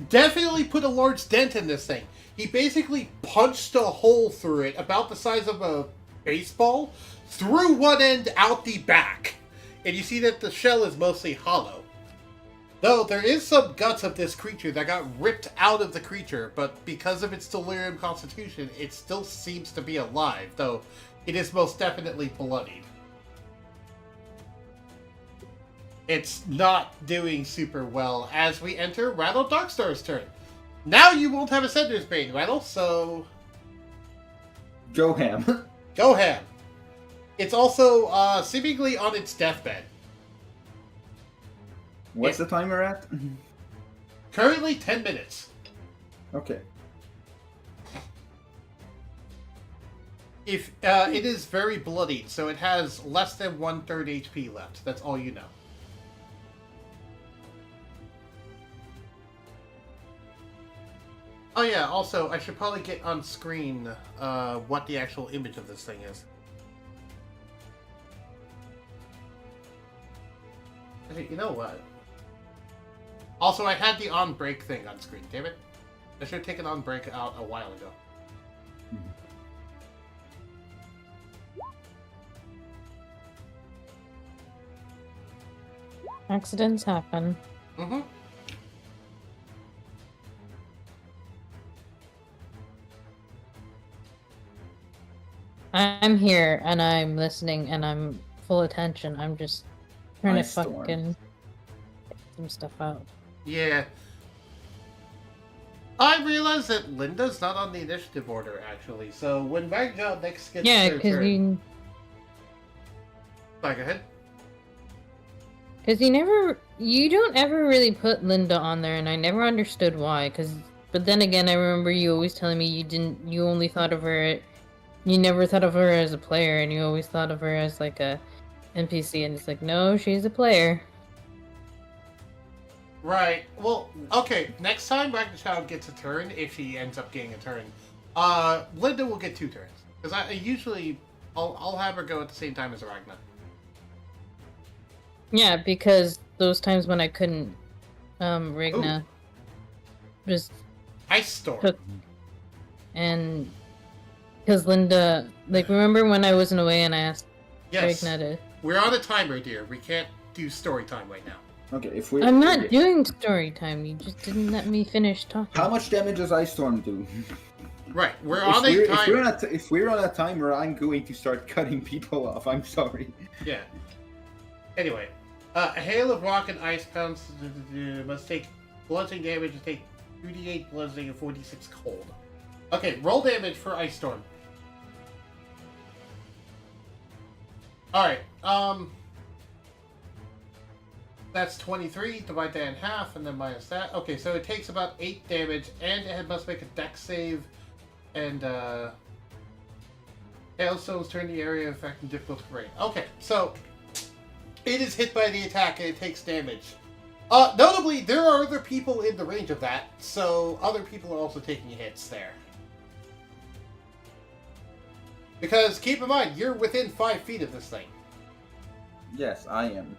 definitely put a large dent in this thing. He basically punched a hole through it about the size of a baseball, through one end out the back. And you see that the shell is mostly hollow. Though there is some guts of this creature that got ripped out of the creature, but because of its delirium constitution, it still seems to be alive, though it is most definitely bloodied. It's not doing super well as we enter Rattle Darkstar's turn. Now you won't have a Sender's Bane, Rattle, so... Go ham. Go ham. It's also seemingly on its deathbed. What's the timer at? Currently 10 minutes. Okay. If it is very bloodied, so it has less than 1/3 HP left. That's all you know. Oh yeah, also, I should probably get on screen what the actual image of this thing is. Hey, you know what? Also, I had the on-break thing on screen, damn it. I should have taken on-break out a while ago. Accidents happen. Mm-hmm. I'm here and I'm listening and I'm full attention. I'm just trying to fucking get some stuff out. Yeah. I realized that Linda's not on the initiative order, actually. So when Ragdoll next gets Yeah, their because turn... Sorry, go ahead. Because you don't ever really put Linda on there, and I never understood why. But then again, I remember you always telling me you only thought of her, you never thought of her as a player, and you always thought of her as like a NPC, and it's like, no, she's a player. Right. Well, okay. Next time Ragdoll gets a turn, if she ends up getting a turn, Linda will get 2 turns. Because I'll have her go at the same time as Ragna. Yeah, because those times when I couldn't, Ragna just Ice Storm. took, and because Linda, like, remember when I wasn't away and I asked Yes. Ragna to... We're on a timer, dear. We can't do story time right now. Okay, if we... I'm not doing story time, you just didn't let me finish talking. How much damage does Ice Storm do? Right, we're on a timer. If we're on a timer, I'm going to start cutting people off. I'm sorry. Yeah. Anyway, a hail of rock and ice pounds must take bludgeoning damage and take 2d8 bludgeoning and 46 cold. Okay, roll damage for Ice Storm. Alright, that's 23, divide that in half, and then minus that. Okay, so it takes about 8 damage, and it must make a dex save, and, hailstones turn the area affecting difficult terrain. Okay, so, it is hit by the attack, and it takes damage. Notably, there are other people in the range of that, so other people are also taking hits there. Because, keep in mind, you're within 5 feet of this thing. Yes, I am.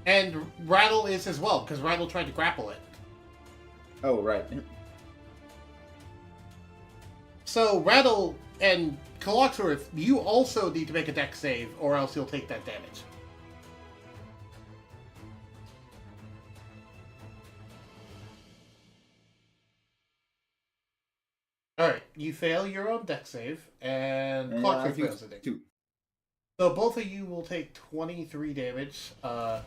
And Rattle is as well, because Rattle tried to grapple it. Oh, right. So, Rattle and Clocksworth, you also need to make a dex save, or else you'll take that damage. Alright, you fail your own dex save, and Clocksworth fails a dex. 2. So both of you will take 23 damage. 12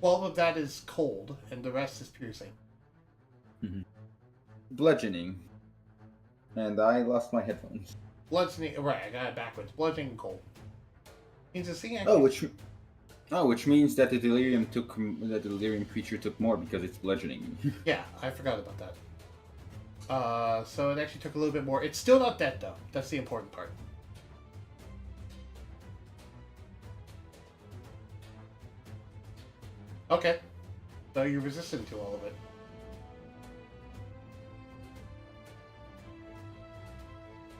of that is cold, and the rest is piercing. Mm-hmm. Bludgeoning. And I lost my headphones. Bludgeoning, right, I got it backwards. Bludgeoning and cold. Means this thing actually... which means that the delirium creature took more because it's bludgeoning. Yeah, I forgot about that. So it actually took a little bit more. It's still not dead, though. That's the important part. Okay. So you're resistant to all of it.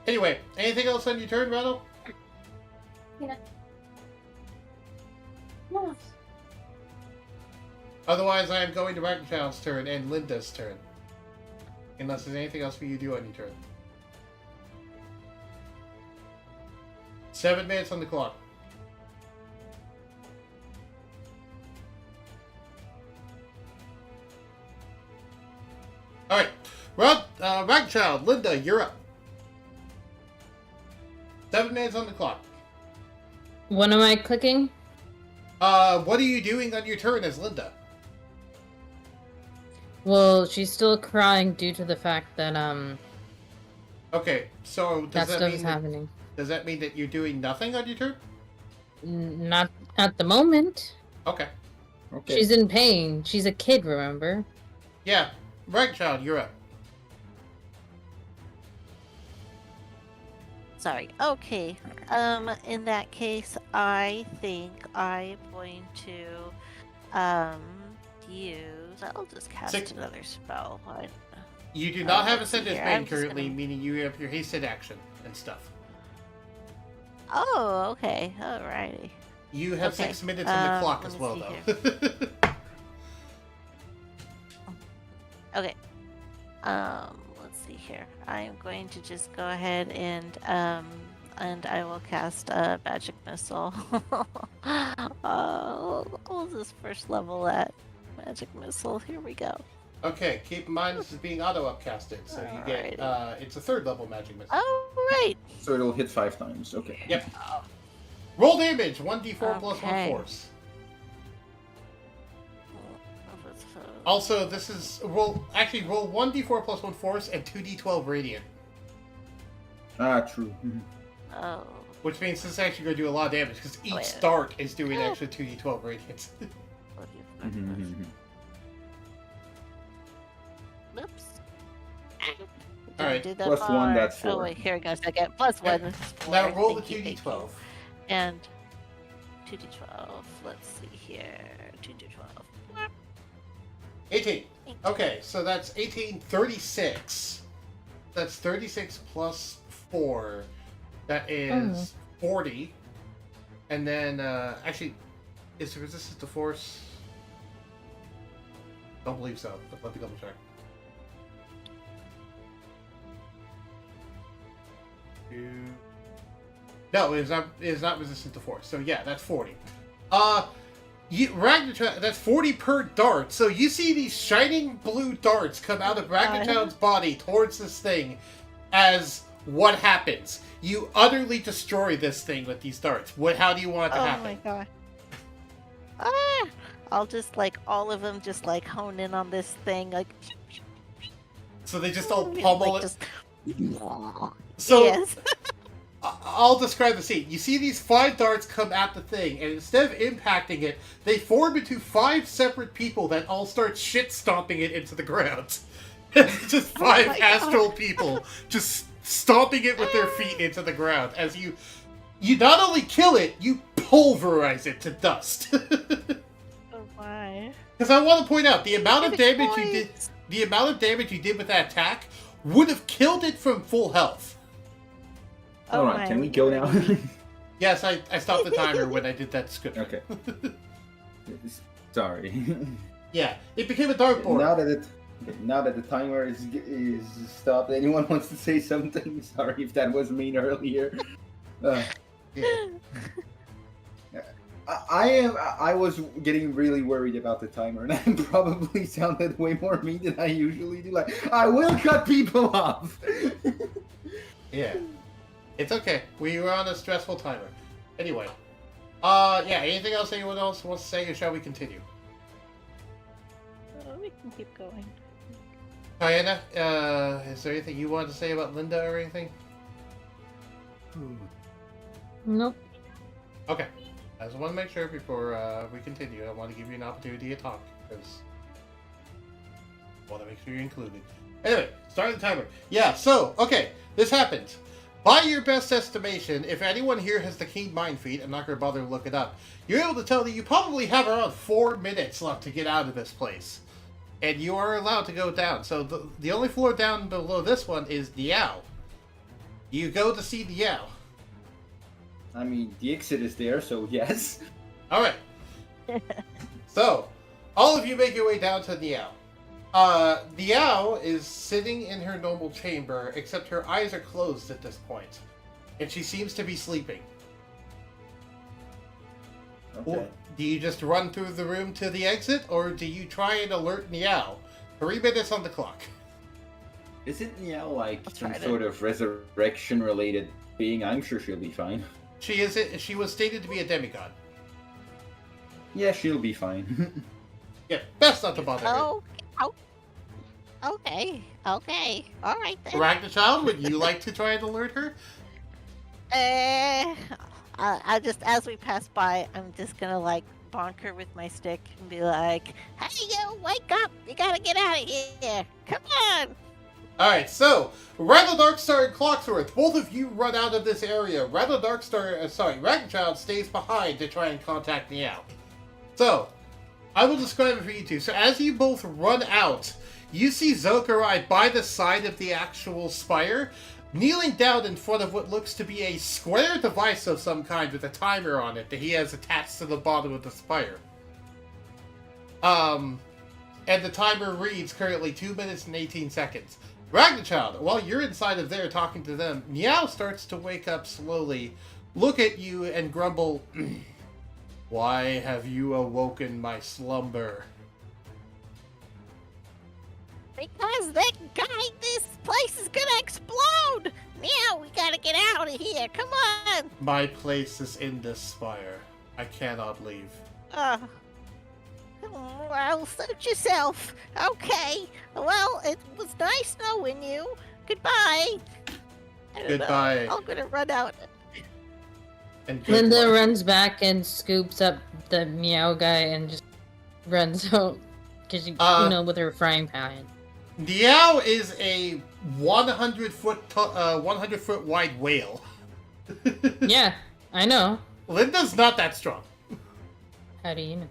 Anyway, anything else on your turn, Rattle? Yeah. No. Otherwise, I am going to Ragnchild's turn and Linda's turn. Unless there's anything else for you to do on your turn. 7 minutes on the clock. Alright. Ragchild, Linda, you're up. 7 minutes on the clock. What am I clicking? What are you doing on your turn as Linda? Well, she's still crying due to the fact that, Okay, so that stuff is happening. Does that mean that you're doing nothing on your turn? Not at the moment. Okay. She's in pain. She's a kid, remember? Yeah. Ragchild, you're up. Sorry. Okay. In that case, I think I'm going to use. I'll just cast another spell. You do not have a Sender's here. Bane currently, meaning you have your hasted action and stuff. Oh, okay. Alrighty. You have 6 minutes on the clock as well, though. Okay. Let's see here. I'm going to just go ahead and I will cast a magic missile. What was this first level at? Magic missile. Here we go. Okay, keep in mind this is being auto-upcasted, so you get, it's a 3rd level magic missile. Oh, right. So it'll hit 5 times, okay. Yep. Roll damage, 1d4 plus 1 force. Also, this is, roll 1d4 plus 1 force and 2d12 radiant. Ah, true. Oh. Which means this is actually going to do a lot of damage, because each dart is doing extra 2d12 radiant. Oops. Alright. Plus 1, that's 4. Oh, wait, here we go a second. Plus 1. Yep. Is 4. Now roll the Thank you. 2d12. And 2d12. Let's see here. 2d12. 18. Okay, so that's 18, 36. That's 36 plus 4. That is 40. And then, actually, is the resistance to force? Don't believe so, but let me double check. No, it is not resistant to force. So yeah, that's 40. That's 40 per dart. So you see these shining blue darts come out of Ragnar's body towards this thing. As what happens? You utterly destroy this thing with these darts. How do you want it to happen? Oh my god. Ah! I'll just all of them just hone in on this thing So they just all pummel it. Just... So yes. I'll describe the scene. You see these 5 darts come at the thing, and instead of impacting it, they form into 5 separate people that all start shit stomping it into the ground. Just 5 astral people just stomping it with their feet into the ground as you not only kill it, you pulverize it to dust. Oh my. Because I want to point out the amount of Perfect damage you did. points. The amount of damage you did with that attack would have killed it from full health. Oh Alright, my can we go now? lordy. Yes, I stopped the timer when I did that script. Okay. Sorry. Yeah, it became a dartboard. Now that the timer is stopped, anyone wants to say something? Sorry if that was mean earlier. Yeah. I was getting really worried about the timer, and I probably sounded way more mean than I usually do. Like, I will cut people off. Yeah. It's okay. We were on a stressful timer. Anyway. Yeah, anything else anyone else wants to say, or shall we continue? We can keep going. Diana, is there anything you wanted to say about Linda or anything? Nope. Okay. I just want to make sure before we continue. I want to give you an opportunity to talk, because I want to make sure you're included. Anyway, start the timer. Yeah, so, okay, this happens. By your best estimation, if anyone here has the keen mind feat, I'm not going to bother to look it up, you're able to tell that you probably have around 4 minutes left to get out of this place. And you are allowed to go down. So the only floor down below this one is Niao. You go to see Niao. I mean, the exit is there, so yes. Alright. So, all of you make your way down to Niao. Niao is sitting in her normal chamber, except her eyes are closed at this point. And she seems to be sleeping. Okay. Do you just run through the room to the exit, or do you try and alert Niao? 3 minutes on the clock. Isn't Niao like some try to- sort of resurrection-related being? I'm sure she'll be fine. She was stated to be a demigod. Yeah, she'll be fine. Yeah, best not to bother her. Oh, okay, all right then. Ragnarchild, would you like to try and alert her? I just, as we pass by, I'm just gonna like bonk her with my stick and be like, "Hey, you, wake up! You gotta get out of here! Come on!" Alright, so, Rattle Darkstar and Clocksworth, both of you run out of this area. Ragnarchild stays behind to try and contact Meow. So, I will describe it for you two. So, as you both run out, you see Zokarai by the side of the actual spire, kneeling down in front of what looks to be a square device of some kind with a timer on it that he has attached to the bottom of the spire. And the timer reads currently 2 minutes and 18 seconds. Ragnarchild, while you're inside of there talking to them, Meow starts to wake up slowly, look at you, and grumble, "Why have you awoken my slumber?" Because that guy, this place is gonna explode! Meow, we gotta get out of here! Come on! My place is in this spire. I cannot leave. Well, suit yourself. Okay. Well, it was nice knowing you. Goodbye. I don't know. Goodbye. I'm gonna run out. And good Linda luck. runs back and scoops up the meow guy and just runs out. Because, you know, with her frying pan. Meow is a 100-foot wide whale. Yeah, I know. Linda's not that strong. How do you know?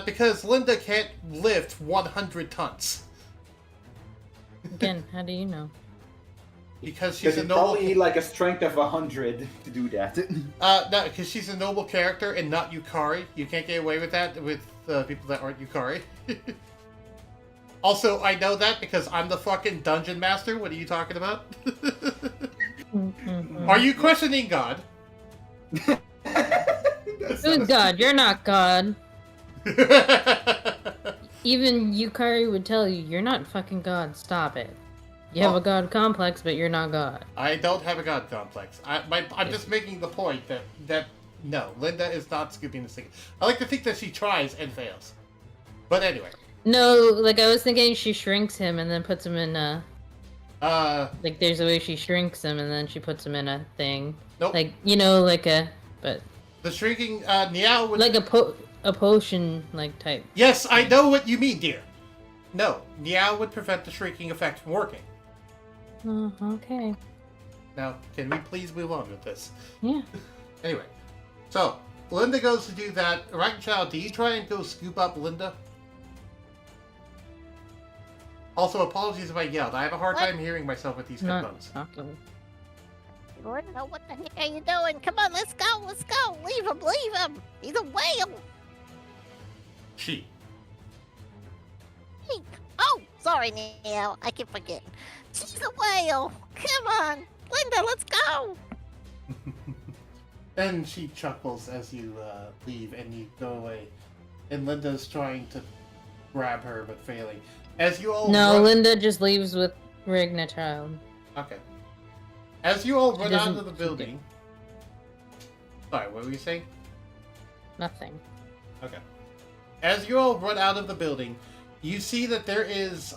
Because Linda can't lift 100 tons. Again, how do you know? Because she's Because a you noble. probably need like a strength of 100 to do that. No, because she's a noble character and not Yukari. You can't get away with that with people that aren't Yukari. Also, I know that because I'm the fucking dungeon master. What are you talking about? Are you questioning God? Who's God? You're not God. Even Yukari would tell you, you're not fucking God. Stop it. You have a God complex, but you're not God. I don't have a God complex. I'm just making the point that no, Linda is not scooping this thing. I like to think that she tries and fails. But anyway. No, like I was thinking she shrinks him and then puts him in a... like there's a way she shrinks him and then she puts him in a thing. Nope. Like, you know, like a... But... The shrinking, Niao would... Like a potion, like, type. Yes, I know what you mean, dear. No, Niao would prevent the shrinking effect from working. Oh, okay. Now, can we please move on with this? Yeah. Anyway, so, Linda goes to do that. Ragnchild, do you try and go scoop up Linda? Also, apologies if I yelled. I have a hard What? time hearing myself with these Not headphones. talking. Gordon, what the heck are you doing? Come on, let's go, let's go. Leave him. He's a whale. She. Hey. Oh, sorry, Neil. I keep forgetting. She's a whale. Come on, Linda, let's go. And she chuckles as you leave and you go away. And Linda's trying to grab her, but failing. As you all No, run... Linda just leaves with Regna Child. Okay. As you all She run out doesn't- of the she building... Sorry, what were you saying? Nothing. Okay. As you all run out of the building, you see that there is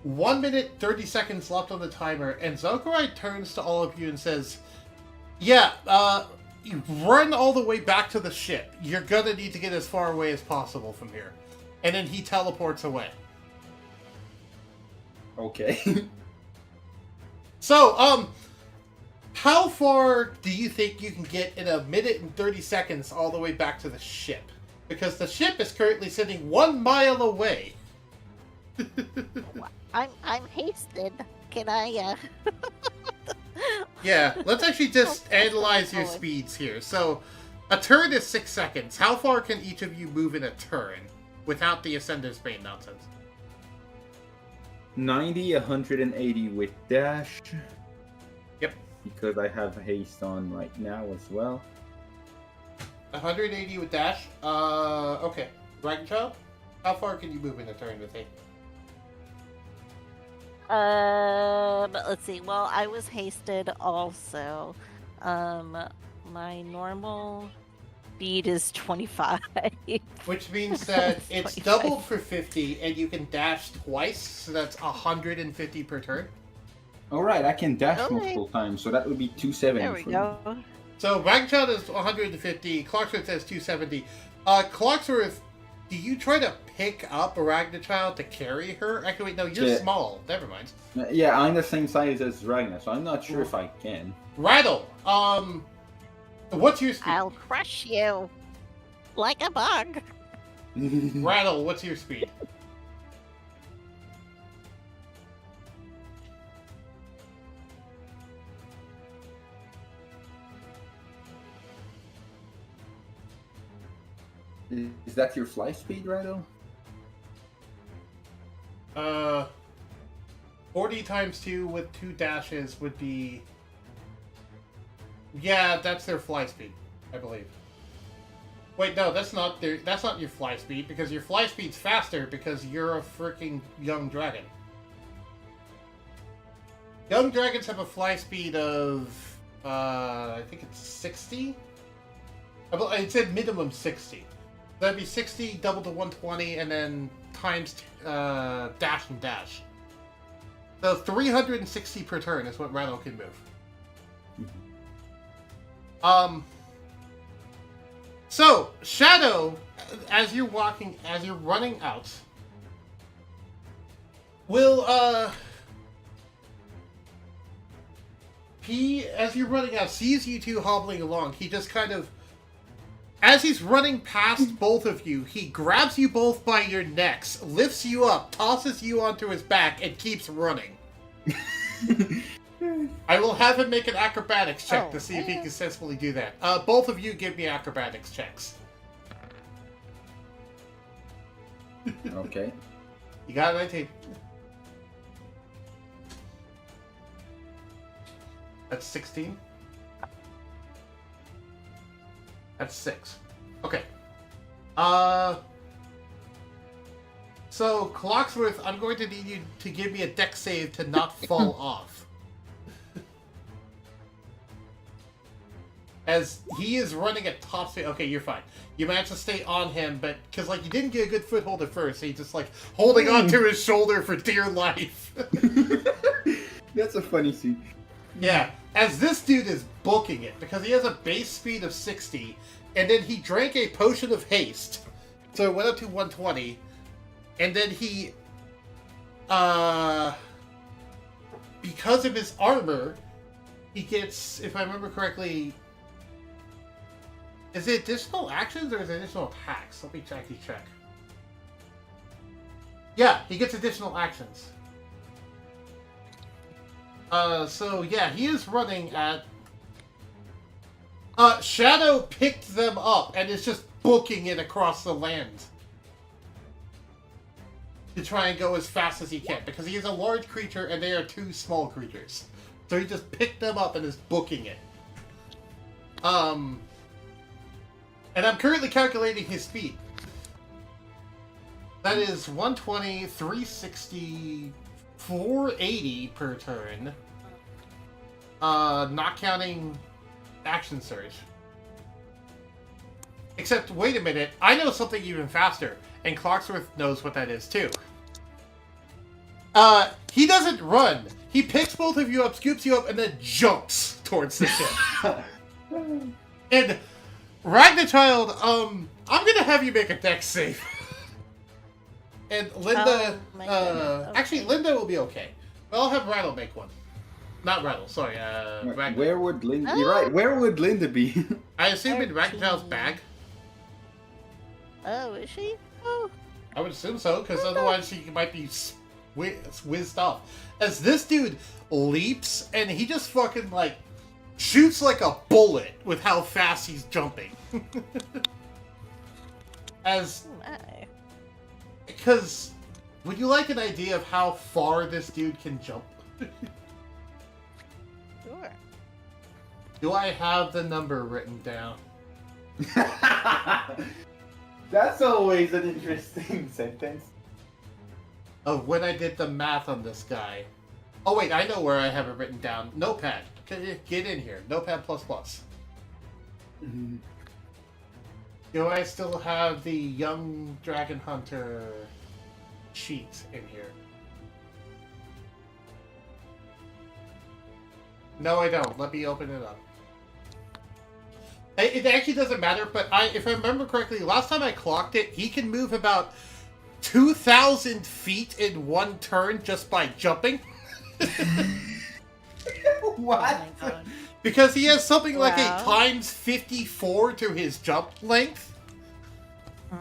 1 minute 30 seconds left on the timer, and Zokurai turns to all of you and says, "Yeah, you run all the way back to the ship. You're gonna need to get as far away as possible from here." And then he teleports away. Okay. So, how far do you think you can get in a minute and 30 seconds all the way back to the ship? Because the ship is currently sitting 1 mile away. I'm hasted. Can I, Yeah, let's actually just analyze your speeds here. So, a turn is 6 seconds. How far can each of you move in a turn without the Ascender's Bane nonsense? 90, 180 with dash. Yep. Because I have haste on right now as well. 180 with dash. Okay. Dragonchild, how far can you move in a turn with it? let's see. Well, I was hasted also. My normal speed is 25. Which means that it's 25. doubled for 50, and you can dash twice, so that's 150 per turn. Alright, I can dash Okay. multiple times, so that would be 270 There we for me. go. So Ragchild is 150, Clocksworth says 270. Clocksworth, do you try to pick up a Ragnachild to carry her? Actually, wait, no, you're Yeah. small. Never mind. Yeah, I'm the same size as Ragnar, so I'm not sure if I can. Rattle, what's your speed? I'll crush you like a bug. Rattle, what's your speed? Is that your fly speed, Rado? 40 times 2 with 2 dashes would be... Yeah, that's their fly speed, I believe. Wait, no, that's not your fly speed, because your fly speed's faster because you're a freaking young dragon. Young dragons have a fly speed of, I think it's 60? It said minimum 60. That'd be 60 double to 120 and then times dash and dash. So 360 per turn is what Rattle can move. So Shadow, as you're running out, will as you're running out, sees you two hobbling along. He just kind of, as he's running past both of you, he grabs you both by your necks, lifts you up, tosses you onto his back, and keeps running. I will have him make an acrobatics check to see if he can successfully do that. Both of you give me acrobatics checks. Okay. You got 19. That's 16. That's 6. Okay. So, Clocksworth, I'm going to need you to give me a dex save to not fall off. As he is running at top speed. Okay, you're fine. You managed to stay on him, but because like you didn't get a good foothold at first, so he's just like holding on to his shoulder for dear life. That's a funny scene. Yeah, as this dude is booking it because he has a base speed of 60, and then he drank a potion of haste, so it went up to 120, and then he, because of his armor, he gets, if I remember correctly, is it additional actions or is it additional attacks? Let me check. Yeah, he gets additional actions. So yeah, he is running at... Shadow picked them up and is just booking it across the land. To try and go as fast as he can, because he is a large creature and they are two small creatures. So he just picked them up and is booking it. And I'm currently calculating his speed. That is 120, 360, 480 per turn. Not counting action surge. Except, wait a minute, I know something even faster, and Clocksworth knows what that is too. He doesn't run. He picks both of you up, scoops you up, and then jumps towards the ship. And Ragnarchild, I'm gonna have you make a dex save. And Linda, actually, Linda will be okay. But I'll have Rattle make one. Not Rattle, sorry, Ragnar. Where would Linda... You're right, where would Linda be? I assume in Ragnarchild's bag. Oh, is she? Oh. I would assume so, because otherwise she might be whizzed off. As this dude leaps, and he just fucking, like, shoots like a bullet with how fast he's jumping. As... Because, would you like an idea of how far this dude can jump? Sure. Do I have the number written down? That's always an interesting sentence. Of when I did the math on this guy. Oh wait, I know where I have it written down. Notepad. Get in here. Notepad++. Mm-hmm. Do I still have the Young Dragon Hunter sheet in here? No, I don't. Let me open it up. It actually doesn't matter, but if I remember correctly, last time I clocked it, he can move about 2,000 feet in one turn just by jumping. What? Oh my god. Because he has something like a Wow. times 54 to his jump length.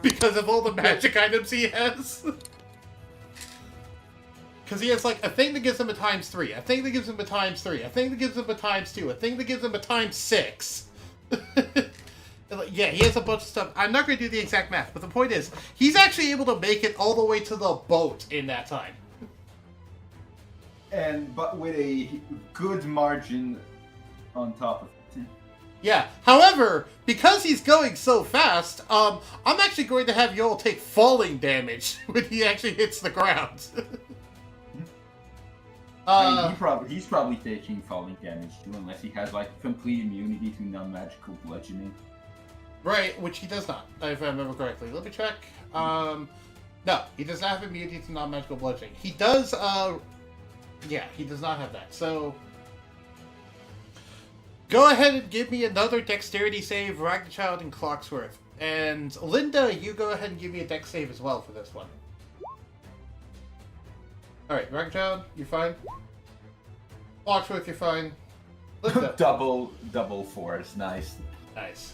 Because of all the magic items he has. Because he has like a thing that gives him a times 3, a thing that gives him a times 3, a thing that gives him a times 2, a thing that gives him a times 6. Yeah, he has a bunch of stuff. I'm not going to do the exact math, but the point is, he's actually able to make it all the way to the boat in that time. But with a good margin on top of it. Yeah. However, because he's going so fast, I'm actually going to have you all take falling damage when he actually hits the ground. I mean, he's probably taking falling damage too, unless he has like complete immunity to non-magical bludgeoning. Right, which he does not, if I remember correctly. Let me check. No, he does not have immunity to non-magical bludgeoning. He does, yeah, he does not have that. So, go ahead and give me another dexterity save, Ragnarchild and Clocksworth. And Linda, you go ahead and give me a dex save as well for this one. Alright, Ragnarchild, you're fine. Clocksworth, you're fine. Linda. double force, nice. Nice.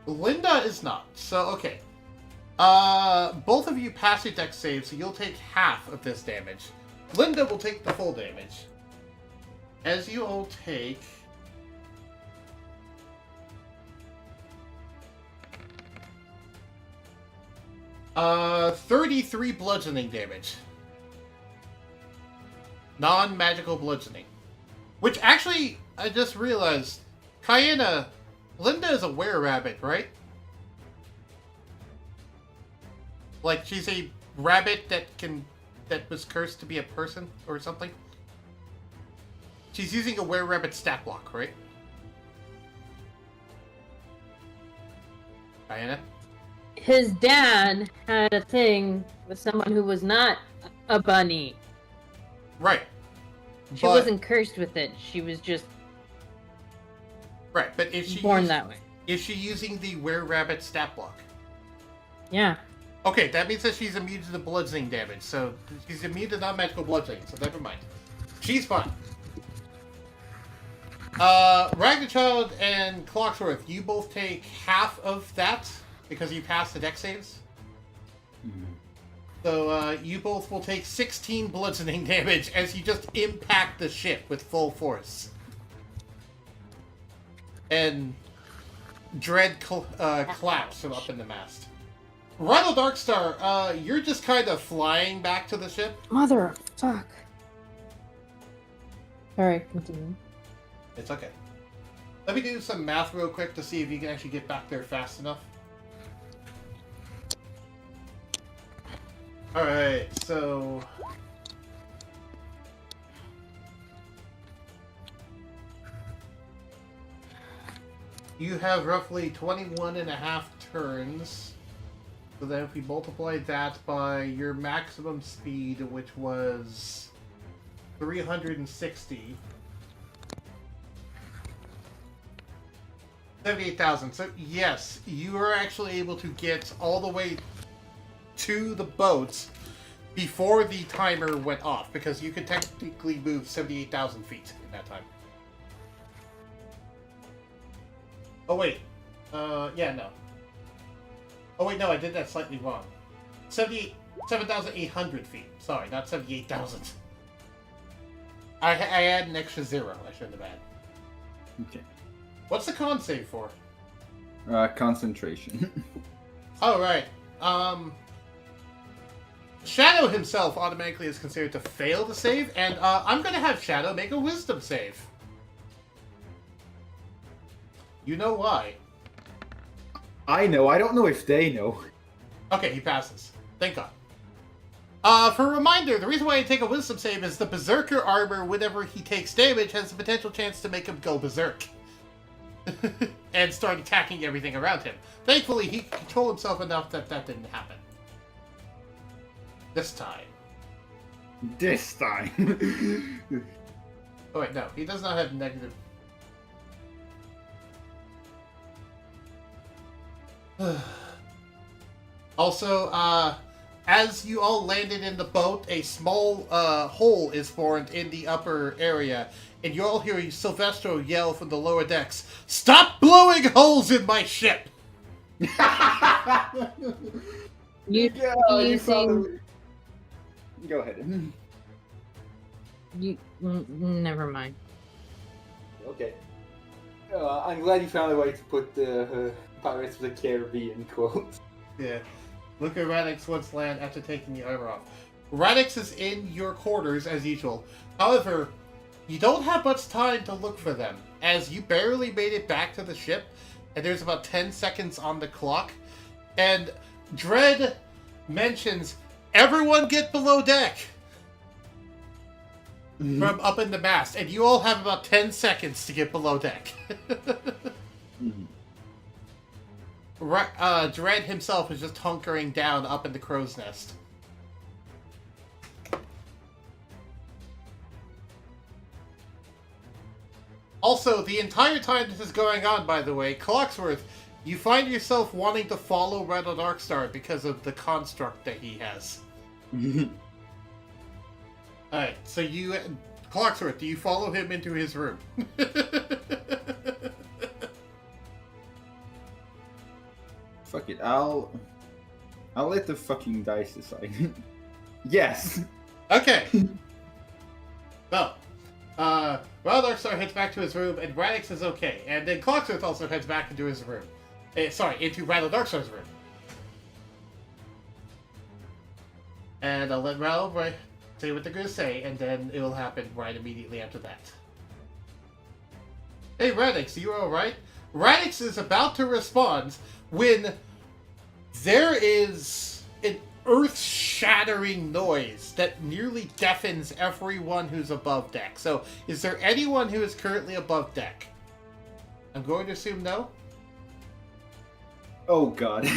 Linda is not. So, okay. Both of you pass your dex save, so you'll take half of this damage. Linda will take the full damage. As you all take... 33 bludgeoning damage. Non-magical bludgeoning. Which actually, I just realized, Kayana, Linda is a were-rabbit, right? Like, she's a rabbit that was cursed to be a person or something? She's using a were-rabbit stat block, right? Kayana? His dad had a thing with someone who was not a bunny. Right. She wasn't cursed with it. She was just right. But is she born that way? Is she using the were-rabbit stat block? Yeah. Okay, that means that she's immune to the bludgeoning damage. So she's immune to non-magical bludgeoning. So never mind. She's fine. Ragnarchild and Clocksworth, you both take half of that because you passed the deck saves. So you both will take 16 bludgeoning damage as you just impact the ship with full force. And Dread collapse from up in the mast. Rhino Darkstar, you're just kind of flying back to the ship. Mother fuck. Alright, continue. It's okay. Let me do some math real quick to see if you can actually get back there fast enough. Alright, so... You have roughly 21 and a half turns. So then if we multiply that by your maximum speed, which was 360... 78,000. So yes, you are actually able to get all the way to the boats before the timer went off, because you could technically move 78,000 feet in that time. Oh wait, yeah, no. Oh wait, no, I did that slightly wrong. 7,800 feet. Sorry, not 78,000. I had an extra zero. I shouldn't have had. Okay. What's the con save for? Concentration. Oh, right. Shadow himself automatically is considered to fail the save, and I'm going to have Shadow make a wisdom save. You know why. I know, I don't know if they know. Okay, he passes. Thank God. For a reminder, the reason why I take a wisdom save is the Berserker armor, whenever he takes damage, has the potential chance to make him go berserk. And start attacking everything around him. Thankfully, he controlled himself enough that that didn't happen. This time. This time. Oh wait, no. He does not have negative... Also, as you all landed in the boat, a small hole is formed in the upper area, and you all hear Silvestro yell from the lower decks, "Stop blowing holes in my ship!" You probably... Go ahead. Never mind. Okay. I'm glad you found a way to put the Pirates of the Caribbean quote. Yeah. Look at Radix once land after taking the armor off. Radix is in your quarters as usual. However, you don't have much time to look for them, as you barely made it back to the ship, and there's about 10 seconds on the clock, and Dread mentions, "Everyone get below deck!" From up in the mast, and you all have about 10 seconds to get below deck. Dread himself is just hunkering down up in the crow's nest. Also, the entire time this is going on, by the way, Clocksworth, you find yourself wanting to follow Red Darkstar because of the construct that he has. Alright, so you... Clocksworth, do you follow him into his room? Fuck it, I'll let the fucking dice decide. Yes! Okay. Well, Darkstar heads back to his room, and Radix is okay. And then Clocksworth also heads back into his room. Into Darkstar's room. And I'll let Rattle say what they're going to say, and then it will happen right immediately after that. Hey, Radix, you alright? Radix is about to respond when there is an earth-shattering noise that nearly deafens everyone who's above deck. So, is there anyone who is currently above deck? I'm going to assume no? Oh god.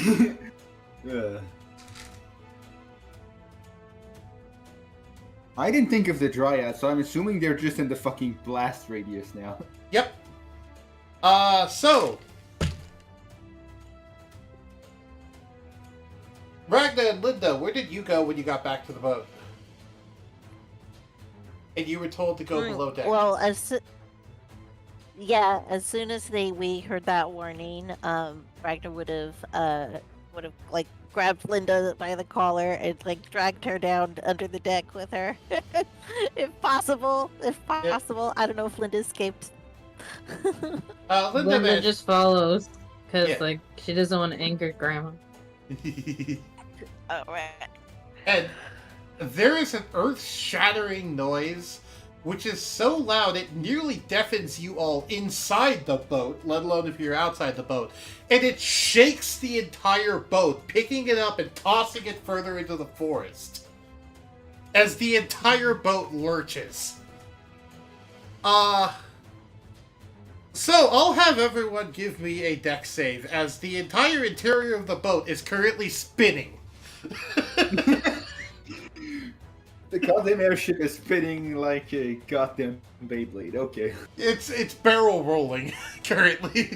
I didn't think of the Dryad, so I'm assuming they're just in the fucking blast radius now. Yep. So... Ragna and Linda, where did you go when you got back to the boat? And you were told to go below deck. Well, Yeah, as soon as we heard that warning, Ragnar would have like grabbed Linda by the collar and like dragged her down under the deck with her, if possible. If Yeah. possible, I don't know if Linda escaped. Linda Linda managed- just follows because Yeah. like she doesn't want to anger Grandma. All right. And there is an earth-shattering noise, which is so loud it nearly deafens you all inside the boat, let alone if you're outside the boat. And it shakes the entire boat, picking it up and tossing it further into the forest. As the entire boat lurches. So, I'll have everyone give me a deck save, as the entire interior of the boat is currently spinning. The goddamn airship is spinning like a goddamn Beyblade. Okay. It's barrel rolling currently.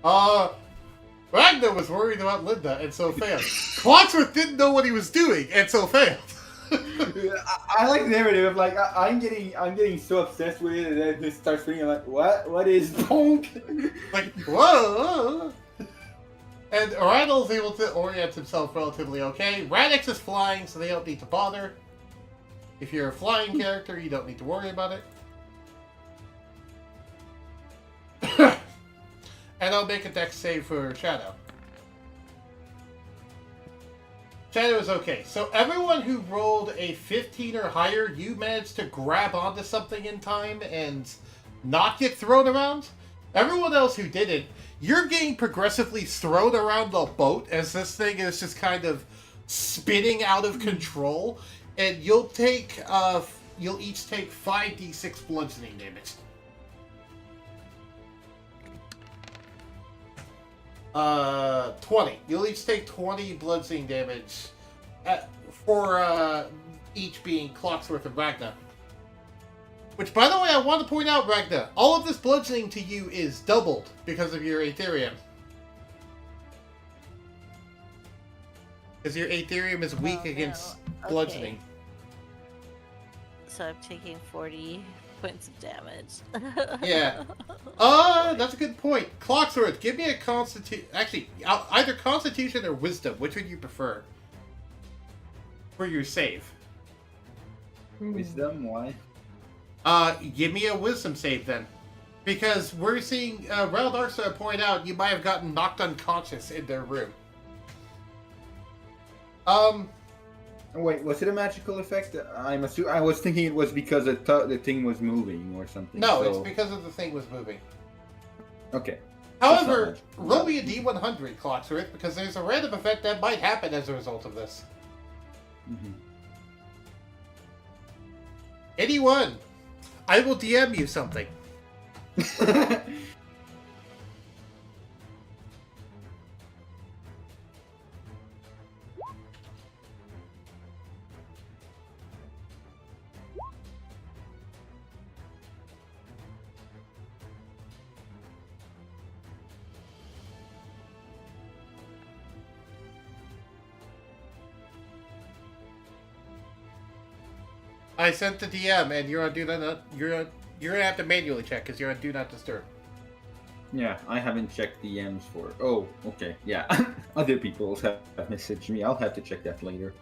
Ragnar was worried about Linda and so failed. Clocksworth didn't know what he was doing and so failed. I like the narrative of like I'm getting so obsessed with it and then it starts spinning. I'm like, what is bonk? Like, whoa! And Randall's able to orient himself relatively okay. Radix is flying, so they don't need to bother. If you're a flying character, you don't need to worry about it. And I'll make a dex save for Shadow. Shadow is okay. So everyone who rolled a 15 or higher, you managed to grab onto something in time and not get thrown around. Everyone else who didn't, you're getting progressively thrown around the boat as this thing is just kind of spinning out of control, and you'll each take 5d6 bludgeoning damage. 20. You'll each take 20 bludgeoning damage for each being Clocksworth and Ragnar. Which, by the way, I want to point out, Ragnar, all of this bludgeoning to you is doubled because of your Aetherium. Because your Aetherium is weak Oh, against no. bludgeoning. So I'm taking 40 points of damage. Yeah. That's a good point. Clocksworth, give me a constitution. Actually, either Constitution or Wisdom. Which would you prefer for your save? Wisdom? Why? Give me a Wisdom save then. Because we're seeing, Raldarsa point out you might have gotten knocked unconscious in their room. Wait, was it a magical effect? I was thinking it was because the thing was moving or something. No, so... it's because of the thing was moving. Okay. However, That's not roll me a D100, Clocksworth, because there's a random effect that might happen as a result of this. Mm-hmm. 81. I will DM you something. I sent the DM, and you're on do not. You're gonna have to manually check because you're on do not disturb. Yeah, I haven't checked DMs for. Oh, okay, yeah. Other people have messaged me. I'll have to check that later.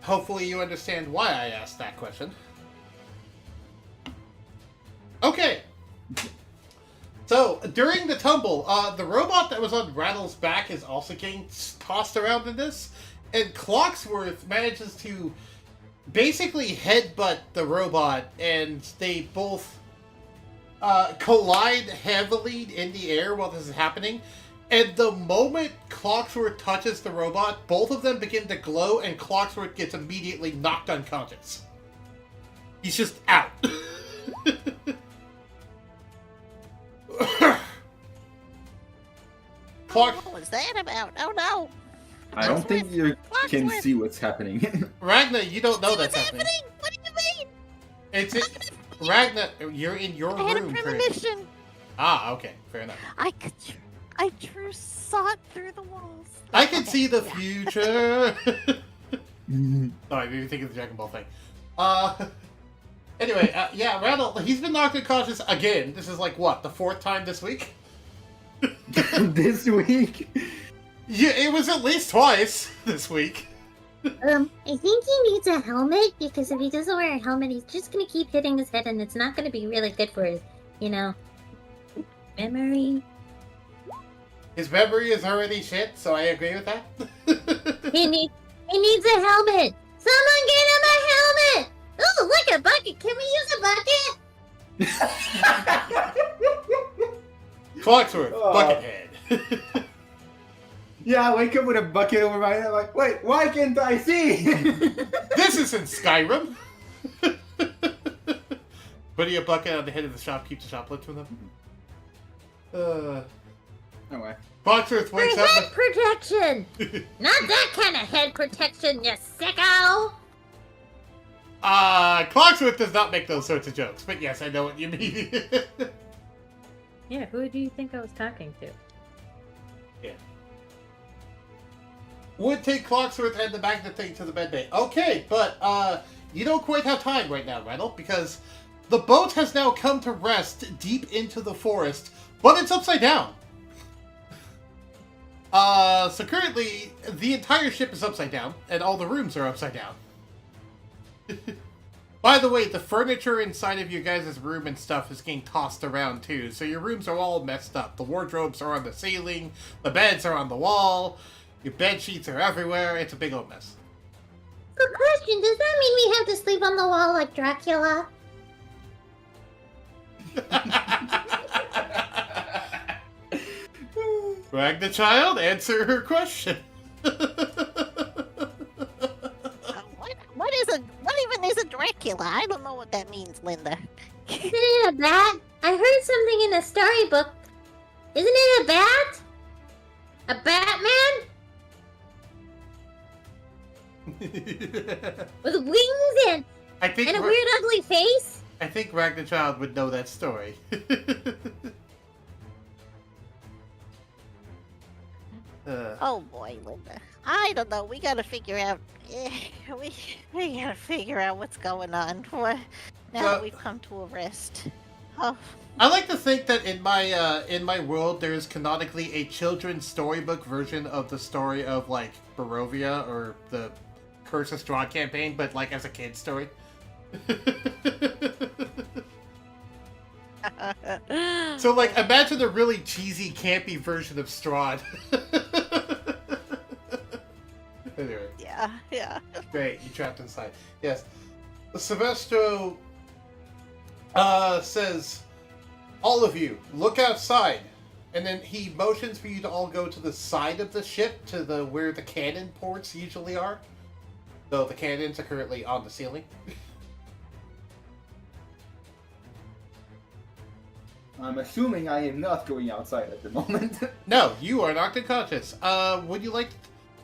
Hopefully, you understand why I asked that question. Okay. So, during the tumble, the robot that was on Rattle's back is also getting tossed around in this, and Clocksworth manages to basically headbutt the robot, and they both collide heavily in the air while this is happening. And the moment Clocksworth touches the robot, both of them begin to glow, and Clocksworth gets immediately knocked unconscious. He's just out. What was that about? Oh no! I don't think you can Clocksworth. see what's happening. Ragnar, you don't know What's that's happening. What do you mean? It's it. Ragnar, you're in your I had a room. currently. premonition. Ah, okay, fair enough. I I saw it through the walls. I can Okay, see the yeah. future. Oh, I didn't think of the Dragon Ball thing. Anyway, yeah, Randall, he's been knocked unconscious again. This is like, what, the 4th time this week? This week? Yeah, it was at least twice this week. I think he needs a helmet, because if he doesn't wear a helmet, he's just gonna keep hitting his head, and it's not gonna be really good for his, memory. His memory is already shit, so I agree with that. He needs a helmet! Someone get him a helmet! Oh, look, a bucket! Can we use a bucket? Clocksworth, Oh. Buckethead. Yeah, I wake up with a bucket over my head, like, wait, why can't I see? This isn't Skyrim. Putting a bucket on the head of the shop keeps the shop lit from them. No way. Clocksworth For wakes head up. protection! Not that kind of head protection, you sicko! Clocksworth does not make those sorts of jokes, but yes, I know what you mean. Yeah, who do you think I was talking to? Would take Clocksworth and the magnet thing to the med bay. Okay, but you don't quite have time right now, Reynold, because the boat has now come to rest deep into the forest, but it's upside down. So currently, the entire ship is upside down, and all the rooms are upside down. By the way, the furniture inside of your guys' room and stuff is getting tossed around too, so your rooms are all messed up. The wardrobes are on the ceiling, the beds are on the wall, your bed sheets are everywhere. It's a big old mess. Good question, does that mean we have to sleep on the wall like Dracula? Ragna child, answer her question. What even is a Dracula? I don't know what that means, Linda. Isn't it a bat? I heard something in a storybook. Isn't it a bat? A Batman? With wings and I think a weird ugly face? I think Ragna child would know that story. Oh boy, Linda. I don't know. We gotta figure out. We gotta figure out what's going on. Now that we've come to a rest. Oh, I like to think that in my world there is canonically a children's storybook version of the story of like Barovia or the Curse of Strahd campaign, but like as a kid's story. So like imagine a really cheesy, campy version of Strahd. Anyway. yeah. Great, you trapped inside. Yes. Silvestro says, all of you, look outside. And then he motions for you to all go to the side of the ship, to the where the cannon ports usually are. Though the cannons are currently on the ceiling. I'm assuming I am not going outside at the moment. No, you are knocked unconscious. Would you like...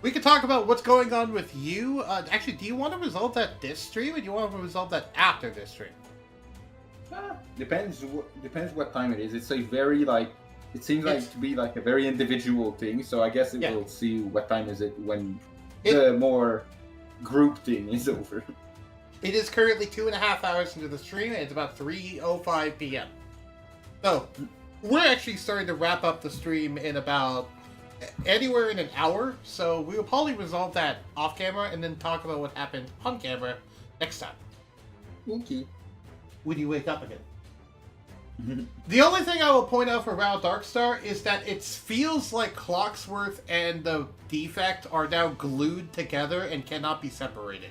We could talk about what's going on with you. Actually, do you want to resolve that this stream, or do you want to resolve that after this stream? Depends what time it is. It's a very it seems like to be like a very individual thing. So I guess we'll see what time is it when the more group thing is over. It is currently 2.5 hours into the stream, and it's about 3:05 p.m. So we're actually starting to wrap up the stream in about anywhere in an hour. So we will probably resolve that off camera and then talk about what happened on camera next time. Okay. When you wake up again. The only thing I will point out for Ral Darkstar is that it feels like Clocksworth and the Defect are now glued together and cannot be separated.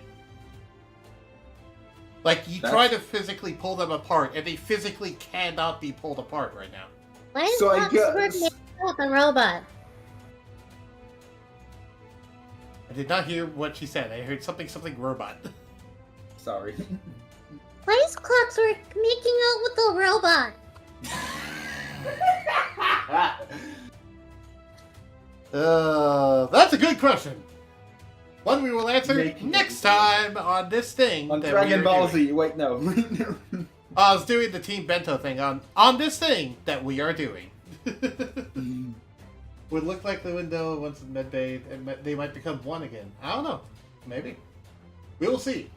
Like, you try to physically pull them apart, and they physically cannot be pulled apart right now. Why is So I Clocksworth guess- made like a robot? I did not hear what she said. I heard something robot. Sorry. Why is Clocksworth making out with a robot? That's a good question. One we will answer Making next it- time on this thing. On that Dragon we are Ball doing. Z. Wait, no. I was doing the Team Bento thing on this thing that we are doing. would look like the window once in medbay, and they might become one again. I don't know. Maybe. We will see.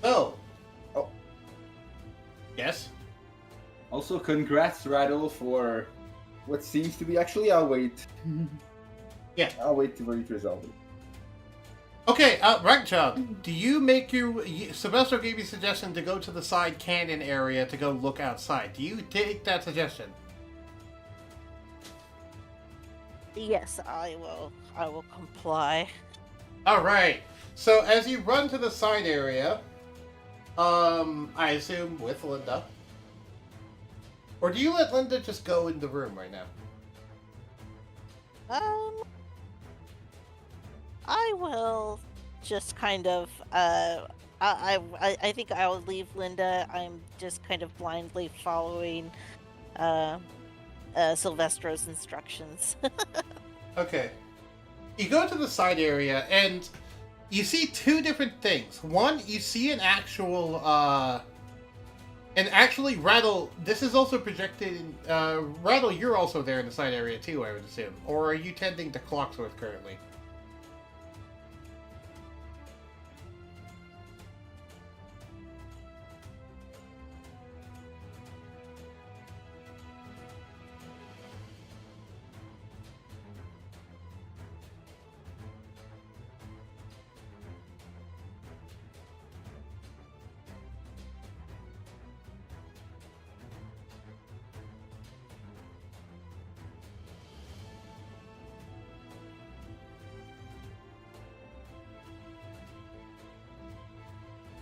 So. Oh. Yes? Also, congrats, Rattle, for what seems to be actually. I'll wait. Yeah. I'll wait for you to resolve it. Okay, Rankchild, do you make Sylvester gave you a suggestion to go to the side canyon area to go look outside. Do you take that suggestion? Yes, I will. I will comply. Alright. So as you run to the side area, I assume with Linda. Or do you let Linda just go in the room right now? I will just kind of, I think I'll leave Linda. I'm just kind of blindly following, Sylvestro's instructions. Okay. You go to the side area, and you see two different things. One, you see an actual, and actually, Rattle, this is also projected in, Rattle, you're also there in the side area too, I would assume. Or are you tending to Clocksworth currently?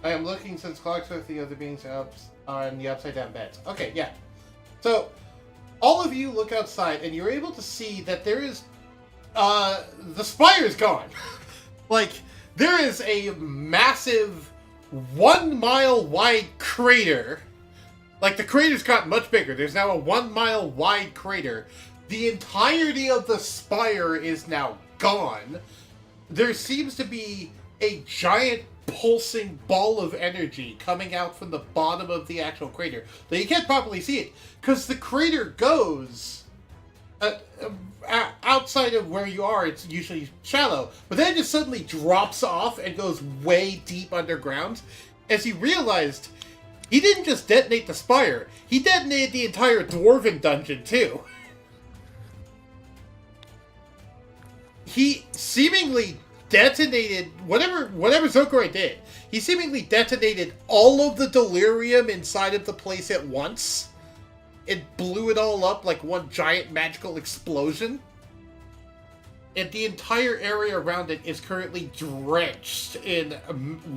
I am looking since Clocksworth, the other beings on the upside down beds. Okay, yeah. So, all of you look outside, and you're able to see that there is, the spire is gone. Like, there is a massive 1 mile wide crater. Like, the crater's got much bigger. There's now a 1 mile wide crater. The entirety of the spire is now gone. There seems to be a giant pulsing ball of energy coming out from the bottom of the actual crater. Though you can't properly see it, because the crater goes outside of where you are. It's usually shallow, but then it just suddenly drops off and goes way deep underground. As he realized, he didn't just detonate the spire, he detonated the entire dwarven dungeon too. He seemingly detonated whatever Zokurai did. He seemingly detonated all of the delirium inside of the place at once. It blew it all up like one giant magical explosion. And the entire area around it is currently drenched in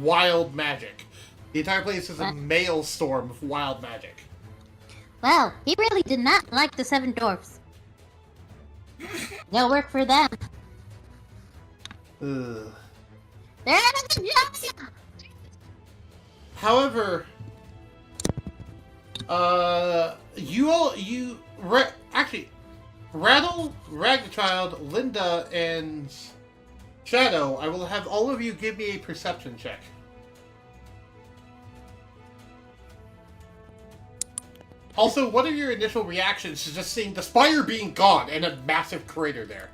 wild magic. The entire place is a maelstrom of wild magic. Well, he really did not like the 7 dwarfs. No work for them. Ugh. They're out of the job. However, actually, Rattle, Ragchild, Linda, and Shadow, I will have all of you give me a perception check. Also, what are your initial reactions to just seeing the spire being gone and a massive crater there?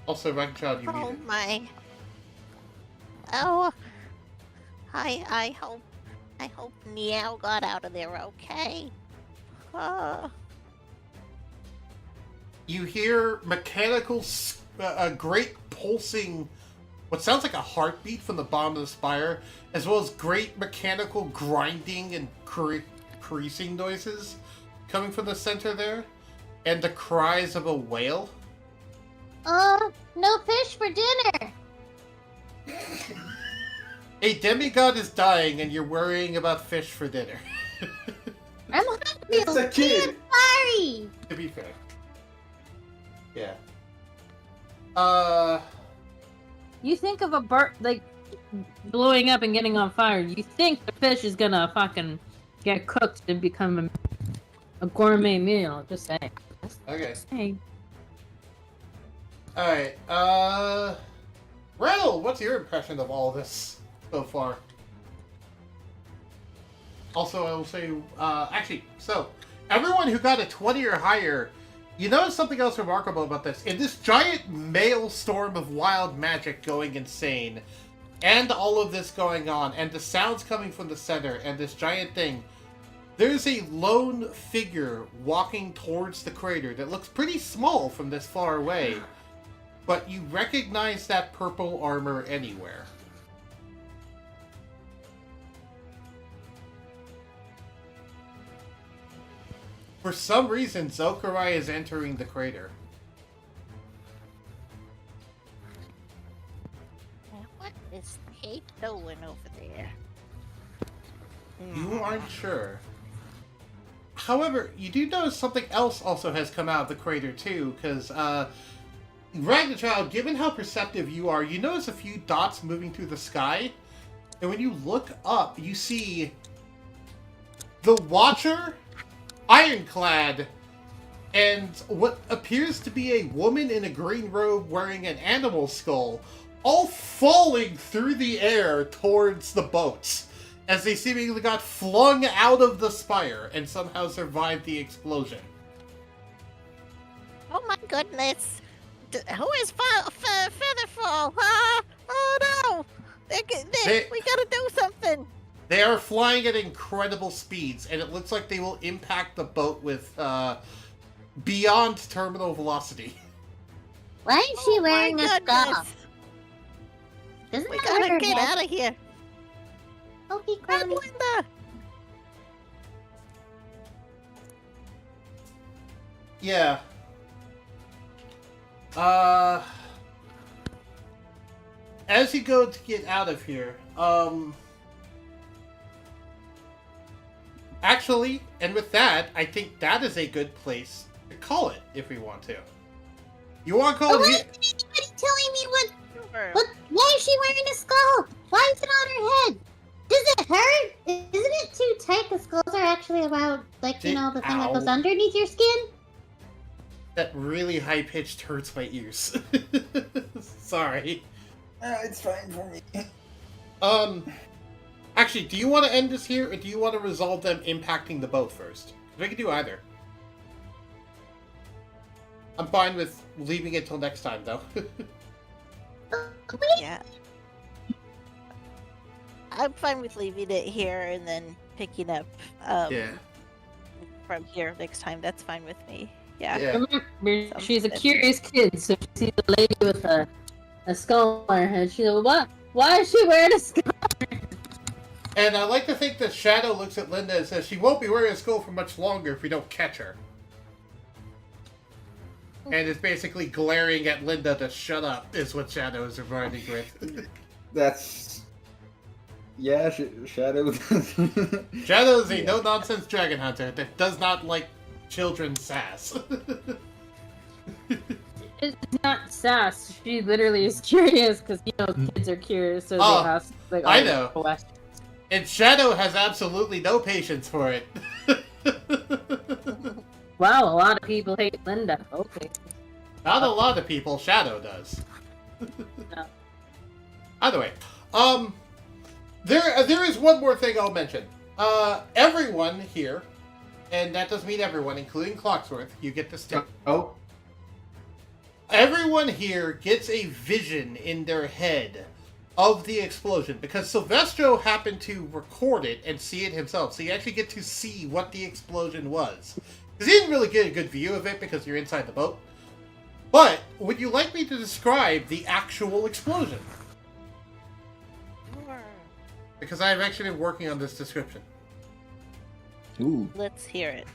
Also, Ragchild, you Oh muted. my. Oh. I hope Niao got out of there okay. You hear mechanical, a great pulsing, what sounds like a heartbeat from the bottom of the spire, as well as great mechanical grinding and creasing noises coming from the center there, and the cries of a whale. No fish for dinner. A demigod is dying, and you're worrying about fish for dinner. I'm hungry. It's a kid. Sorry. To be fair. Yeah. You think of a bird like blowing up and getting on fire. You think the fish is gonna fucking get cooked and become a gourmet meal. Just saying. Okay. Just saying. Alright, Rattle, what's your impression of all this so far? Also, I will say, actually, so everyone who got a 20 or higher, you notice something else remarkable about this. In this giant maelstrom of wild magic going insane, and all of this going on, and the sounds coming from the center, and this giant thing, there's a lone figure walking towards the crater that looks pretty small from this far away, but you recognize that purple armor anywhere. For some reason, Zokurai is entering the crater. What is he doing over there? You aren't sure. However, you do notice something else also has come out of the crater too, because, Ragnarchild, given how perceptive you are, you notice a few dots moving through the sky, and when you look up, you see the Watcher, ironclad, and what appears to be a woman in a green robe wearing an animal skull, all falling through the air towards the boats, as they seemingly got flung out of the spire and somehow survived the explosion. Oh my goodness! Who is Featherfall? Ah! Oh no! We gotta do something! They are flying at incredible speeds, and it looks like they will impact the boat with beyond terminal velocity. Why is she wearing a scarf? Doesn't We that gotta hurt her get head? out of here! Okay, Grab Crummy. Linda! Yeah. As you go to get out of here, actually, and with that, I think that is a good place to call it, if we want to. You want to call But why it... isn't anybody telling me what? Why is she wearing a skull? Why is it on her head? Does it hurt? Isn't it too tight? The skulls are actually about, like, you know, the thing that goes Ow. underneath your skin. That really high-pitched hurts my ears. Sorry. It's fine for me. Actually, do you want to end this here, or do you want to resolve them impacting the boat first? We can do either. I'm fine with leaving it till next time, though. Yeah. I'm fine with leaving it here and then picking up Yeah. from here next time. That's fine with me. Yeah. Yeah. Remember, she's a curious kid, so she sees a lady with a skull on her head. She's like, what? Why is she wearing a skull? And I like to think that Shadow looks at Linda and says she won't be wearing a skull for much longer if we don't catch her. And is basically glaring at Linda to shut up, is what Shadow is reminding with. That's... Yeah, Shadow. Shadow is a no-nonsense dragon hunter that does not like children's sass. It's not sass. She literally is curious because, you know, kids are curious, so Oh, they ask, like, I all the know. questions. And Shadow has absolutely no patience for it. Wow, a lot of people hate Linda. Okay. Not a lot of people, Shadow does. No. Either way, there is one more thing I'll mention. Everyone here, and that does mean everyone, including Clocksworth, you get this tip. Oh. Everyone here gets a vision in their head of the explosion, because Silvestro happened to record it and see it himself, so you actually get to see what the explosion was. Because he didn't really get a good view of it because you're inside the boat. But, would you like me to describe the actual explosion? Sure. Because I've actually been working on this description. Ooh. Let's hear it.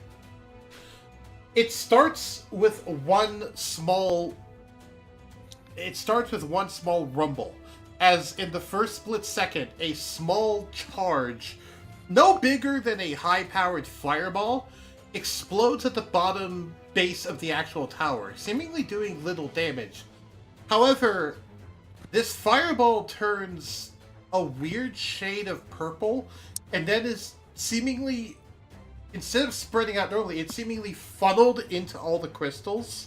It starts with one small rumble. As in the first split second, a small charge, no bigger than a high-powered fireball, explodes at the bottom base of the actual tower, seemingly doing little damage. However, this fireball turns a weird shade of purple, and then is seemingly, instead of spreading out normally, it's seemingly funneled into all the crystals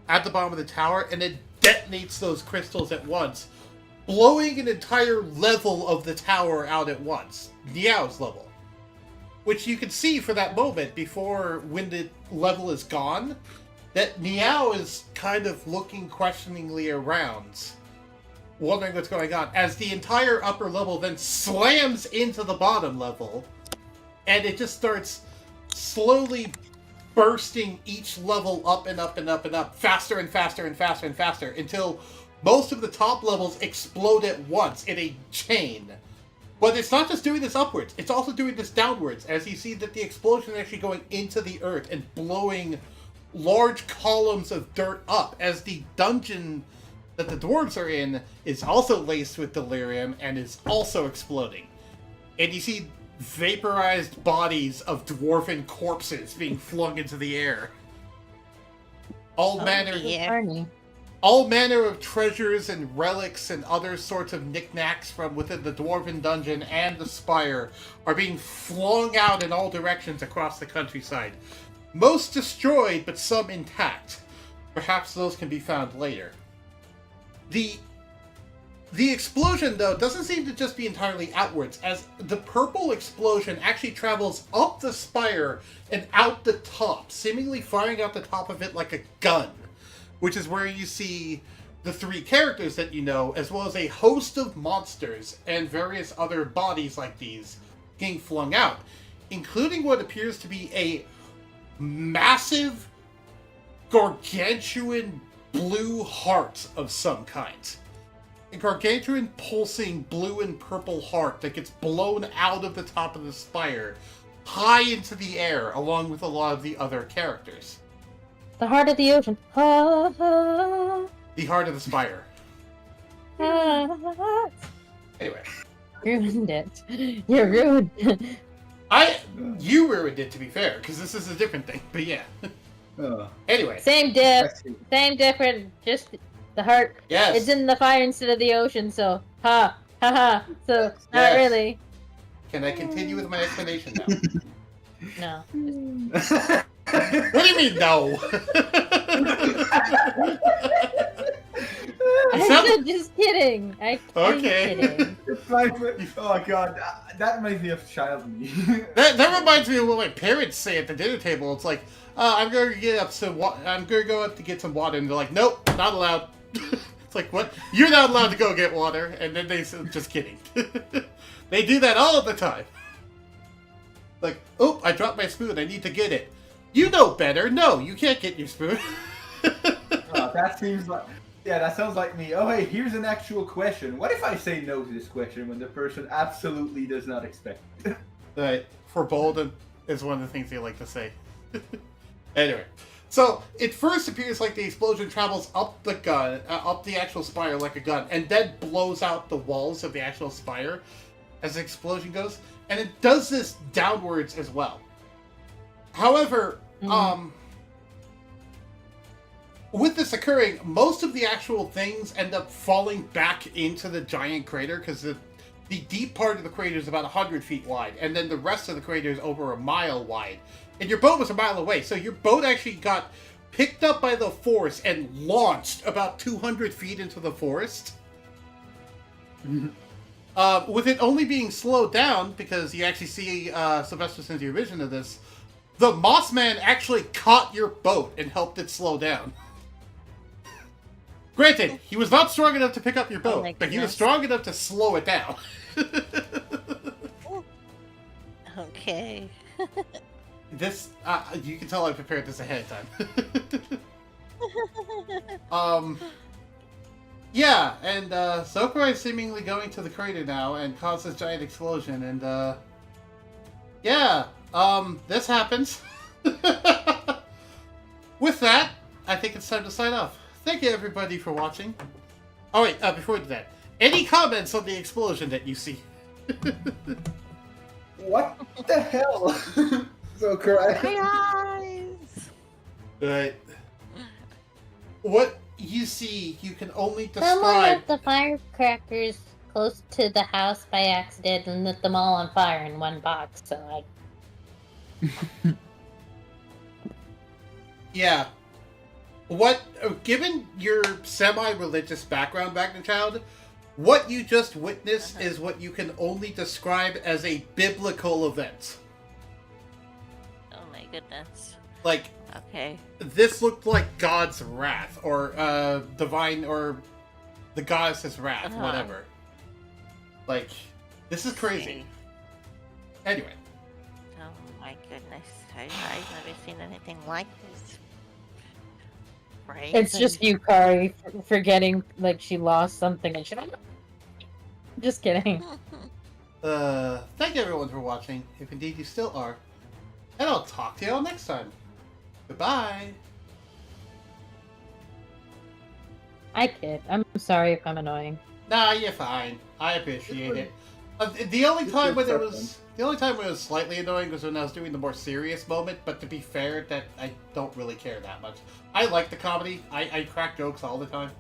at the bottom of the tower, and it detonates those crystals at once, blowing an entire level of the tower out at once. Niao's level. which you can see for that moment before when the level is gone, that Meow is kind of looking questioningly around, wondering what's going on, as the entire upper level then slams into the bottom level, and it just starts slowly bursting each level up and up and up and up, faster and faster and faster and faster, until most of the top levels explode at once in a chain. But it's not just doing this upwards, it's also doing this downwards, as you see that the explosion is actually going into the earth and blowing large columns of dirt up, as the dungeon that the dwarves are in is also laced with delirium and is also exploding. And you see vaporized bodies of dwarven corpses being flung into the air. All manner of treasures and relics and other sorts of knickknacks from within the dwarven dungeon and the spire are being flung out in all directions across the countryside. Most destroyed, but some intact. Perhaps those can be found later. The explosion, though, doesn't seem to just be entirely outwards, as the purple explosion actually travels up the spire and out the top, seemingly firing out the top of it like a gun, which is where you see the three characters that you know, as well as a host of monsters and various other bodies like these being flung out, including what appears to be a massive, gargantuan blue heart of some kind. A gargantuan pulsing blue and purple heart that gets blown out of the top of the spire, high into the air, along with a lot of the other characters. The heart of the ocean. Ha, ha, The heart of the spire. ha. Anyway. Ruined it. You ruined it. You ruined it, to be fair, because this is a different thing, but yeah. Anyway. Same different, just the heart. Yes. It's in the fire instead of the ocean, so ha ha. So not really. Can I continue with my explanation now? No. What do you mean, no? I'm just kidding. I'm kidding. Oh god, that reminds me of child me. that reminds me of what my parents say at the dinner table. It's like, I'm going to go up to get some water, and they're like, nope, not allowed. It's like, what? You're not allowed to go get water, and then they say, just kidding. They do that all the time. Like, oh, I dropped my spoon, I need to get it. You know better. No, you can't get your spoon. That seems like... Yeah, that sounds like me. Oh, hey, here's an actual question. What if I say no to this question when the person absolutely does not expect it? Right. Foreboding is one of the things they like to say. Anyway. So, it first appears like the explosion travels up the gun, up the actual spire like a gun, and then blows out the walls of the actual spire as the explosion goes. And it does this downwards as well. However, with this occurring, most of the actual things end up falling back into the giant crater, because the deep part of the crater is about 100 feet wide, and then the rest of the crater is over a mile wide. And your boat was a mile away, so your boat actually got picked up by the force and launched about 200 feet into the forest. With it only being slowed down, because you actually see Sylvester sends you a vision of this, the Mossman actually caught your boat and helped it slow down. Granted, he was not strong enough to pick up your boat, but he was strong enough to slow it down. Okay. This, you can tell I prepared this ahead of time. Yeah, and Sokurai is seemingly going to the crater now and causes giant explosion, and yeah, this happens. With that, I think it's time to sign off. Thank you everybody for watching. Oh wait, before we do that, any comments on the explosion that you see? What the hell? Sokurai. My eyes. Right. What you see, you can only Someone describe. lit the firecrackers close to the house by accident and lit them all on fire in one box, so I... Yeah. What, given your semi-religious background back in childhood, what you just witnessed is what you can only describe as a biblical event. goodness. Like, Okay. this looked like God's wrath, or divine, or the goddess's wrath, Uh-huh. whatever. Like, this is crazy. Anyway. Oh my goodness. I've never seen anything like this. Right? It's just Yukari forgetting like she lost something and she don't. Just kidding. Thank you everyone for watching, if indeed you still are. And I'll talk to you all next time. Goodbye. I kid. I'm sorry if I'm annoying. Nah, you're fine. I appreciate it. The only time when it was slightly annoying was when I was doing the more serious moment, but to be fair, that I don't really care that much. I like the comedy. I crack jokes all the time.